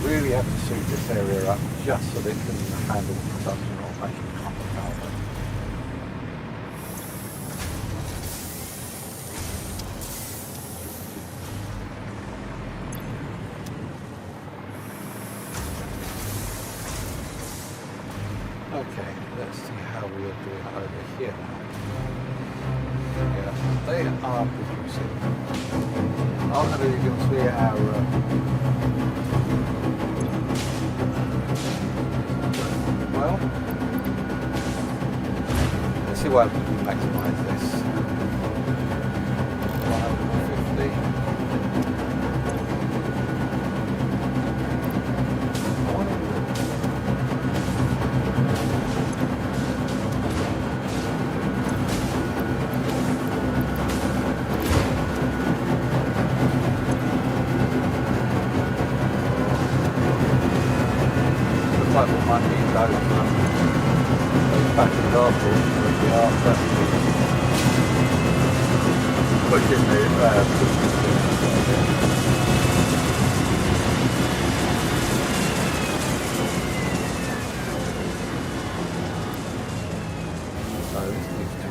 really have to suit this area up just so that it can handle the production or making copper powder. Okay, let's see how we are doing over here now. Yeah, they are producing. Oh, and you can see our well, let's see why we can maximize this. 150. Like what might be those back and after the after pushing the so this needs to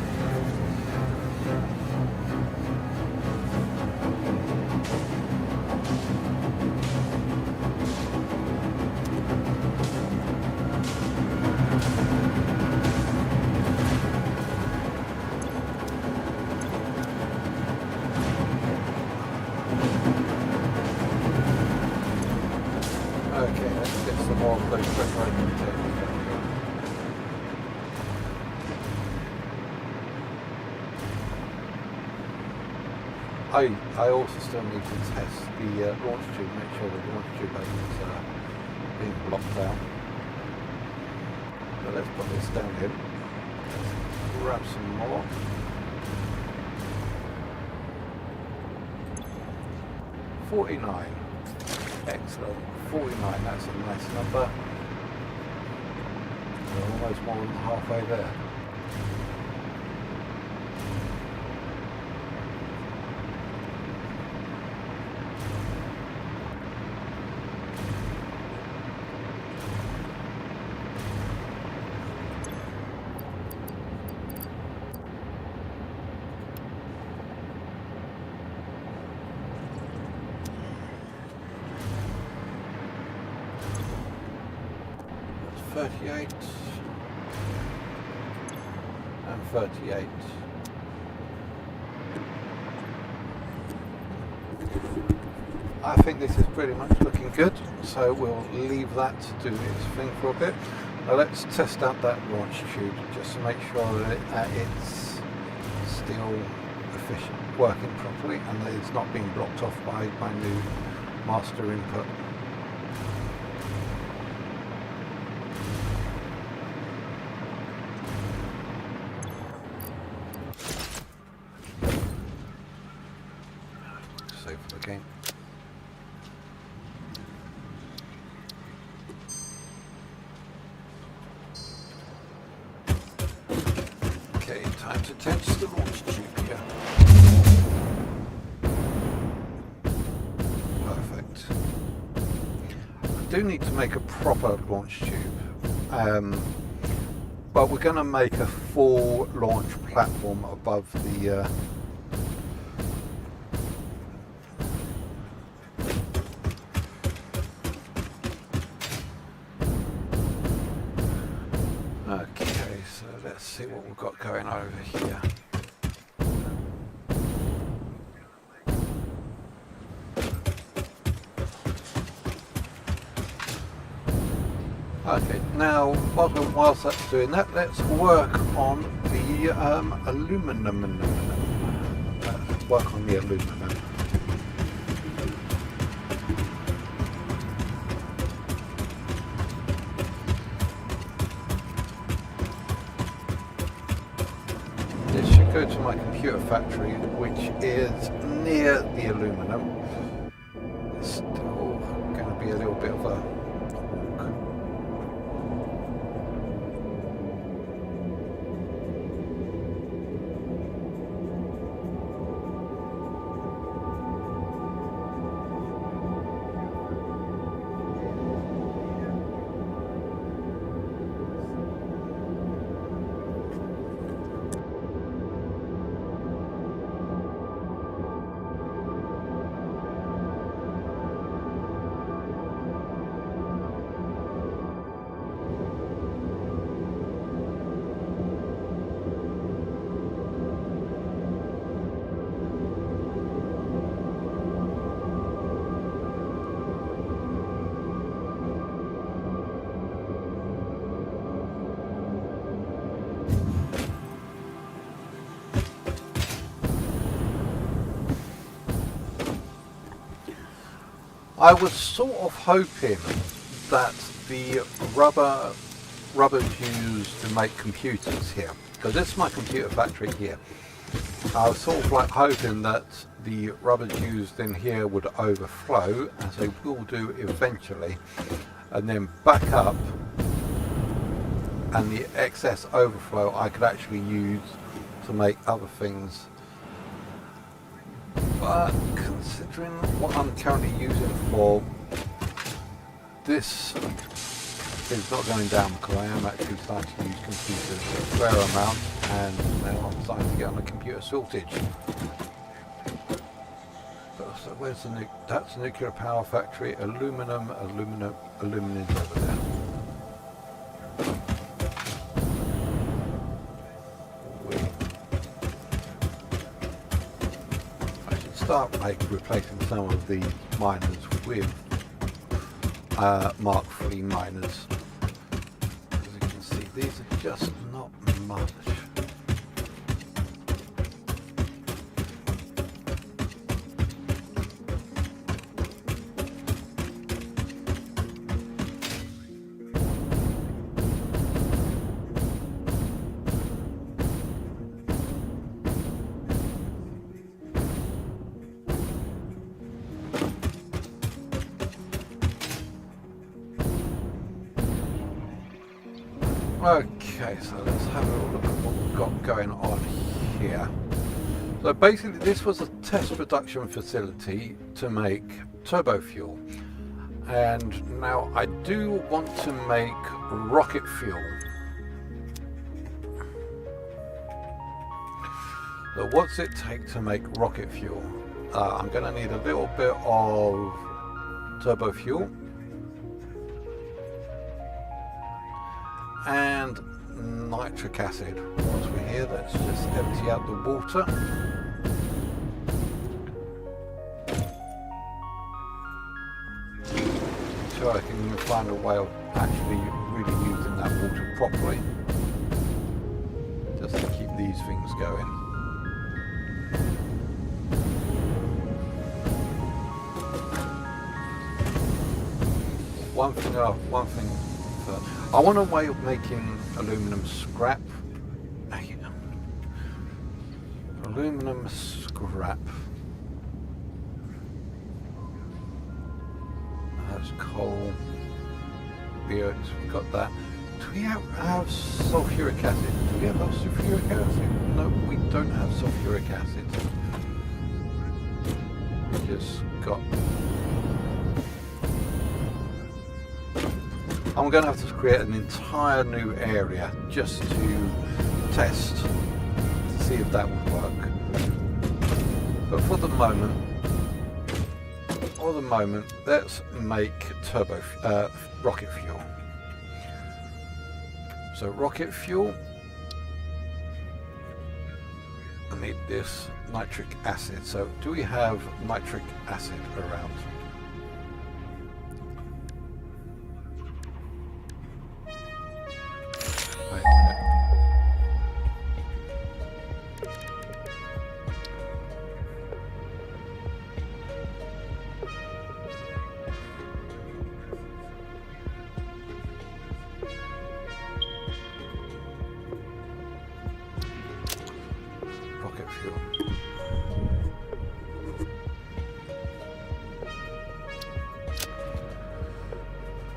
of those preparation tests. I also still need to test the launch tube, make sure the launch tube isn't being blocked out. So let's put this down here. Let's grab some more. $49. Excellent. 49, that's a nice number. We're almost more than halfway there. That's 38 and 38. I think this is pretty much looking good, so we'll leave that to do its thing for a bit. Now let's test out that launch tube just to make sure that it's still efficient, working properly, and that it's not being blocked off by my new master input. Save for the game. Okay, time to test the launch tube here. Perfect. I do need to make a proper launch tube, but we're going to make a full launch platform above the okay, so let's see what we've got going over here. Okay, now whilst that's doing that, let's work on the aluminum. Let's work on the aluminum. This should go to my computer factory, which is near the aluminum. It's still going to be a little bit of a walk. I was sort of hoping that the rubber's used to make computers here, because this is my computer factory here. I was sort of like hoping that the rubber's used in here would overflow, as they will do eventually, and then back up, and the excess overflow I could actually use to make other things. But considering what I'm currently using for this is not going down, because I am actually starting to use computers a fair amount, and now I'm starting to get on a computer shortage. So where's the that's the nuclear power factory. Aluminum is over there. Start replacing some of the miners with Mark III miners. As you can see, these are just not much. Okay, so let's have a look at what we've got going on here. So basically this was a test production facility to make turbo fuel, and now I do want to make rocket fuel. So what's it take to make rocket fuel? I'm going to need a little bit of turbo fuel and nitric acid. Once we're here, let's just empty out the water. So I can find a way of actually really using that water properly, just to keep these things going. One thing. I want a way of making aluminum scrap. Aluminum scrap. That's coal. We've got that. Do we have sulfuric acid? Do we have sulfuric acid? No, we don't have sulfuric acid. We just got... I'm going to have to create an entire new area just to test to see if that would work. But for the moment, let's make rocket fuel. So rocket fuel, I need this nitric acid. So do we have nitric acid around?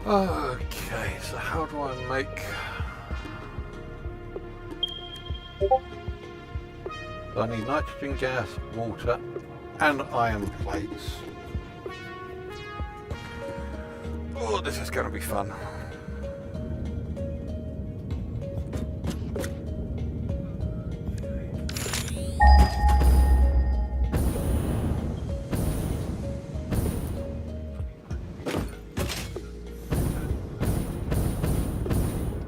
Okay, so how do I make... I need nitrogen gas, water, and iron plates. Oh, this is going to be fun.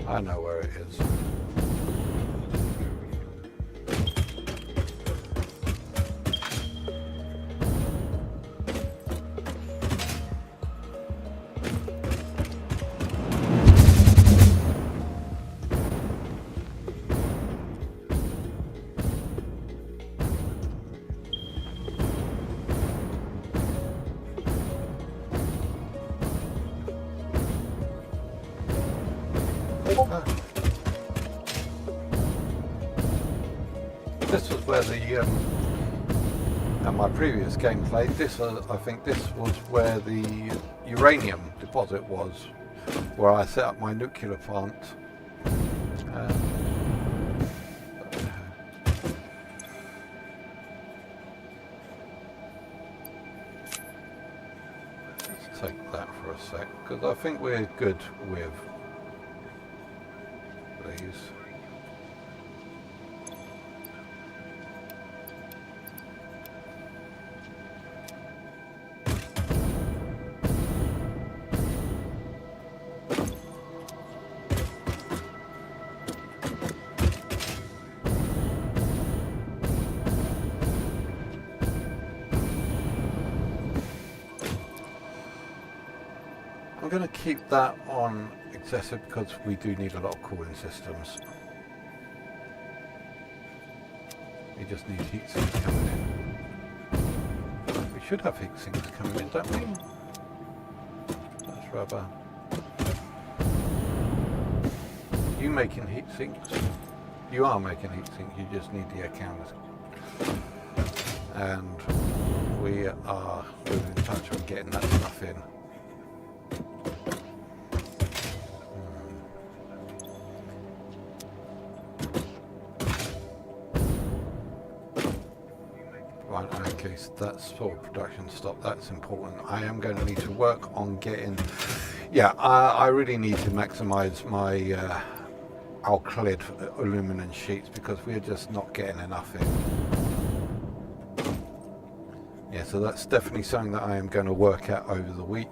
I know where it is. This was where the in my previous gameplay, I think this was where the uranium deposit was, where I set up my nuclear plant. Let's take that for a sec, because I think we're good with these. I'm going to keep that on excessive because we do need a lot of cooling systems. We just need heat sinks coming in. We should have heat sinks coming in, don't we? That's rubber. You making heat sinks? You are making heat sinks, you just need the air counters. And we are losing touch on getting that stuff in. Right, okay, so that's for production stop, that's important. I am going to need to work on getting, I really need to maximize my alkylid aluminum sheets because we're just not getting enough in. Yeah, so that's definitely something that I am going to work at over the week.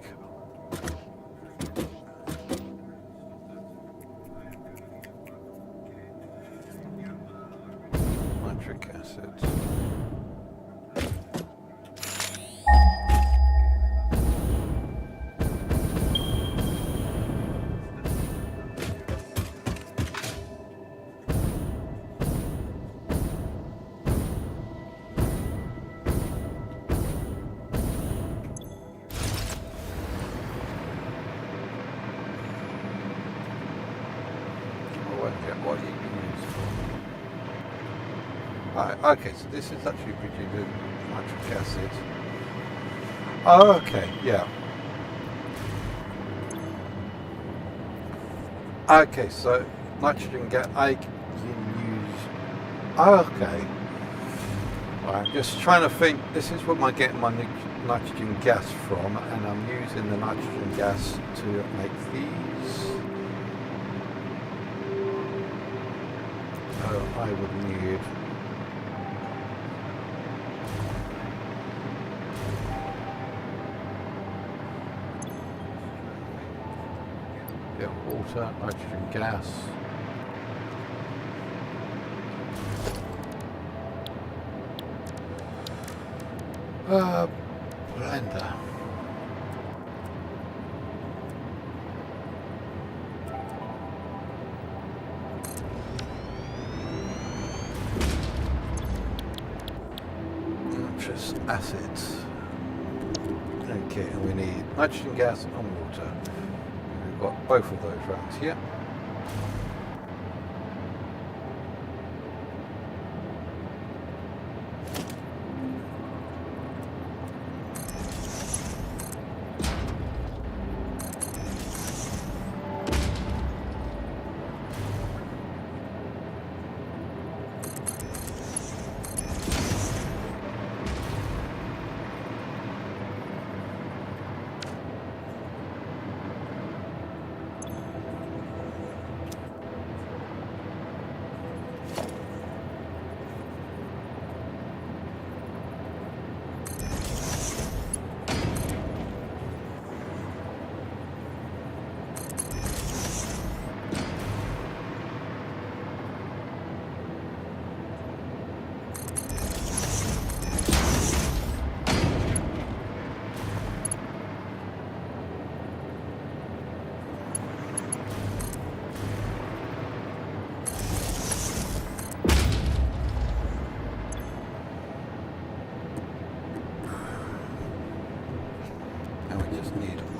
Nitric acid. What you can use for. Right, okay, so this is actually producing nitric acid. Oh, okay, yeah. Okay, so nitrogen gas I can use. Oh, okay. Right, I'm just trying to think. This is where I'm getting my nitrogen gas from, and I'm using the nitrogen gas to make these. I would need water, nitrogen gas, blender. Acids. Okay, and we need nitrogen gas and water. We've got both of those rounds here.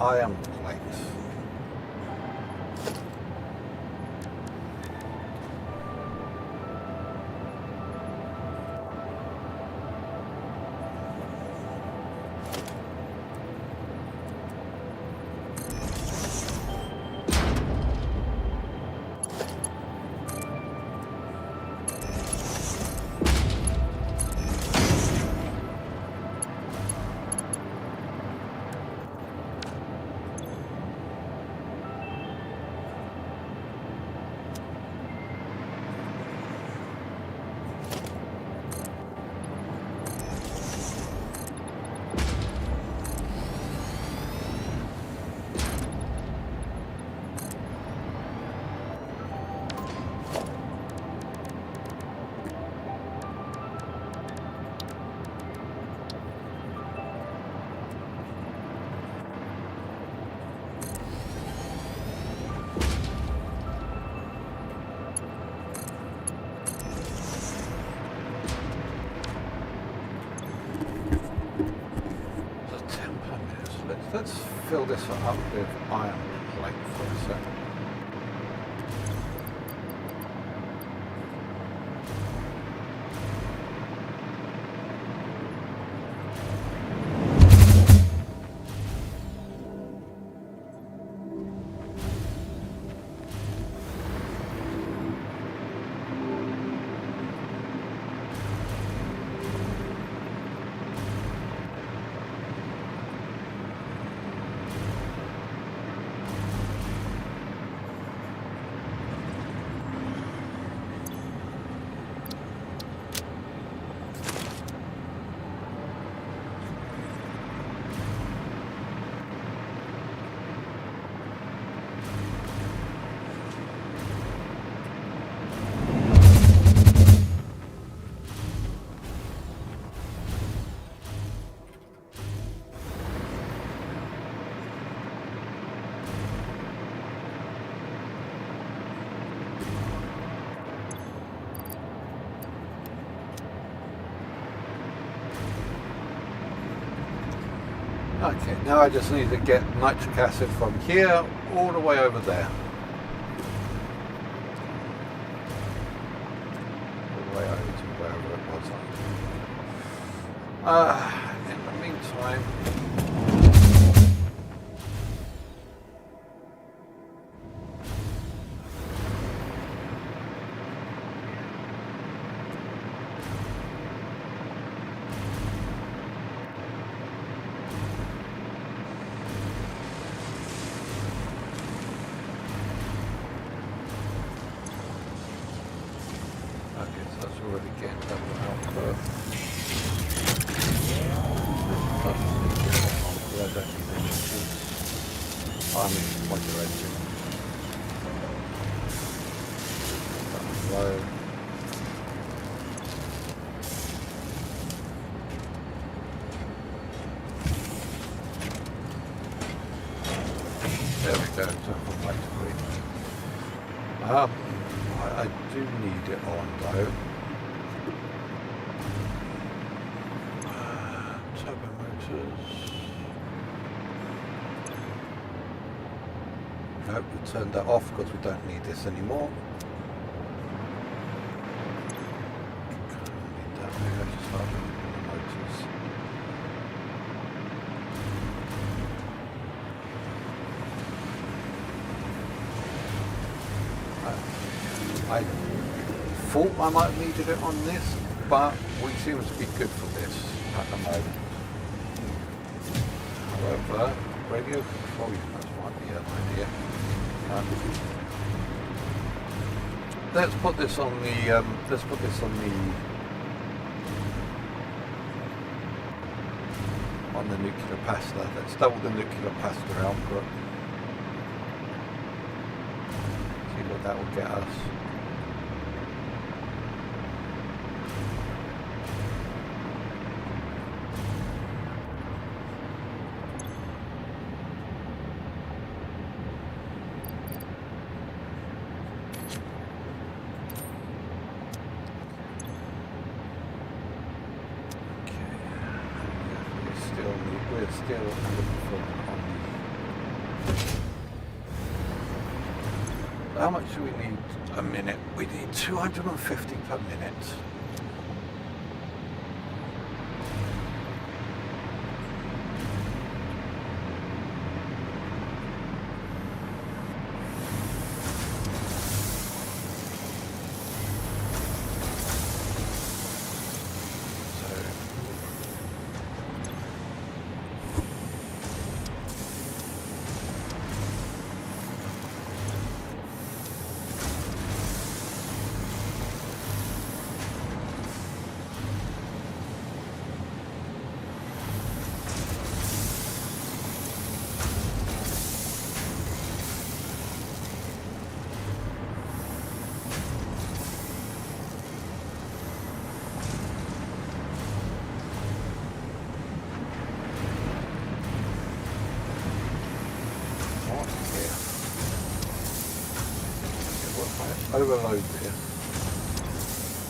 Iron plates. Let's fill this up with iron plate for a second. Okay, now I just need to get nitric acid from here all the way over there. All the way over to wherever it was. In the meantime, already getting double output. I don't need this. I mean, what you're engine. Low. There we go, so light green. I do need it on though. Turbo motors. Nope, we turned that off because we don't need this anymore. Need that. Maybe I just start with the motors. I thought I might have needed it on this, but we seem to be good for this at the moment. However, radio control units might be an idea. Let's put this on the. Let's put this on the nuclear capacitor. Let's double the nuclear capacitor output. See what that will get us. We're still underperforming on the... How much do we need a minute? We need 250 per minute. Overload there,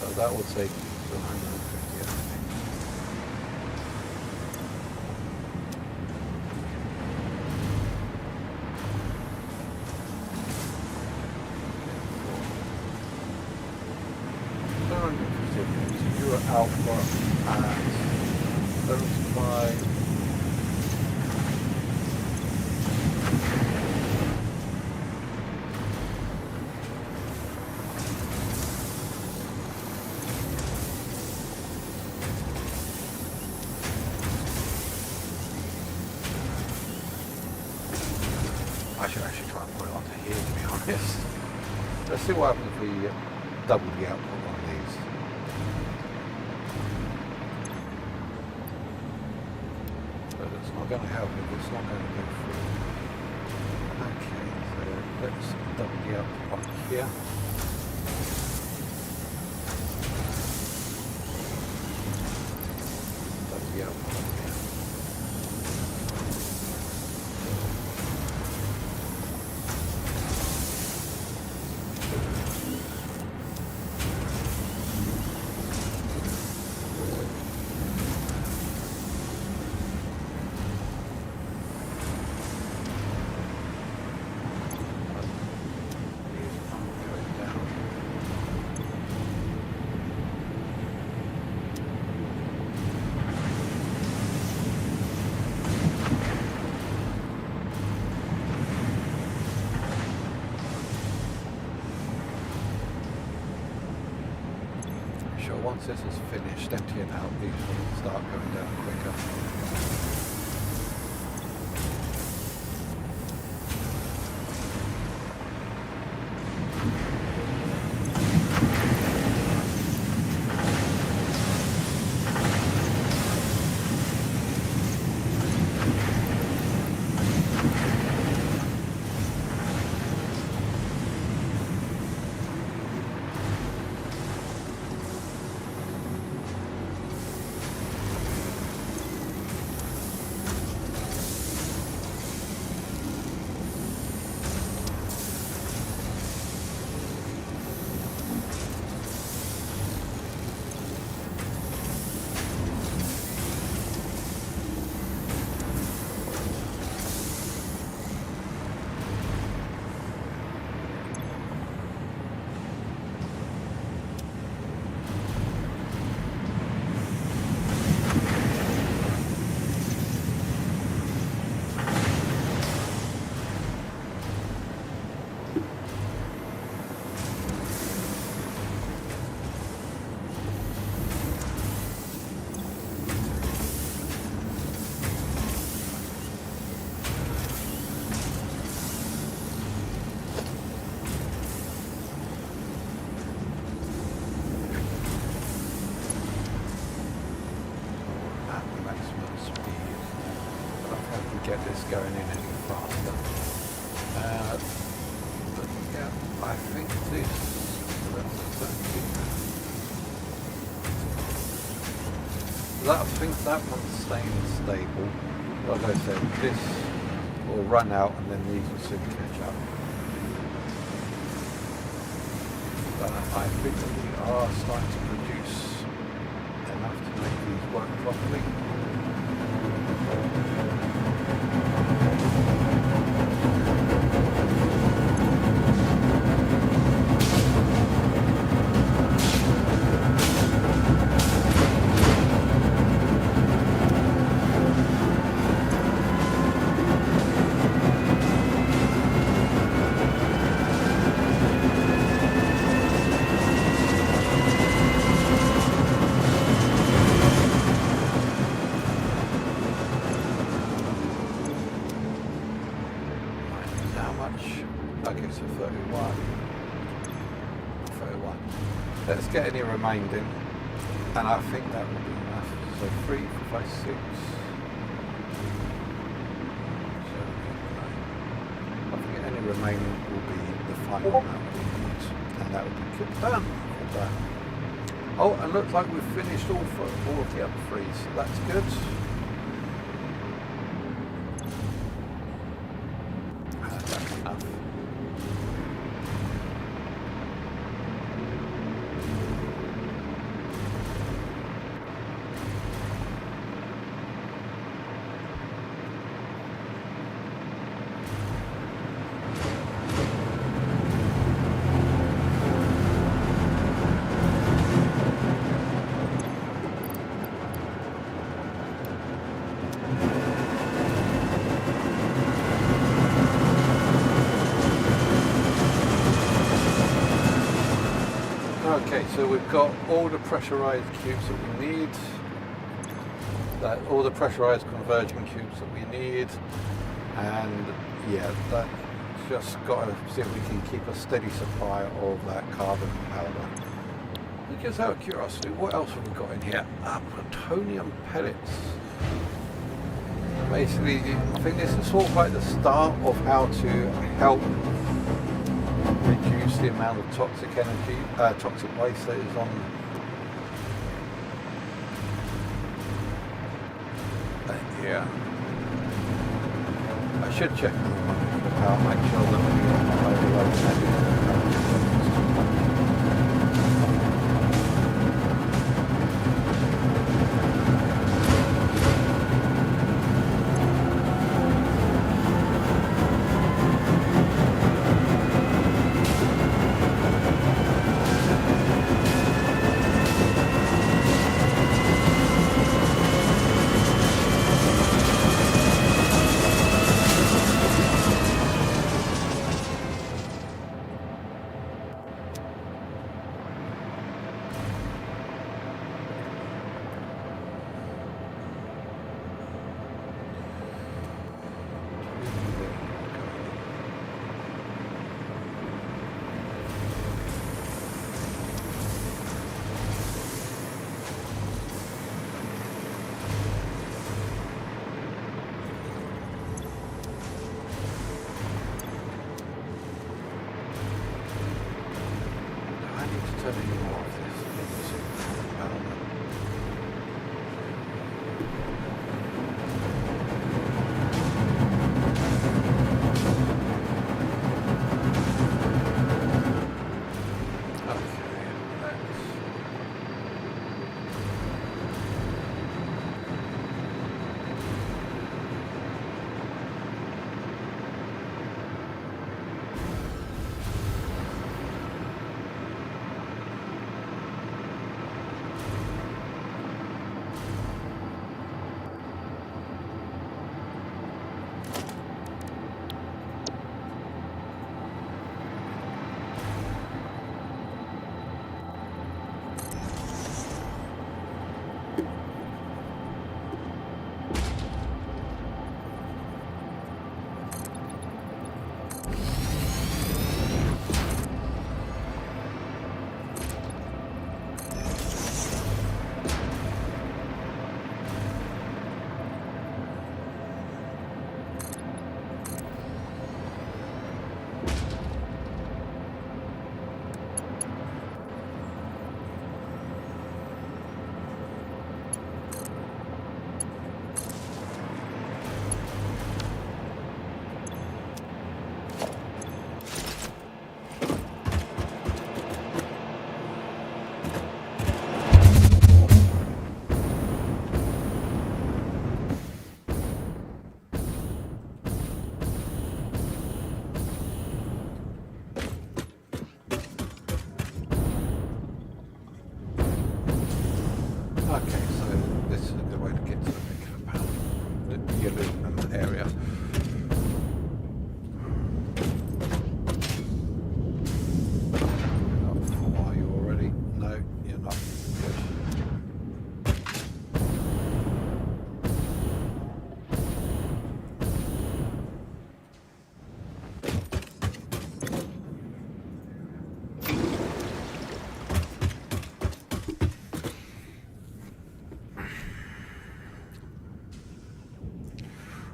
so that will take you to 150, I think. I should actually try and put it onto here, to be honest. Let's see what happens if we double the output on these. But it's not going to help if it's not going to go through. Okay, so let's double the output on here. Double the output on here. Once this is finished emptying out, these will start going down quicker. Get this going in any faster. But yeah, I think this. I think that one's staying stable. Like I said, this will run out and then these will soon catch up. But I think that we are starting to produce enough to make these work properly. Okay, so 31. Let's get any remaining, and I think that will be enough. So 3, 4, 5, 6. 7, 8, 9. I think any remaining will be the final amount we need, and that will be good. Done. Oh, and looks like we've finished all of the other 3, so that's good. That's enough. Okay, so we've got all the pressurized cubes that we need, all the pressurized converging cubes that we need, and yeah, just got to see if we can keep a steady supply of that carbon powder. And just out of curiosity, what else have we got in here? Plutonium pellets. Basically, I think this is sort of like the start of how to help reduce the amount of toxic energy, toxic waste that is on here. I should check the power, make sure that we overload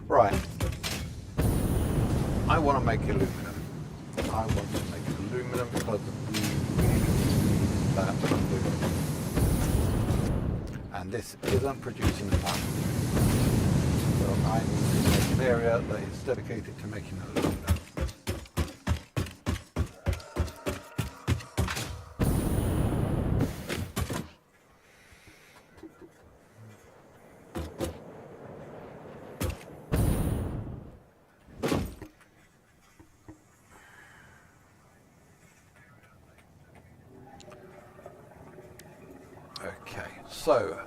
Right. I want to make aluminum. I want to make aluminum because we need that aluminum. And this isn't producing enough. So I need to make an area that is dedicated to making aluminum. Okay, so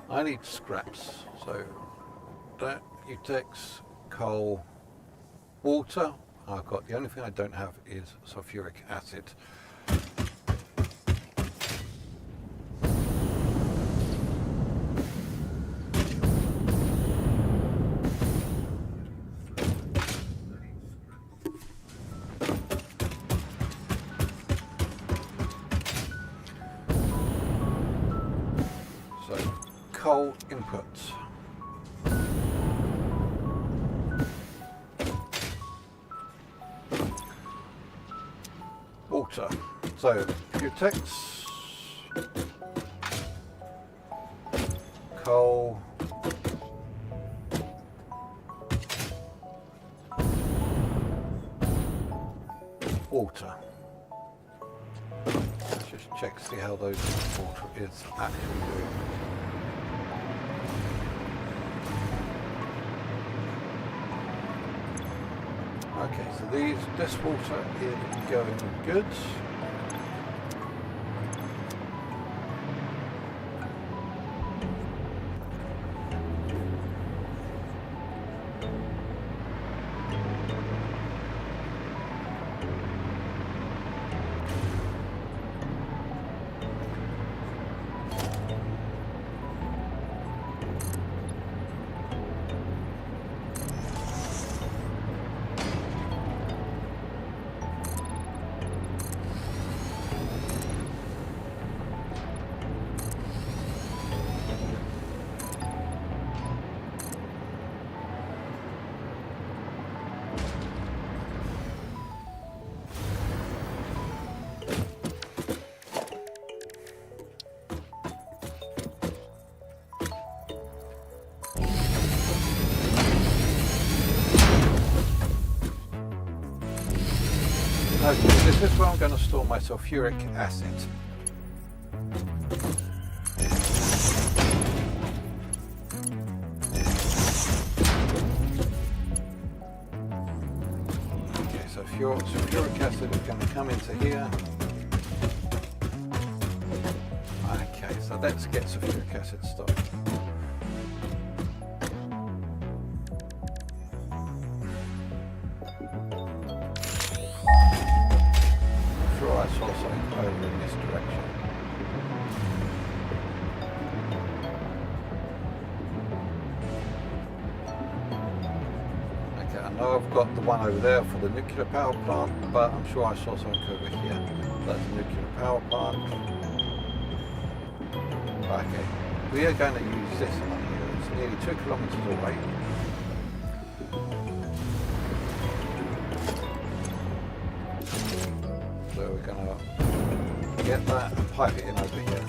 I need scraps. So that Utex, coal, water. I've got, the only thing I don't have is sulfuric acid. coal inputs. Water. So Putex, coal, water. Let's just check, see how those water is actually doing. Okay, so this water is going good. Okay, this is where I'm going to store my sulfuric acid. Okay, so sulfuric acid is going to come into here. Okay, so let's get sulfuric acid started. I saw something over in this direction. Okay, I know I've got the one over there for the nuclear power plant, but I'm sure I saw something over here. That's the nuclear power plant. Okay, we are going to use this one here. It's nearly 2 kilometers away. So we're going to get that and pipe it in over here.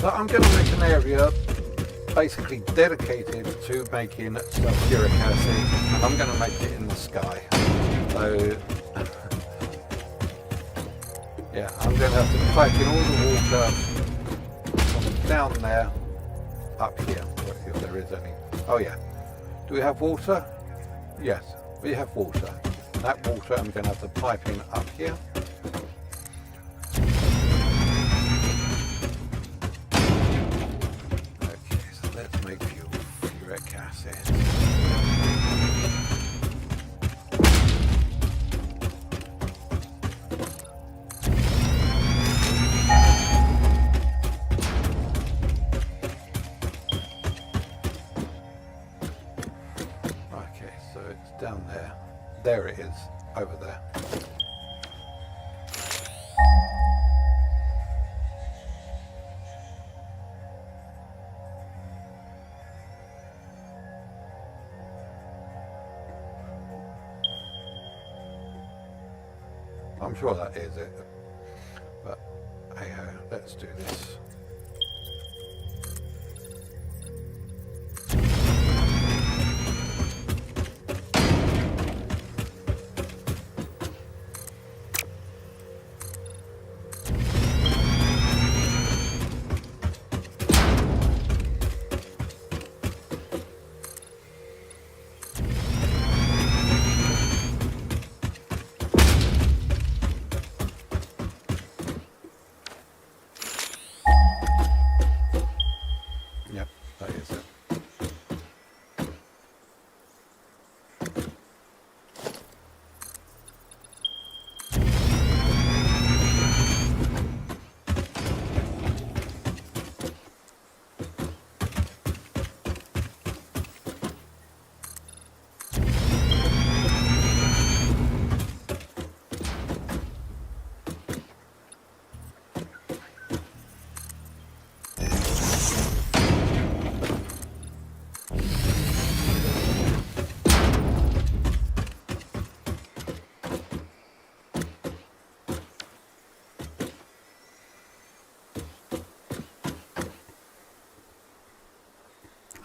So I'm going to make an area basically dedicated to making sulfuric acid, and I'm going to make it in the sky. So yeah, I'm going to have to pipe in all the water from down there up here, if there is any. Oh yeah, do we have water? Yes, we have water. That water I'm going to have to pipe in up here. Make sulfuric acid. down there. There it is, over there. I'm sure that is it, but hey ho, let's do this. Yep, that is it.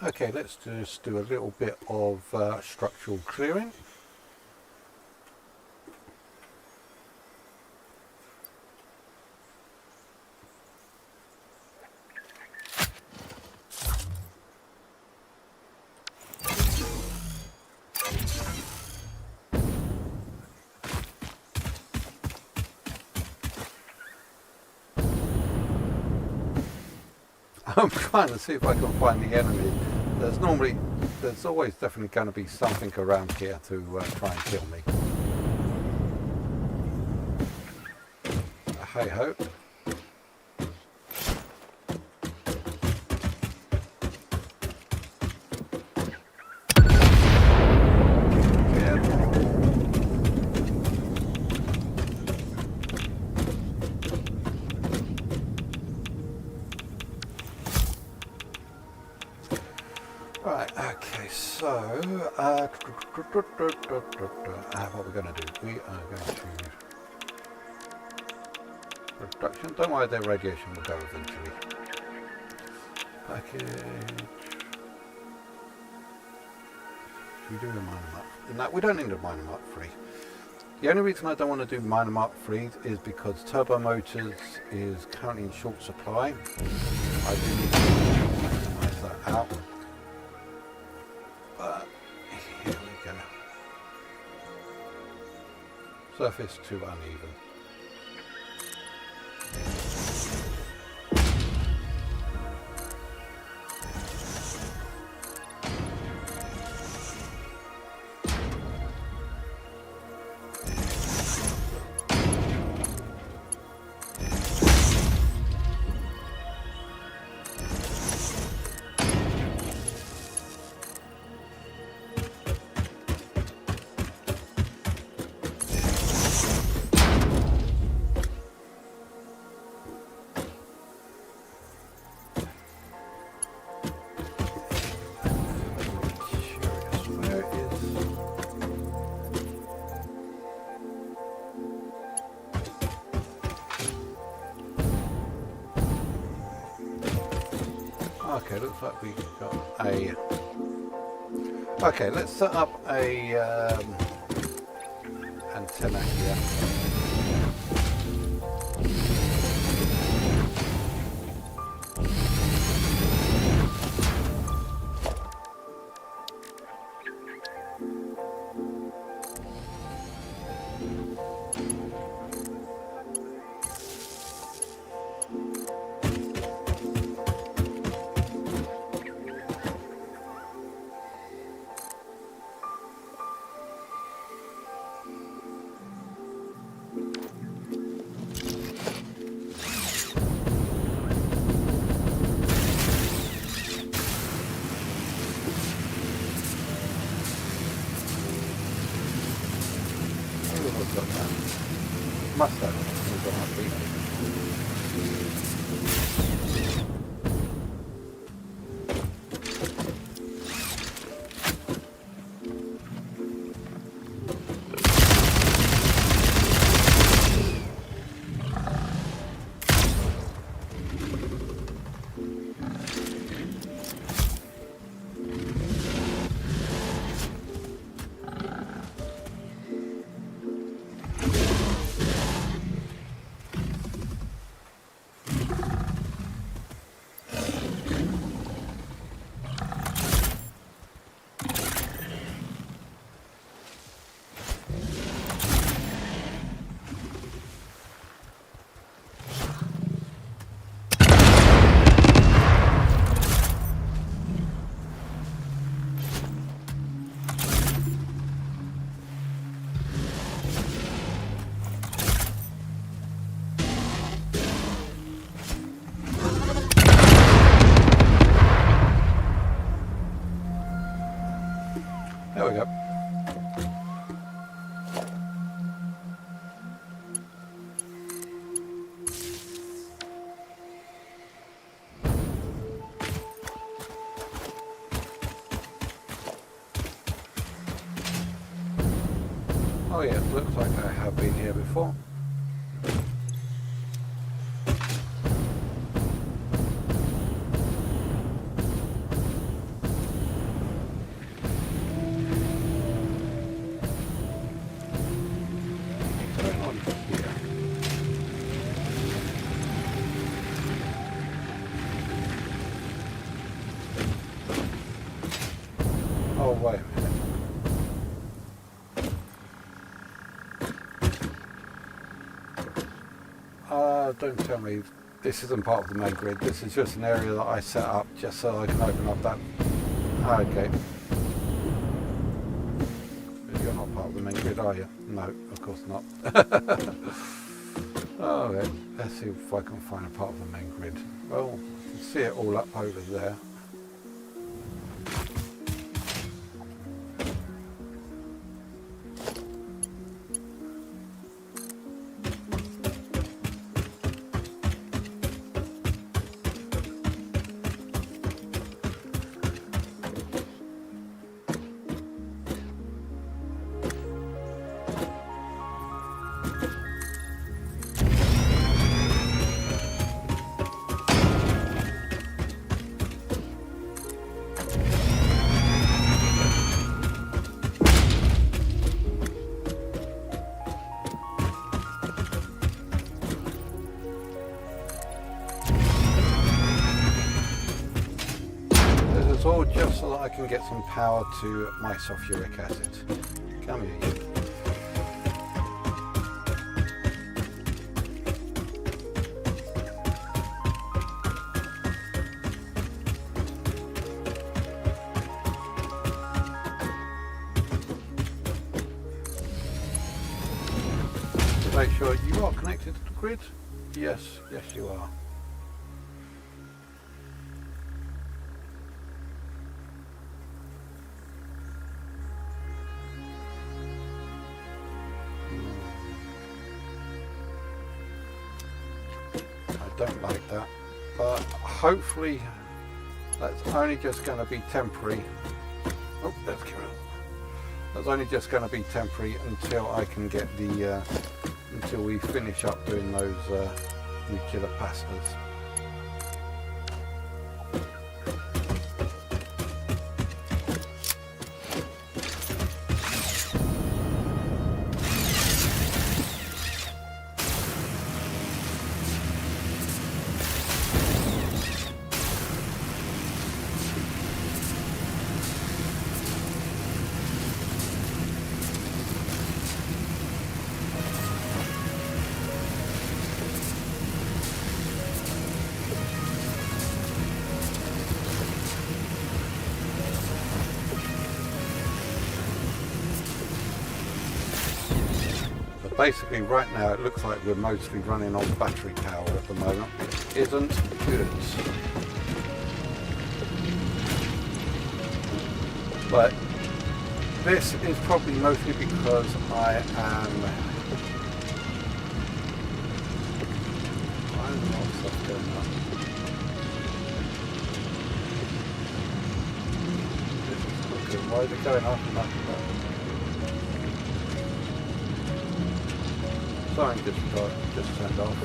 Okay, let's just do a little bit of structural clearing. I'm trying to see if I can find the enemy. There's always definitely going to be something around here to try and kill me. Hey ho. Right, okay, so what we're going to do, we are going to production, don't worry, their radiation will go eventually. Package, should we do a mine map? No, we don't need a mine map 3. The only reason I don't want to do mine map 3 is because turbo motors is currently in short supply. I do need to maximize that out. But here we go. Surface too uneven. Okay, looks like we got a... Okay, let's set up a antenna here. got that. Must have. He's on my feet. There we go. Oh yeah, it looks like I have been here before. Oh, wait a minute. Don't tell me this isn't part of the main grid. This is just an area that I set up just so I can open up that. Okay. You're not part of the main grid, are you? No, of course not. Oh, let's see if I can find a part of the main grid. Well, I can see it all up over there. It's all just so that I can get some power to my sulfuric acid. Come here, you. Make sure you are connected to the grid. Yes, yes you are. I don't like that, but hopefully that's only just going to be temporary. Oh, let's get rid of it. That's only just going to be temporary until I can get the until we finish up doing those nuclear pastas. Basically right now it looks like we're mostly running on battery power at the moment. It isn't good. But this is probably mostly because I am There's a lot of stuff going on. This is not good. Why is it going up and up and up? Sorry, just turned off.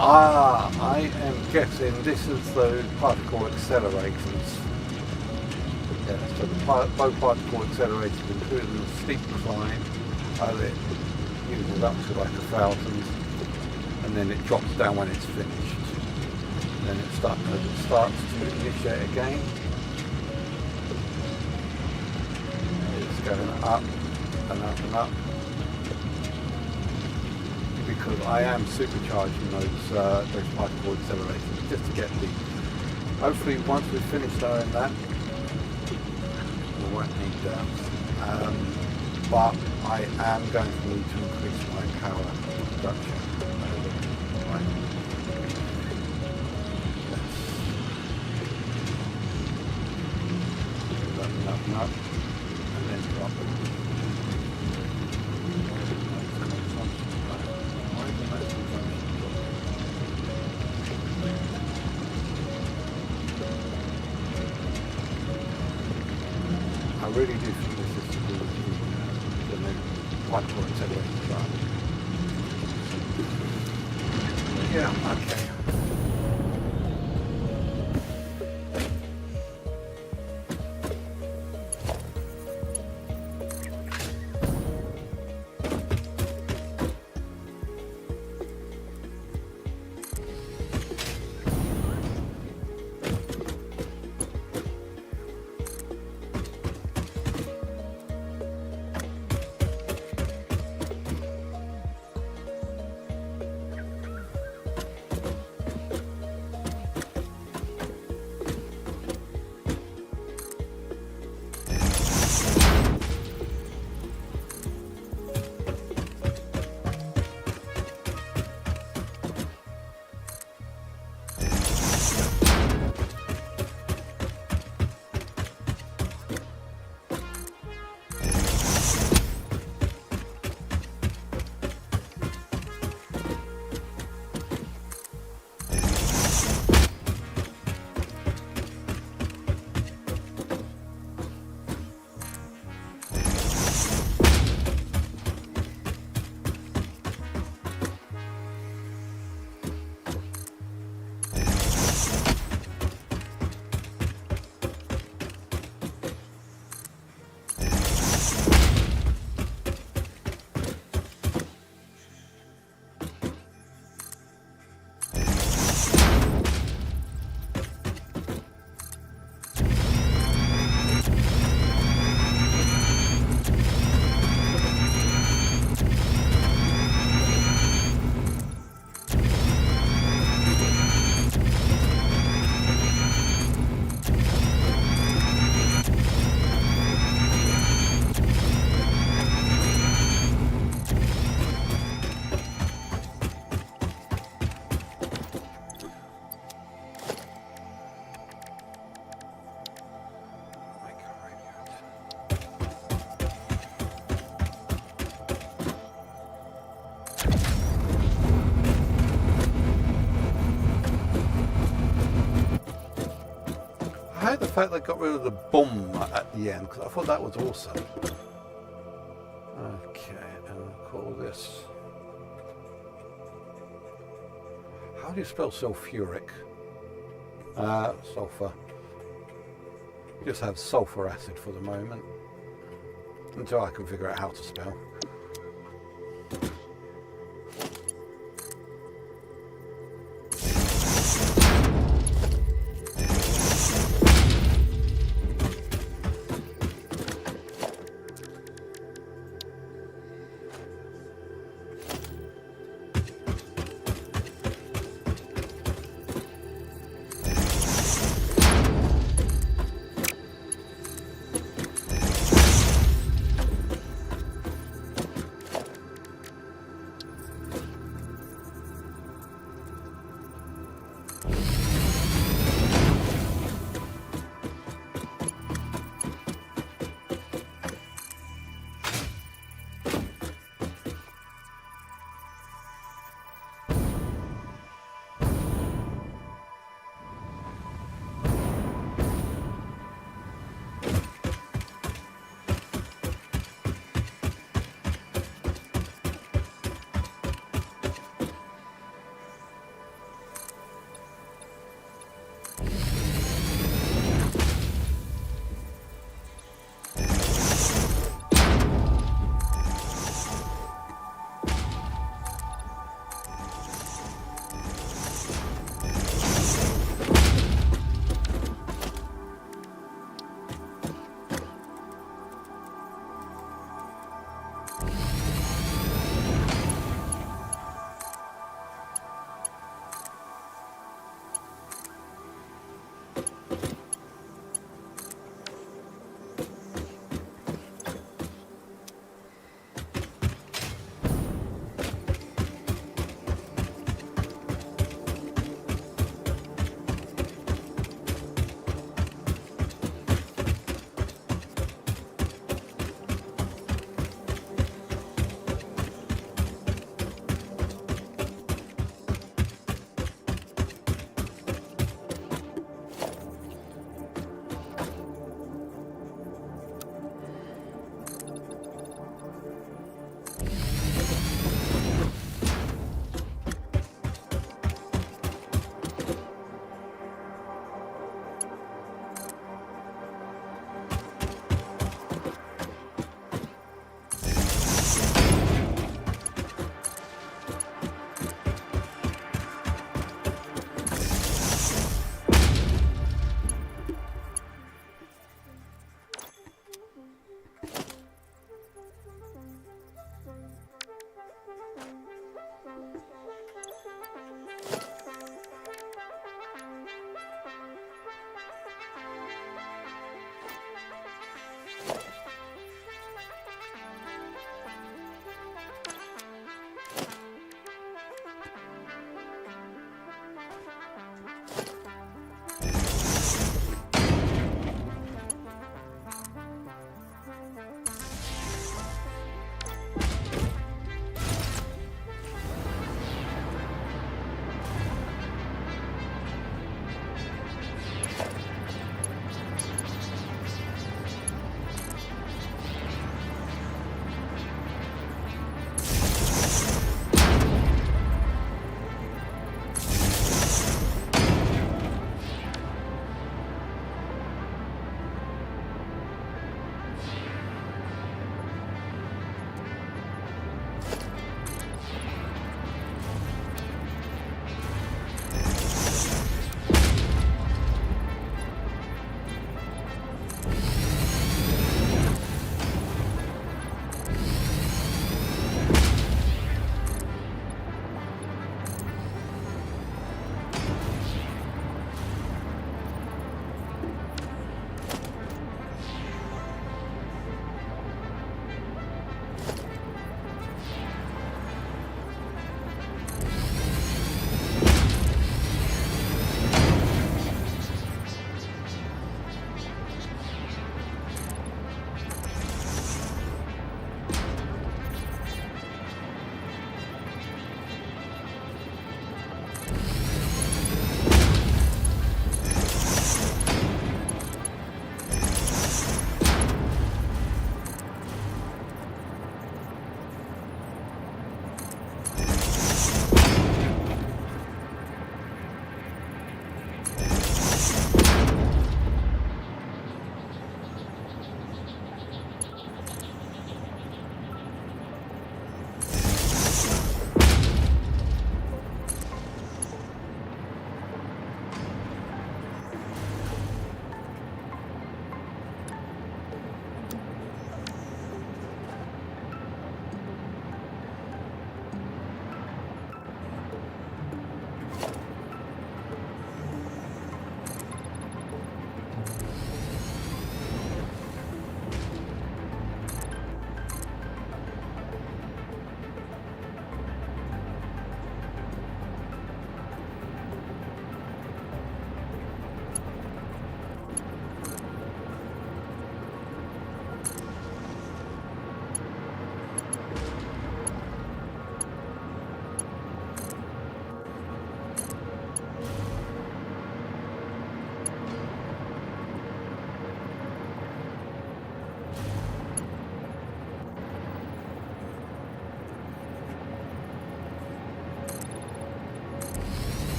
I am guessing this is the particle accelerators. Yeah, so the low particle accelerators, including the steep climb, it uses up to like 1,000, and then it drops down when it's finished. Then it starts to initiate again. It's going up and up and up. Because I am supercharging those particle accelerators just to get the. Hopefully, once we've finished doing that, we won't need that. But I am going to need to increase my power production. Right. Up and up, and then drop it. I really do think this is to do with the new particle accelerator drive. Yeah, okay. I hate the fact they got rid of the boom at the end, because I thought that was awesome. Okay, and I'll call this... How do you spell sulfuric? Sulfur. Just have sulfur acid for the moment, until I can figure out how to spell.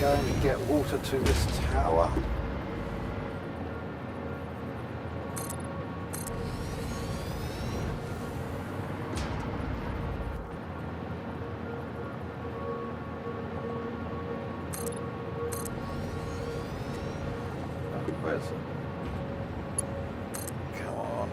going to get water to this tower. Where's it? Come on.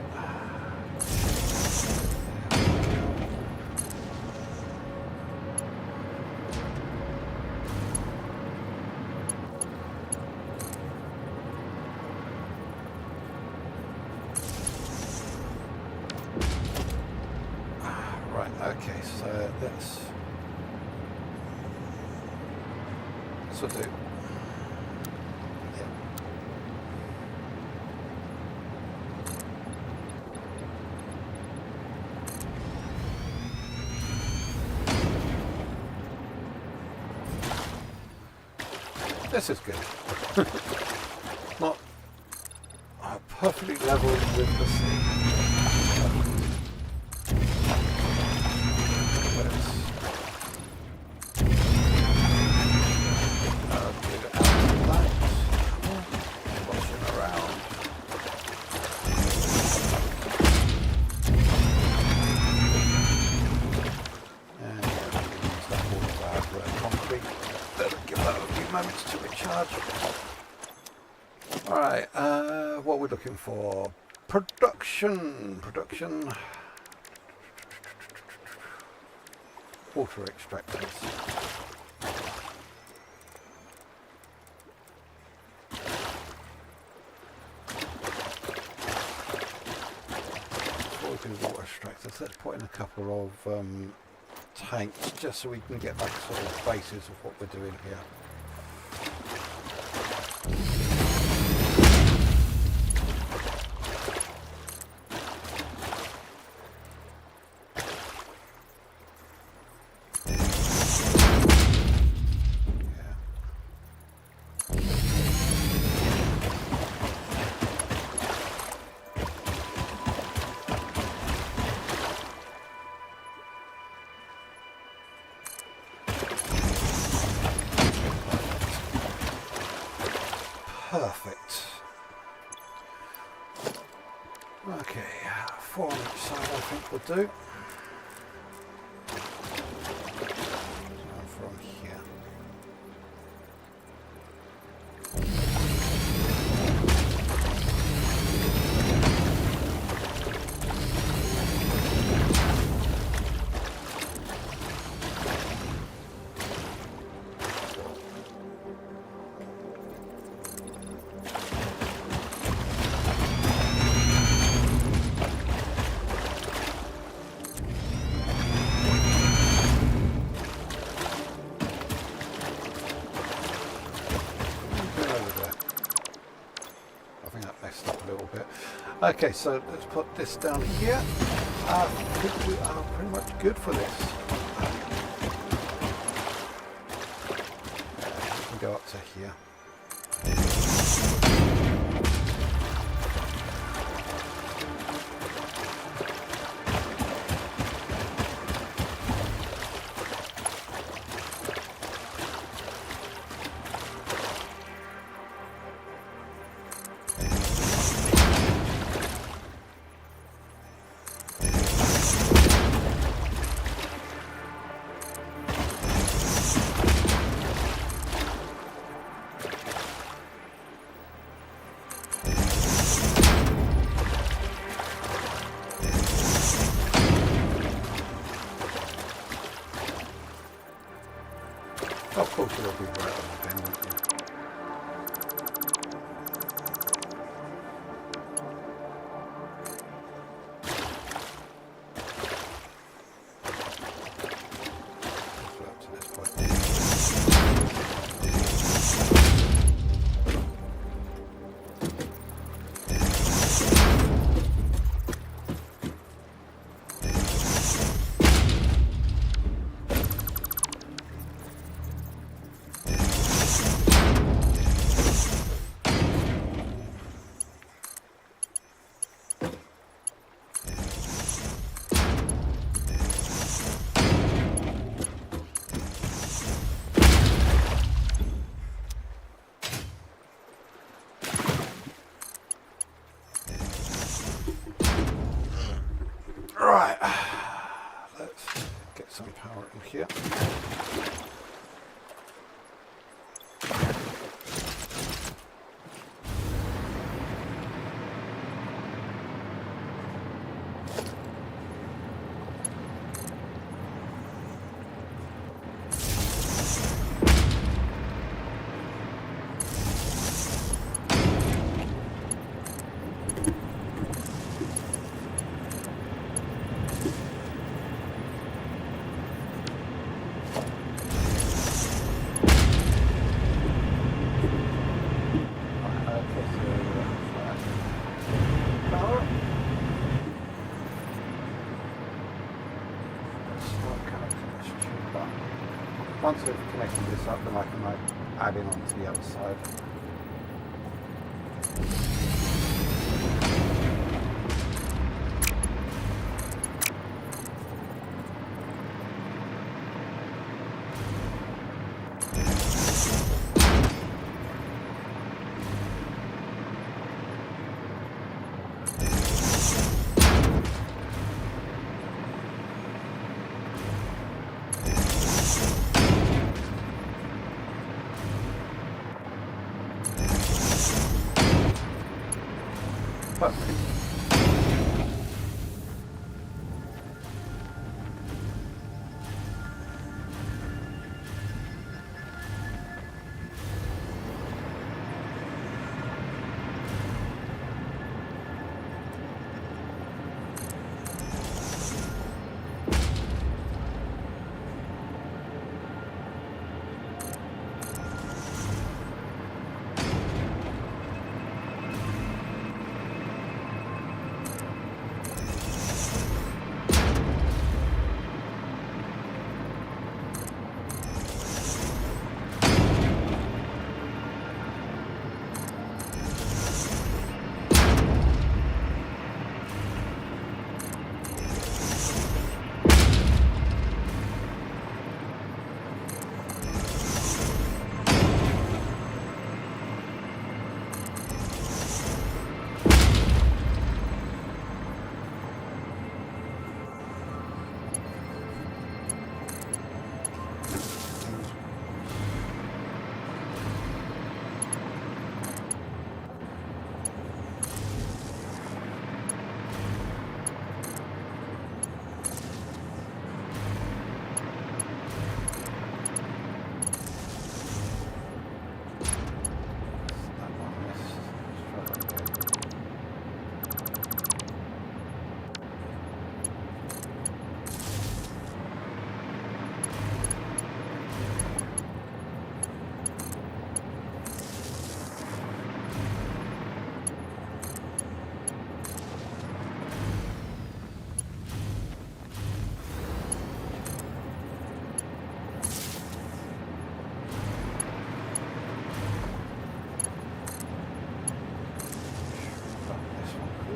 Right, okay, so that's do. This is good. Not perfectly level with the sea. But it's get it out of that. Washing around. And use that water bag for concrete. Give that a few moments to recharge. Alright, what we're looking for. Production. Water extractors. Before we do water extractors, let's put in a couple of tanks just so we can get back sort of basis of what we're doing here. Perfect. Okay, 4 on each side I think will do. So from here. Okay, so let's put this down here. I think we are pretty much good for this. We can go up to here. Of course it'll be right on the pen, won't it? Up to this point. get some power in here. Once we've connected this up, then I can add in onto the other side. Perfect.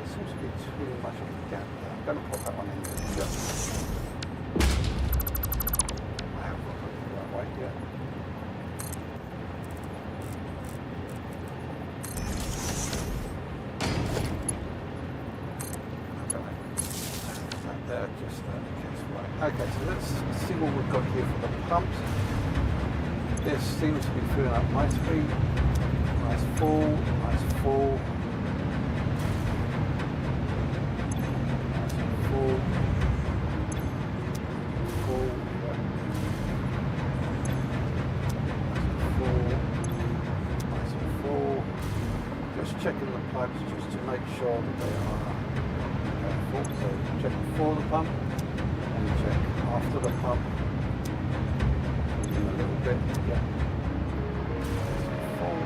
Seems to be too much of a gap there. I'm going to put that one in there. I have got it the right way here. That there, just there in case. Right. Okay, so let's see what we've got here for the pumps. This seems to be filling up nicely. Nice full, nice full. Checking the pipes just to make sure that they are full. So check before the pump and check after the pump. Using a little bit, yeah. Full.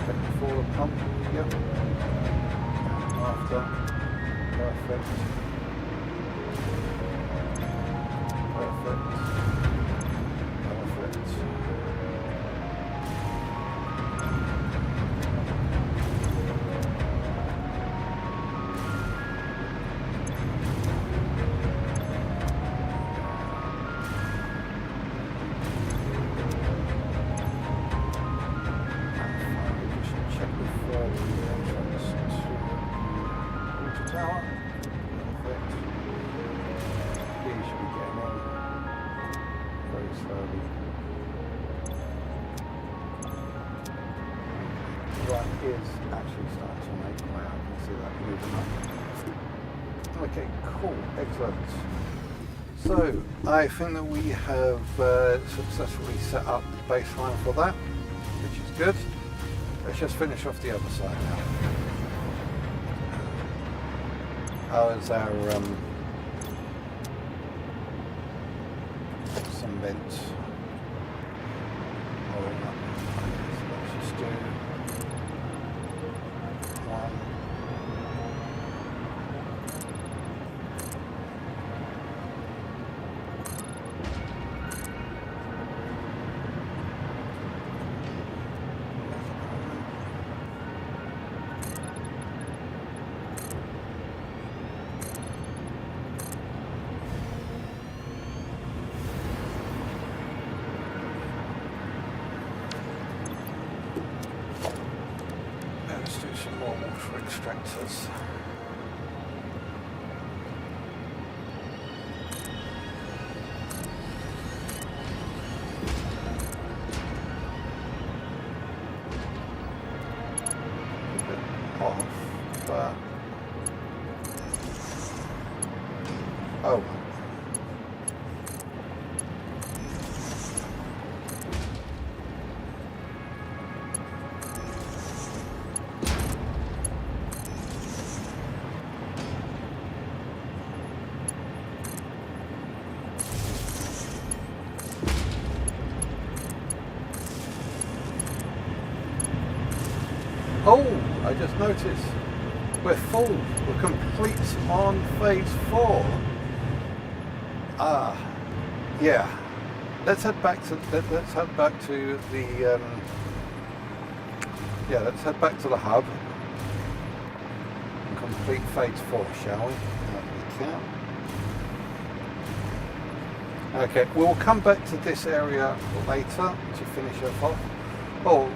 Check before the pump, yeah. And after, perfect. Perfect. Perfect. one is actually starting to make way. I can see that moving up. Okay, cool, excellent. So I think that we have successfully set up the baseline for that, which is good. Let's just finish off the other side now. How is our cement? Oh, so let's just do one. Let's do some more water extractors. Off, but oh. Oh, I just noticed we're full. We're complete on phase 4. Ah, yeah. Let's head back to the let's head back to the hub and complete phase 4, shall we? We can. Okay, we'll come back to this area later to finish it off. Oh.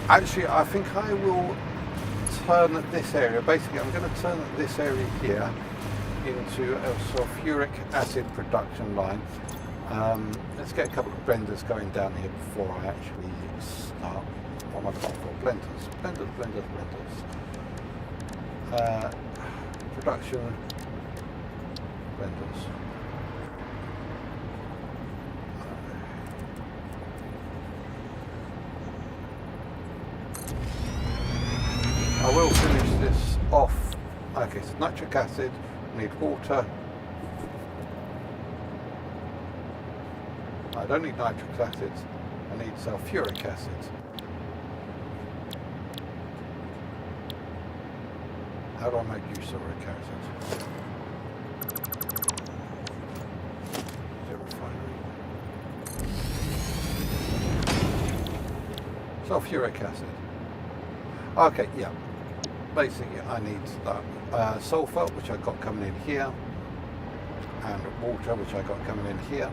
Actually, I think I will turn this area. Basically, I'm going to turn this area here into a sulfuric acid production line. Let's get a couple of blenders going down here before I actually start. What am I calling for? Blenders. Production blenders. I will finish this off. Okay, so nitric acid, I need water. I don't need nitric acid, I need sulfuric acid. How do I make use of sulfuric acid? Sulfuric acid. Okay, yeah. Basically, I need that sulfur, which I got coming in here, and water, which I got coming in here.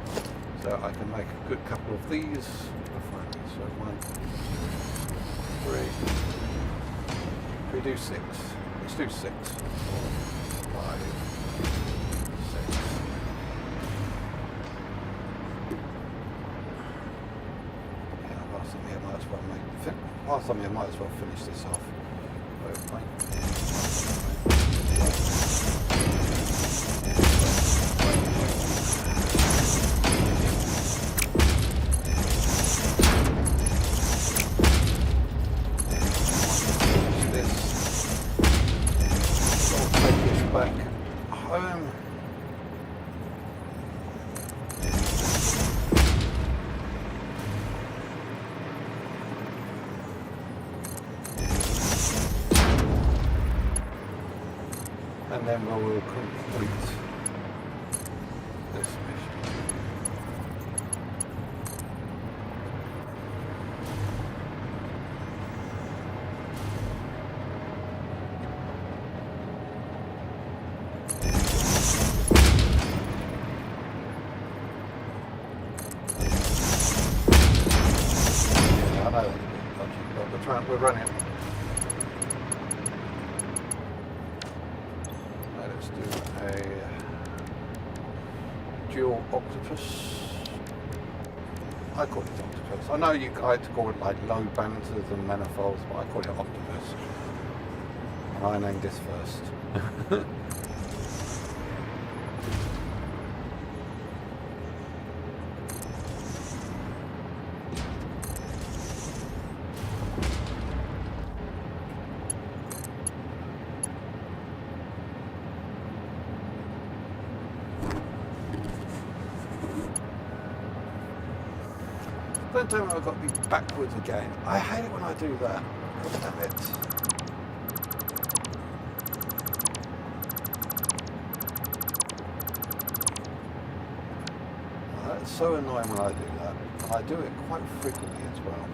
So I can make a good couple of these. So 1, 3. We do 6. Let's do 6. 4, 5, 6. Yeah, last time I might as well finish this off. Okay. Back home. And then we will complete this mission. We're running. Let's do a dual octopus. I call it octopus. I know you guys call it like low balancers and manifolds, but I call it octopus. And I named this first. Don't tell me I've got to be backwards again. I hate it when I do that. God damn it. That's so annoying when I do that. And I do it quite frequently as well.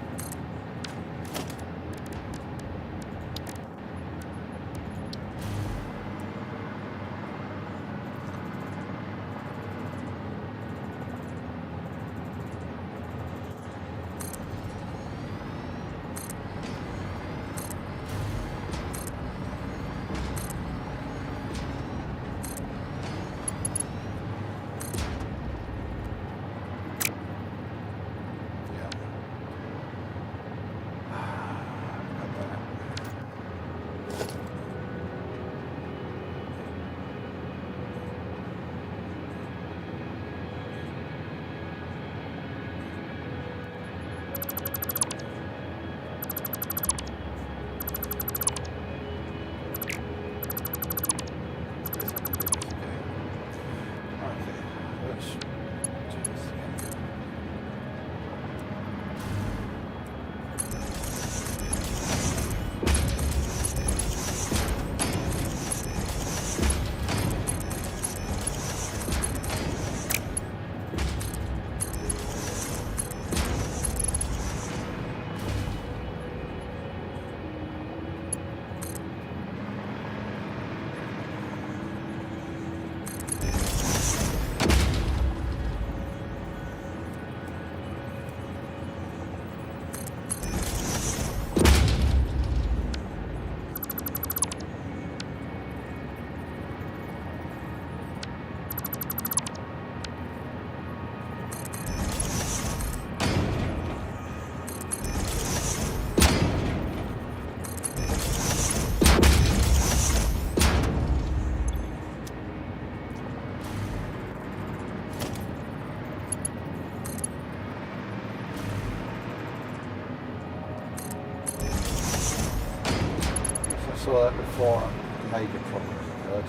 Saw that before major problems occurred.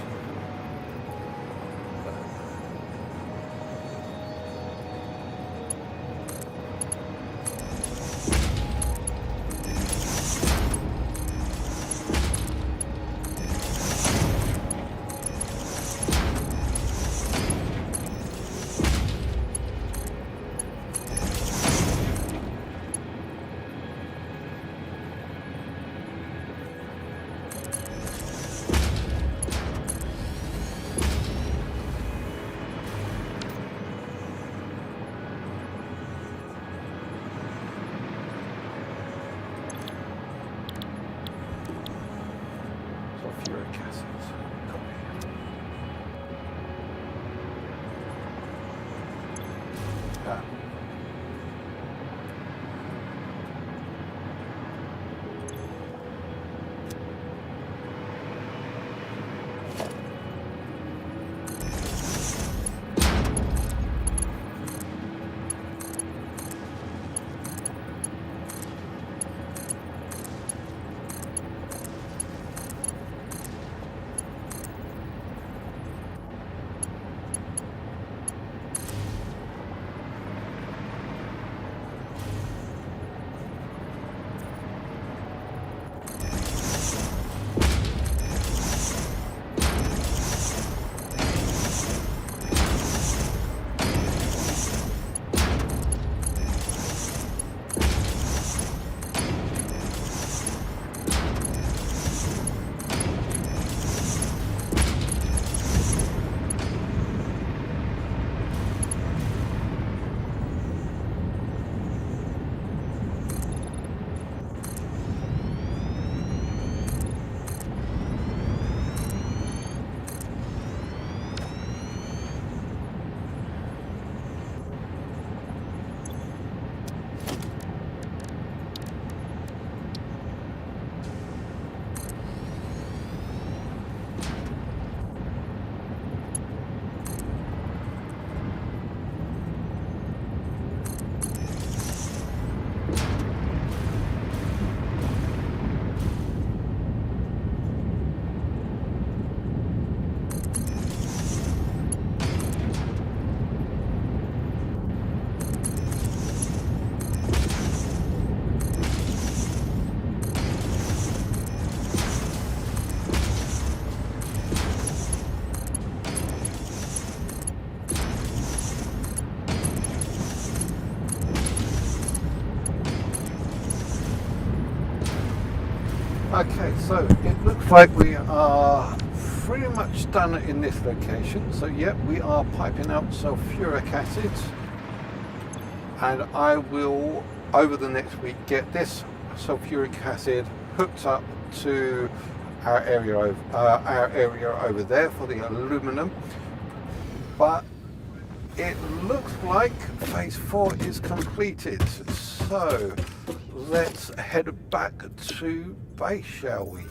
Sulfuric acids. Copy. Ah. Okay, so it looks like we are pretty much done in this location. So yep, we are piping out sulfuric acid, and I will over the next week get this sulfuric acid hooked up to our area over there for the aluminum. But it looks like phase 4 is completed, so let's head back to base, shall we?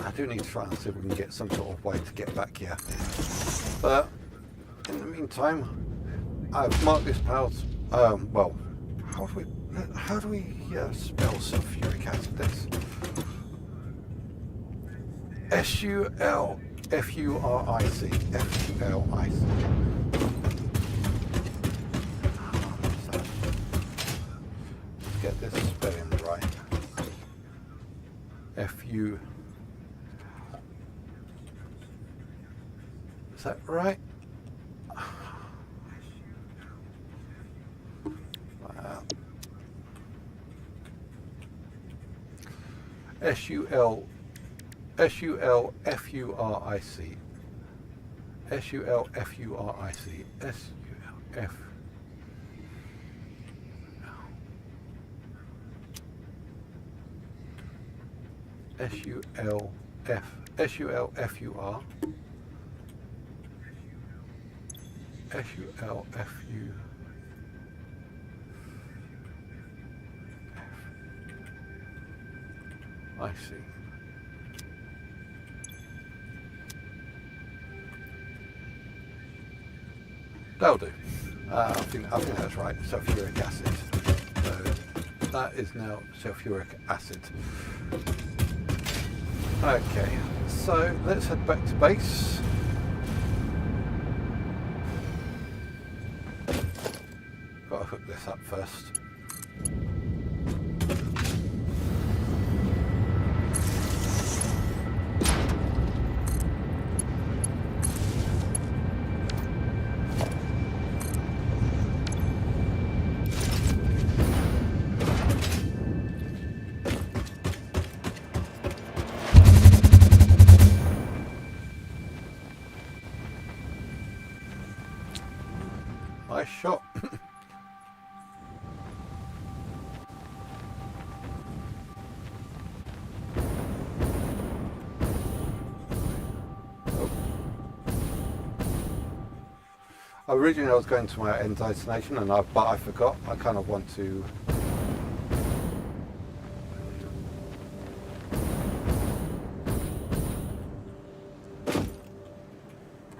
I do need to try and see if we can get some sort of way to get back here, but in the meantime I've marked this out. Well, how do we spell sulfuric acid? This S-U-L-F-U-R-I-C. F-U-L-I-C. Let's get this spelling right. F-U. Is that right? S-U-L-F-U-R-I-C. S-U-L-F-U-R-I-C. S-U-L-F. S-U-L-F. S-U-L-F-U-R. S-U-L-F-U. I see. That'll do. I think that's right. Sulfuric acid. So that is now sulfuric acid. Okay, so let's head back to base. Got to hook this up first. Nice shot. Originally I was going to my end destination, but I forgot. I kind of want to.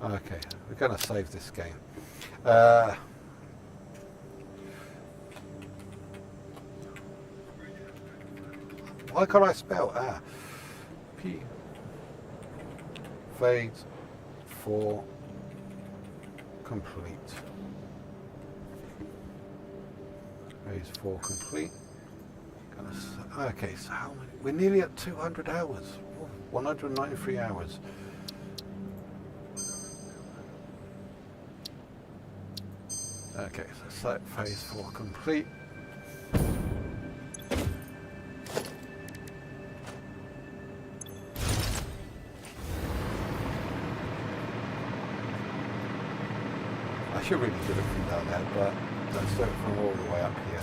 Okay, we're going to save this game. Why can't I spell? P. Phase 4 complete. Phase 4 complete. Okay, so how many? We're nearly at 200 hours. 193 hours. Okay, so set phase 4 complete. I should really do it from down there, but let's do it from all the way up here.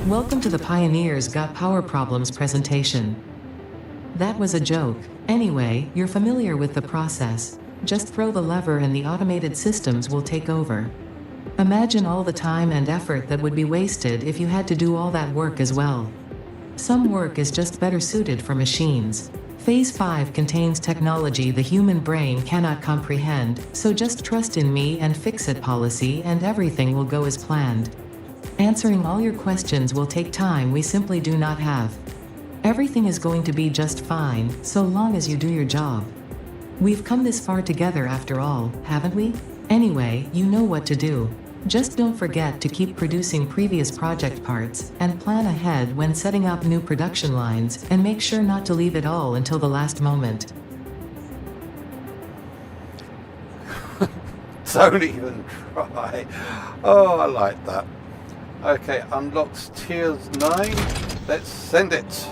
Welcome to the Pioneers Got Power Problems presentation. That was a joke. Anyway, you're familiar with the process. Just throw the lever and the automated systems will take over. Imagine all the time and effort that would be wasted if you had to do all that work as well. Some work is just better suited for machines. Phase 5 contains technology the human brain cannot comprehend, so just trust in me and fix-it policy and everything will go as planned. Answering all your questions will take time we simply do not have. Everything is going to be just fine, so long as you do your job. We've come this far together after all, haven't we? Anyway, you know what to do. Just don't forget to keep producing previous project parts, and plan ahead when setting up new production lines, and make sure not to leave it all until the last moment. Don't even try. Oh, I like that. Okay, unlocks tiers 9. Let's send it.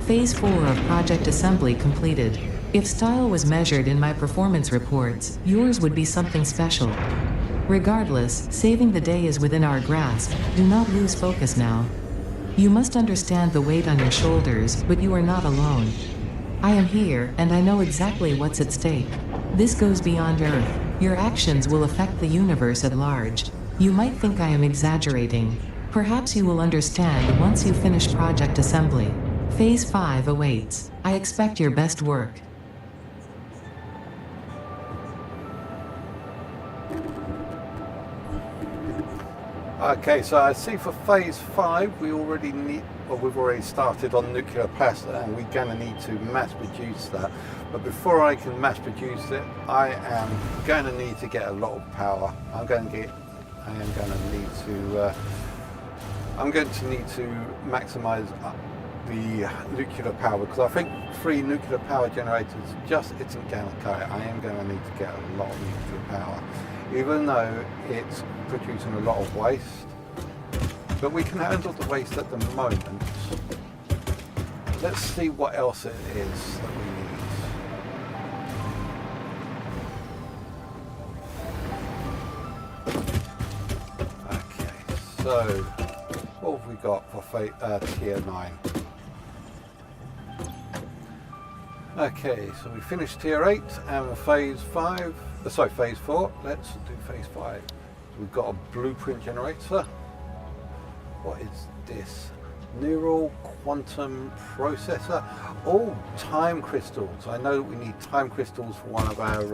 Phase 4 of Project Assembly completed. If style was measured in my performance reports, yours would be something special. Regardless, saving the day is within our grasp. Do not lose focus now. You must understand the weight on your shoulders, but you are not alone. I am here, and I know exactly what's at stake. This goes beyond Earth. Your actions will affect the universe at large. You might think I am exaggerating. Perhaps you will understand once you finish Project Assembly. Phase 5 awaits. I expect your best work. Okay, so I see for Phase 5 we already need, well, we've already started on nuclear pasta, and we're going to need to mass produce that. But before I can mass produce it, I am going to need to get a lot of power. I'm going to need to maximize the nuclear power, because I think 3 nuclear power generators just isn't going to cut it. I am going to need to get a lot of nuclear power, even though it's producing a lot of waste. But we can handle the waste at the moment. Let's see what else it is that we need. Okay, so what have we got for tier 9? Okay, so we finished tier 8 and phase 4. Let's do phase 5. So we've got a blueprint generator. What is this? Neural quantum processor. Oh, time crystals. I know that we need time crystals for one of our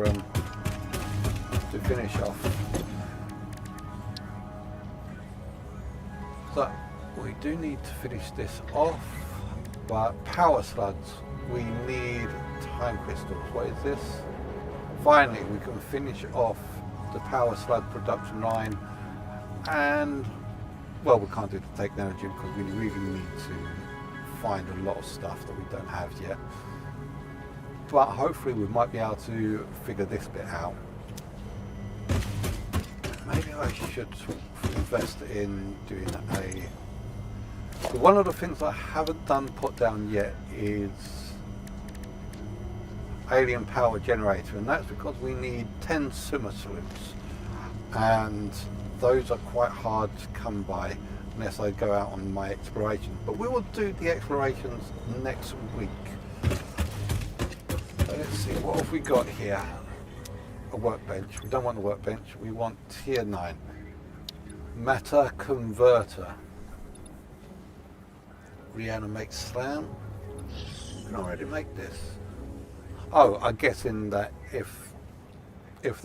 to finish off. So we do need to finish this off, but power slugs, we need time crystals. What is this? Finally, we can finish off the power slug production line, and well, we can't do the technology because we really need to find a lot of stuff that we don't have yet. But hopefully we might be able to figure this bit out. Maybe I should invest in doing one of the things I haven't put down yet is alien power generator, and that's because we need 10 Summa salutes, and those are quite hard to come by unless I go out on my exploration. But we will do the explorations next week. So let's see, what have we got here? A workbench. We don't want the workbench, we want tier 9. Matter converter. Reanimate slam. We can already make this. Oh, I'm guessing that if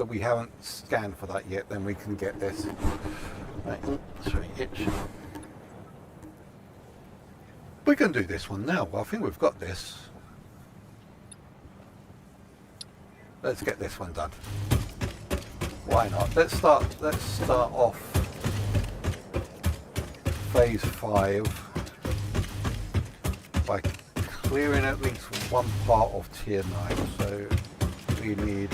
we haven't scanned for that yet, then we can get this. Right, sorry, itch. We can do this one now. Well, I think we've got this. Let's get this one done. Why not? Let's start off phase 5 by clearing at least one part of tier 9. So we need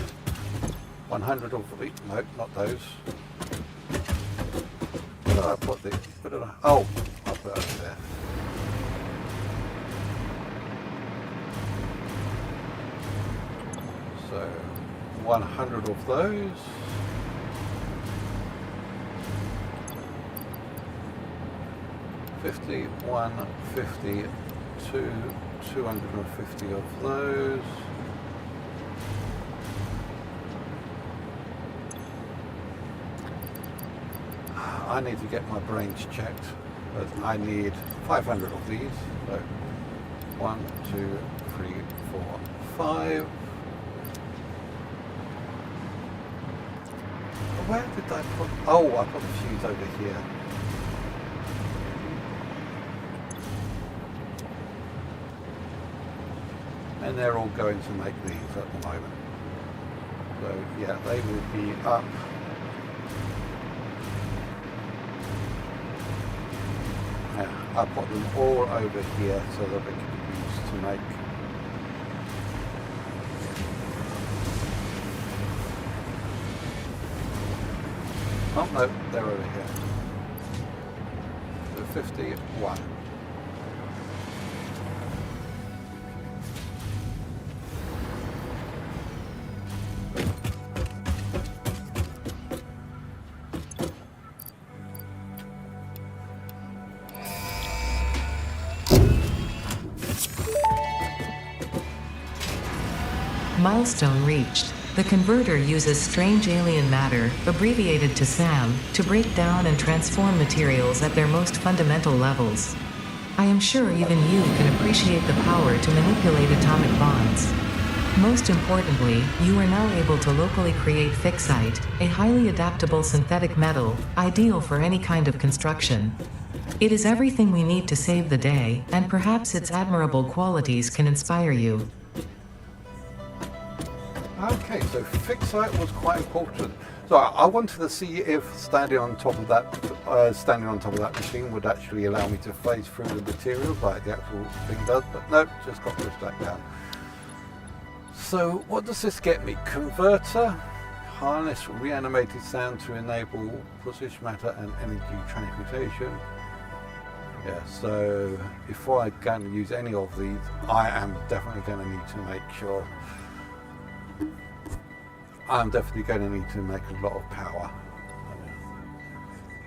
100 of these. No, not those. Where did I put this? Oh, I'll put it over there. So 100 of those. $51, $50, 250 of those. I need to get my brains checked, but I need 500 of these. So 1, 2, 3, 4, 5. Where did I put? Oh, I put the fuse over here. And they're all going to make these at the moment. So yeah, they will be up. Yeah, I put them all over here so that they can be used to make. Oh no, they're over here. So 51. Milestone reached. The converter uses strange alien matter, abbreviated to SAM, to break down and transform materials at their most fundamental levels. I am sure even you can appreciate the power to manipulate atomic bonds. Most importantly, you are now able to locally create fixite, a highly adaptable synthetic metal, ideal for any kind of construction. It is everything we need to save the day, and perhaps its admirable qualities can inspire you. Okay, so fixite was quite important. So I wanted to see if standing on top of that machine would actually allow me to phase through the materials like the actual thing does, but nope, just got pushed back down. So what does this get me? Converter, harness reanimated sound to enable precision matter and energy transmutation. Yeah, so before I go and use any of these, I am definitely going to need to make sure. I'm definitely going to need to make a lot of power.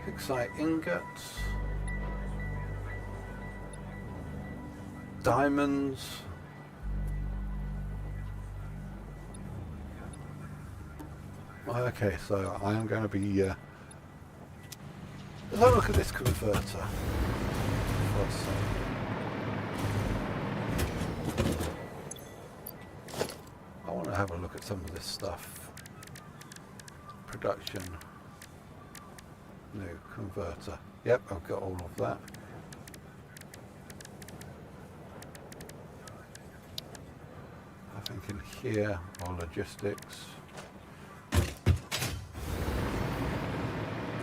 Fixite ingots, diamonds, okay, so I am going to be let's have a look at this converter. I want to have a look at some of this stuff. Production, new converter. Yep, I've got all of that. I think in here, or logistics.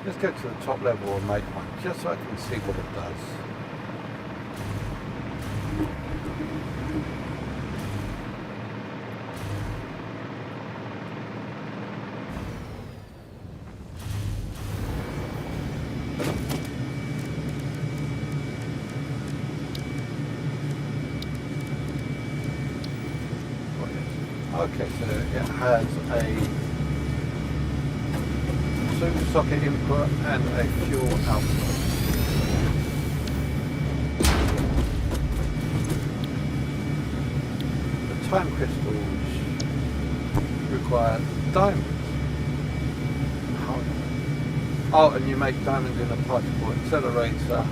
Let's go to the top level and make one, just so I can see what it does. Okay, so it has a super socket input and a fuel output. The time crystals require diamonds. Oh, and you make diamonds in a particle accelerator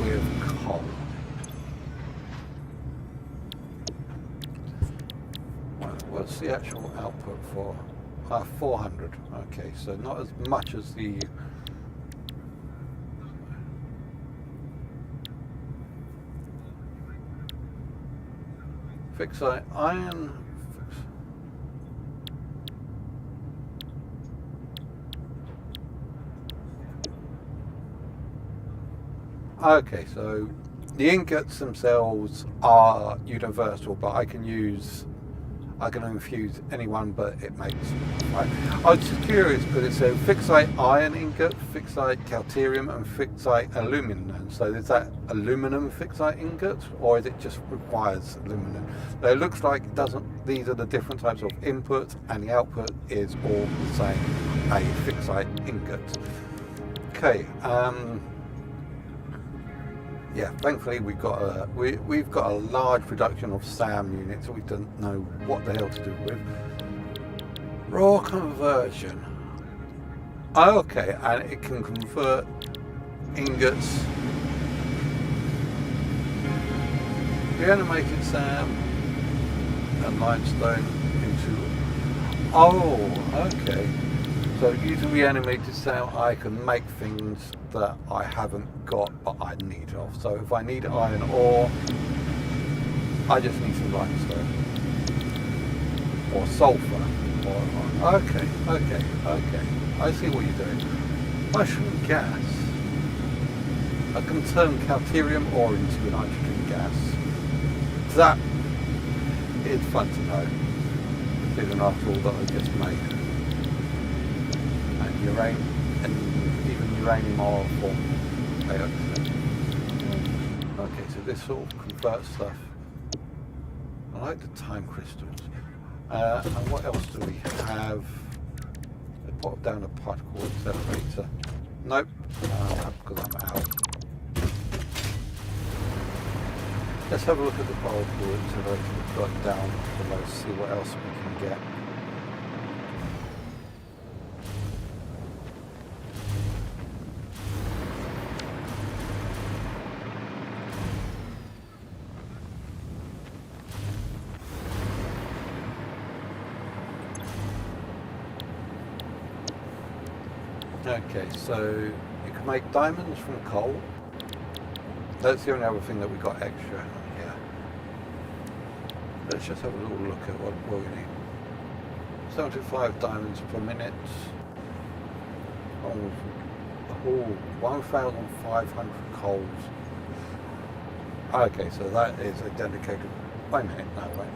with coal. What's the actual output for? 400. Okay, so not as much as the fixite iron. Okay, so the ingots themselves are universal, but I can infuse any one, but it makes right. I was just curious because it said fixite iron ingot, fixite calterium, and fixite aluminum. So is that aluminum fixite ingot, or is it just requires aluminum? So it looks like it doesn't. These are the different types of input, and the output is all the same, a fixite ingot. Okay. yeah, thankfully we've got a large production of SAM units that we don't know what the hell to do with. Raw conversion. Oh, okay, and it can convert ingots, reanimated SAM and limestone into. Oh, okay. So using reanimated SAM, I can make things that I haven't got but I need of. So if I need iron ore, I just need some limestone or sulfur. Okay. I see what you're doing. Mushroom gas. I can turn calcium ore into nitrogen gas. That is fun to know, even after all that I just made. And uranium, and even uranium ore form dioxide. Okay, so this sort of converts stuff. I like the time crystals. And what else do we have? I put down a particle accelerator. Nope, because I'm out. Let's have a look at the particle accelerator we've got down below, see what else we can get. Okay, so you can make diamonds from coal. That's the only other thing that we got extra here. Let's just have a little look at what we need. 75 diamonds per minute. Oh, 1,500 coals. Okay, so that is a dedicated. Wait a minute, no, wait.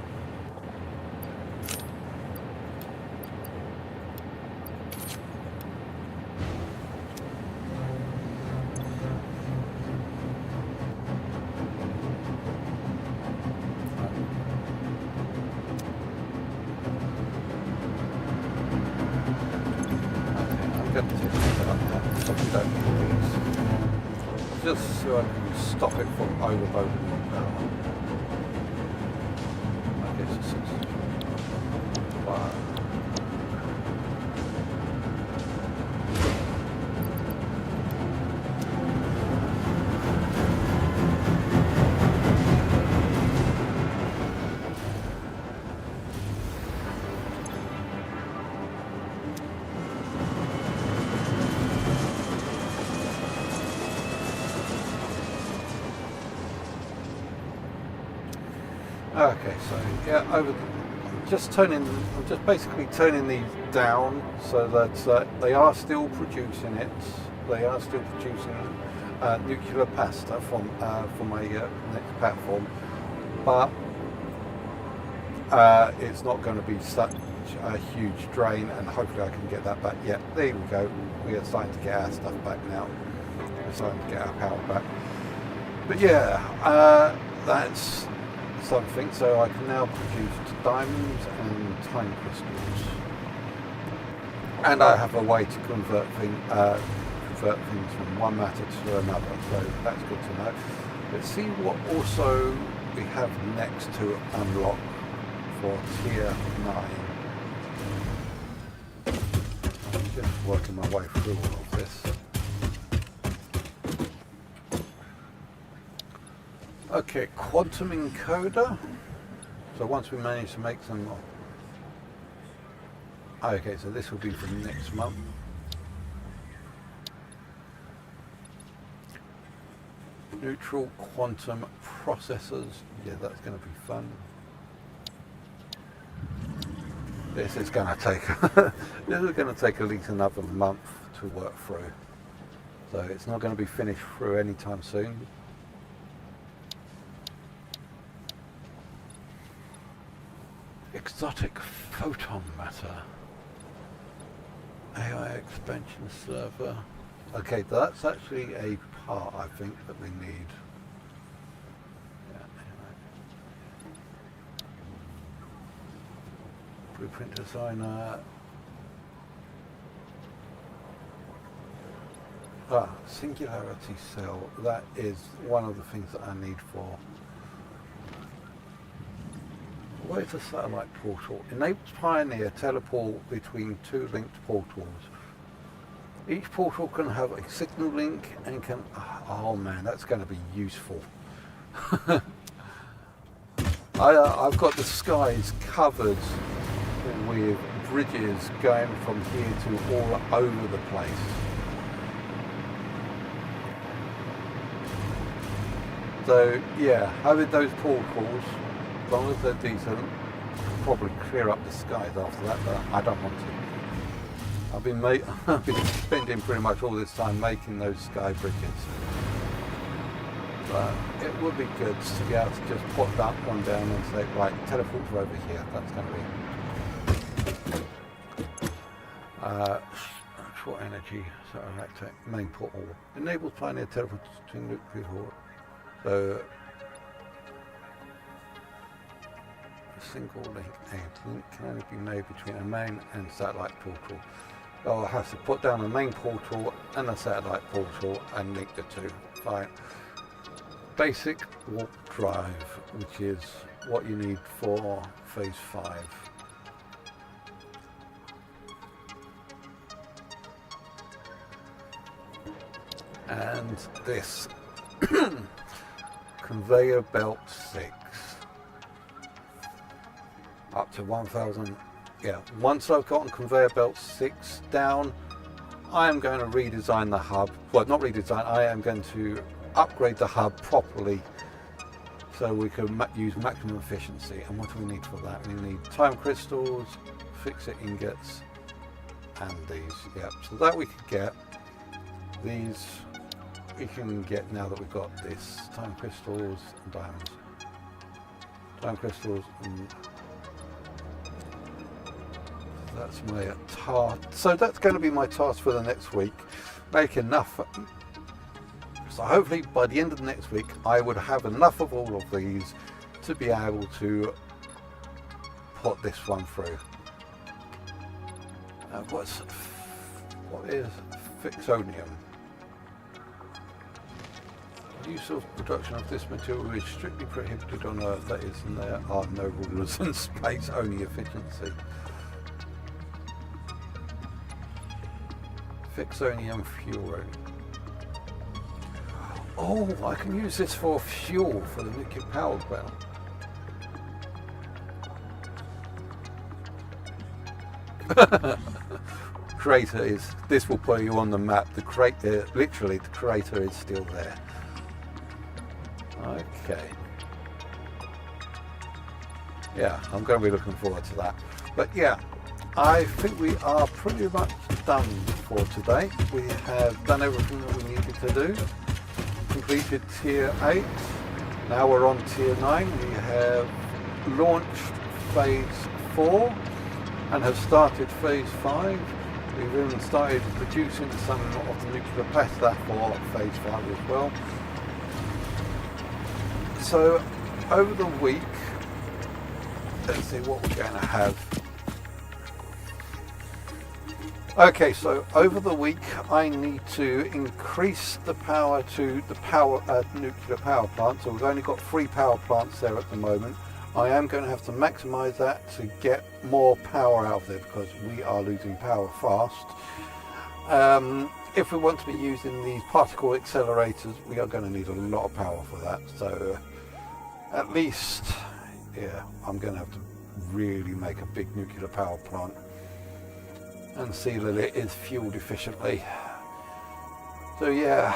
Just so I can stop it from overloading my power. I guess this is fire. Okay, so yeah, I'm just basically turning these down so that they are still producing it. They are still producing nuclear pasta from my next platform, but it's not going to be such a huge drain, and hopefully I can get that back. Yeah, there we go. We are starting to get our stuff back now. We're starting to get our power back. But yeah, that's something. So I can now produce diamonds and time crystals, and I have a way to convert things from one matter to another. So that's good to know. Let's see what also we have next to unlock for tier 9. I'm just working my way through all of this. Okay, quantum encoder. So once we manage to make some more. Okay, so this will be for next month. Neutral quantum processors. Yeah, that's going to be fun. This is going to take at least another month to work through. So it's not going to be finished through anytime soon. Exotic photon matter. AI expansion server. Okay, that's actually a part I think that we need. Yeah, anyway. Blueprint designer. Singularity cell. That is one of the things that I need for. Where's the satellite portal? Enables Pioneer teleport between two linked portals. Each portal can have a signal link and can... Oh man, that's going to be useful. I've got the skies covered with bridges going from here to all over the place. So yeah, having those portals, as long as they're decent, I'll probably clear up the skies after that, but I don't want to. I've been spending pretty much all this time making those sky bridges. But it would be good to be able to just put that one down and say, right, teleport to over here. That's going to be short energy, so electric main portal. Enables Pioneer teleport to nuclear portal. So a single link. A link can only be made between a main and satellite portal. I'll have to put down a main portal and a satellite portal and link the two. Fine. Basic warp drive, which is what you need for phase 5. And this conveyor belt 6 up to 1000. Yeah, once I've gotten conveyor belt 6 down, I am going to redesign the hub. Well, not redesign, I am going to upgrade the hub properly so we can use maximum efficiency. And what do we need for that? We need time crystals, fix-it ingots, and these. Yep, so that we can get. These we can get now that we've got this. Time crystals and diamonds. Time crystals and... That's my task. So that's going to be my task for the next week. Make enough. So hopefully by the end of the next week, I would have enough of all of these to be able to put this one through. What is fixonium? Use of production of this material is strictly prohibited on Earth. That is, and there are no rulers in space, only efficiency. Fixonium fuel. Oh, I can use this for fuel for the nuclear power plant. Crater is, this will put you on the map. The crater, literally the crater is still there. Okay. Yeah, I'm going to be looking forward to that. But yeah, I think we are pretty much done for today. We have done everything that we needed to do. Completed tier 8. Now we're on tier 9. We have launched phase 4 and have started phase 5. We've even started producing some of the nuclear pasta for phase 5 as well. So over the week, let's see what we're going to have. Okay, so over the week I need to increase the power to the nuclear power plant. So we've only got 3 power plants there at the moment. I am going to have to maximize that to get more power out of there because we are losing power fast. If we want to be using these particle accelerators, we are going to need a lot of power for that. So at least, yeah, I'm going to have to really make a big nuclear power plant and see that it is fueled efficiently. So yeah,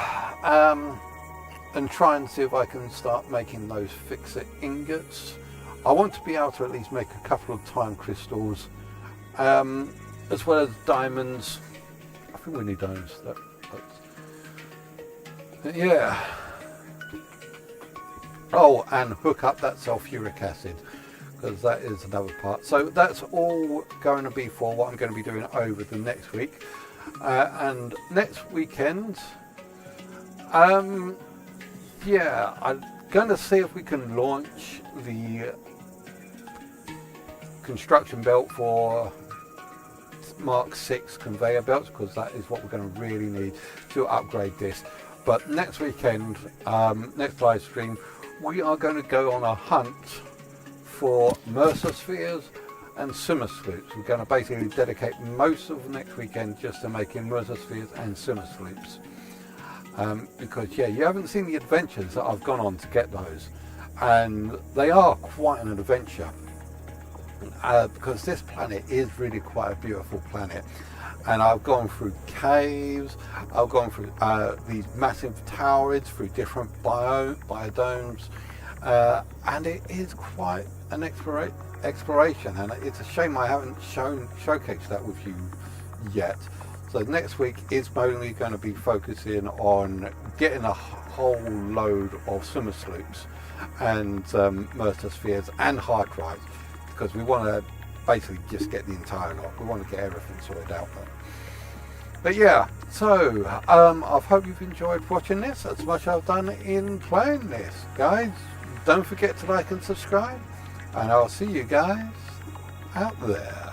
and try and see if I can start making those fix-it ingots. I want to be able to at least make a couple of time crystals, as well as diamonds. I think we need diamonds. Yeah. Oh, and hook up that sulfuric acid, because that is another part. So that's all going to be for what I'm going to be doing over the next week. And next weekend, yeah, I'm going to see if we can launch the construction belt for Mark 6 conveyor belts, because that is what we're going to really need to upgrade this. But next weekend, next live stream, we are going to go on a hunt for Mercer spheres and Simmer sloops. We're going to basically dedicate most of next weekend just to making Mercer spheres and Simmer sloops. Because yeah, you haven't seen the adventures that I've gone on to get those, and they are quite an adventure. Because this planet is really quite a beautiful planet, and I've gone through caves, I've gone through these massive towers, through different biodomes, and it is quite an exploration, and it's a shame I haven't showcased that with you yet. So next week is mainly going to be focusing on getting a whole load of Simmer sloops and Mercer spheres and hard drives, because we want to basically just get the entire lot. We want to get everything sorted out there. But yeah, so I hope you've enjoyed watching this as much as I've done in playing this, guys. Don't forget to like and subscribe, and I'll see you guys out there.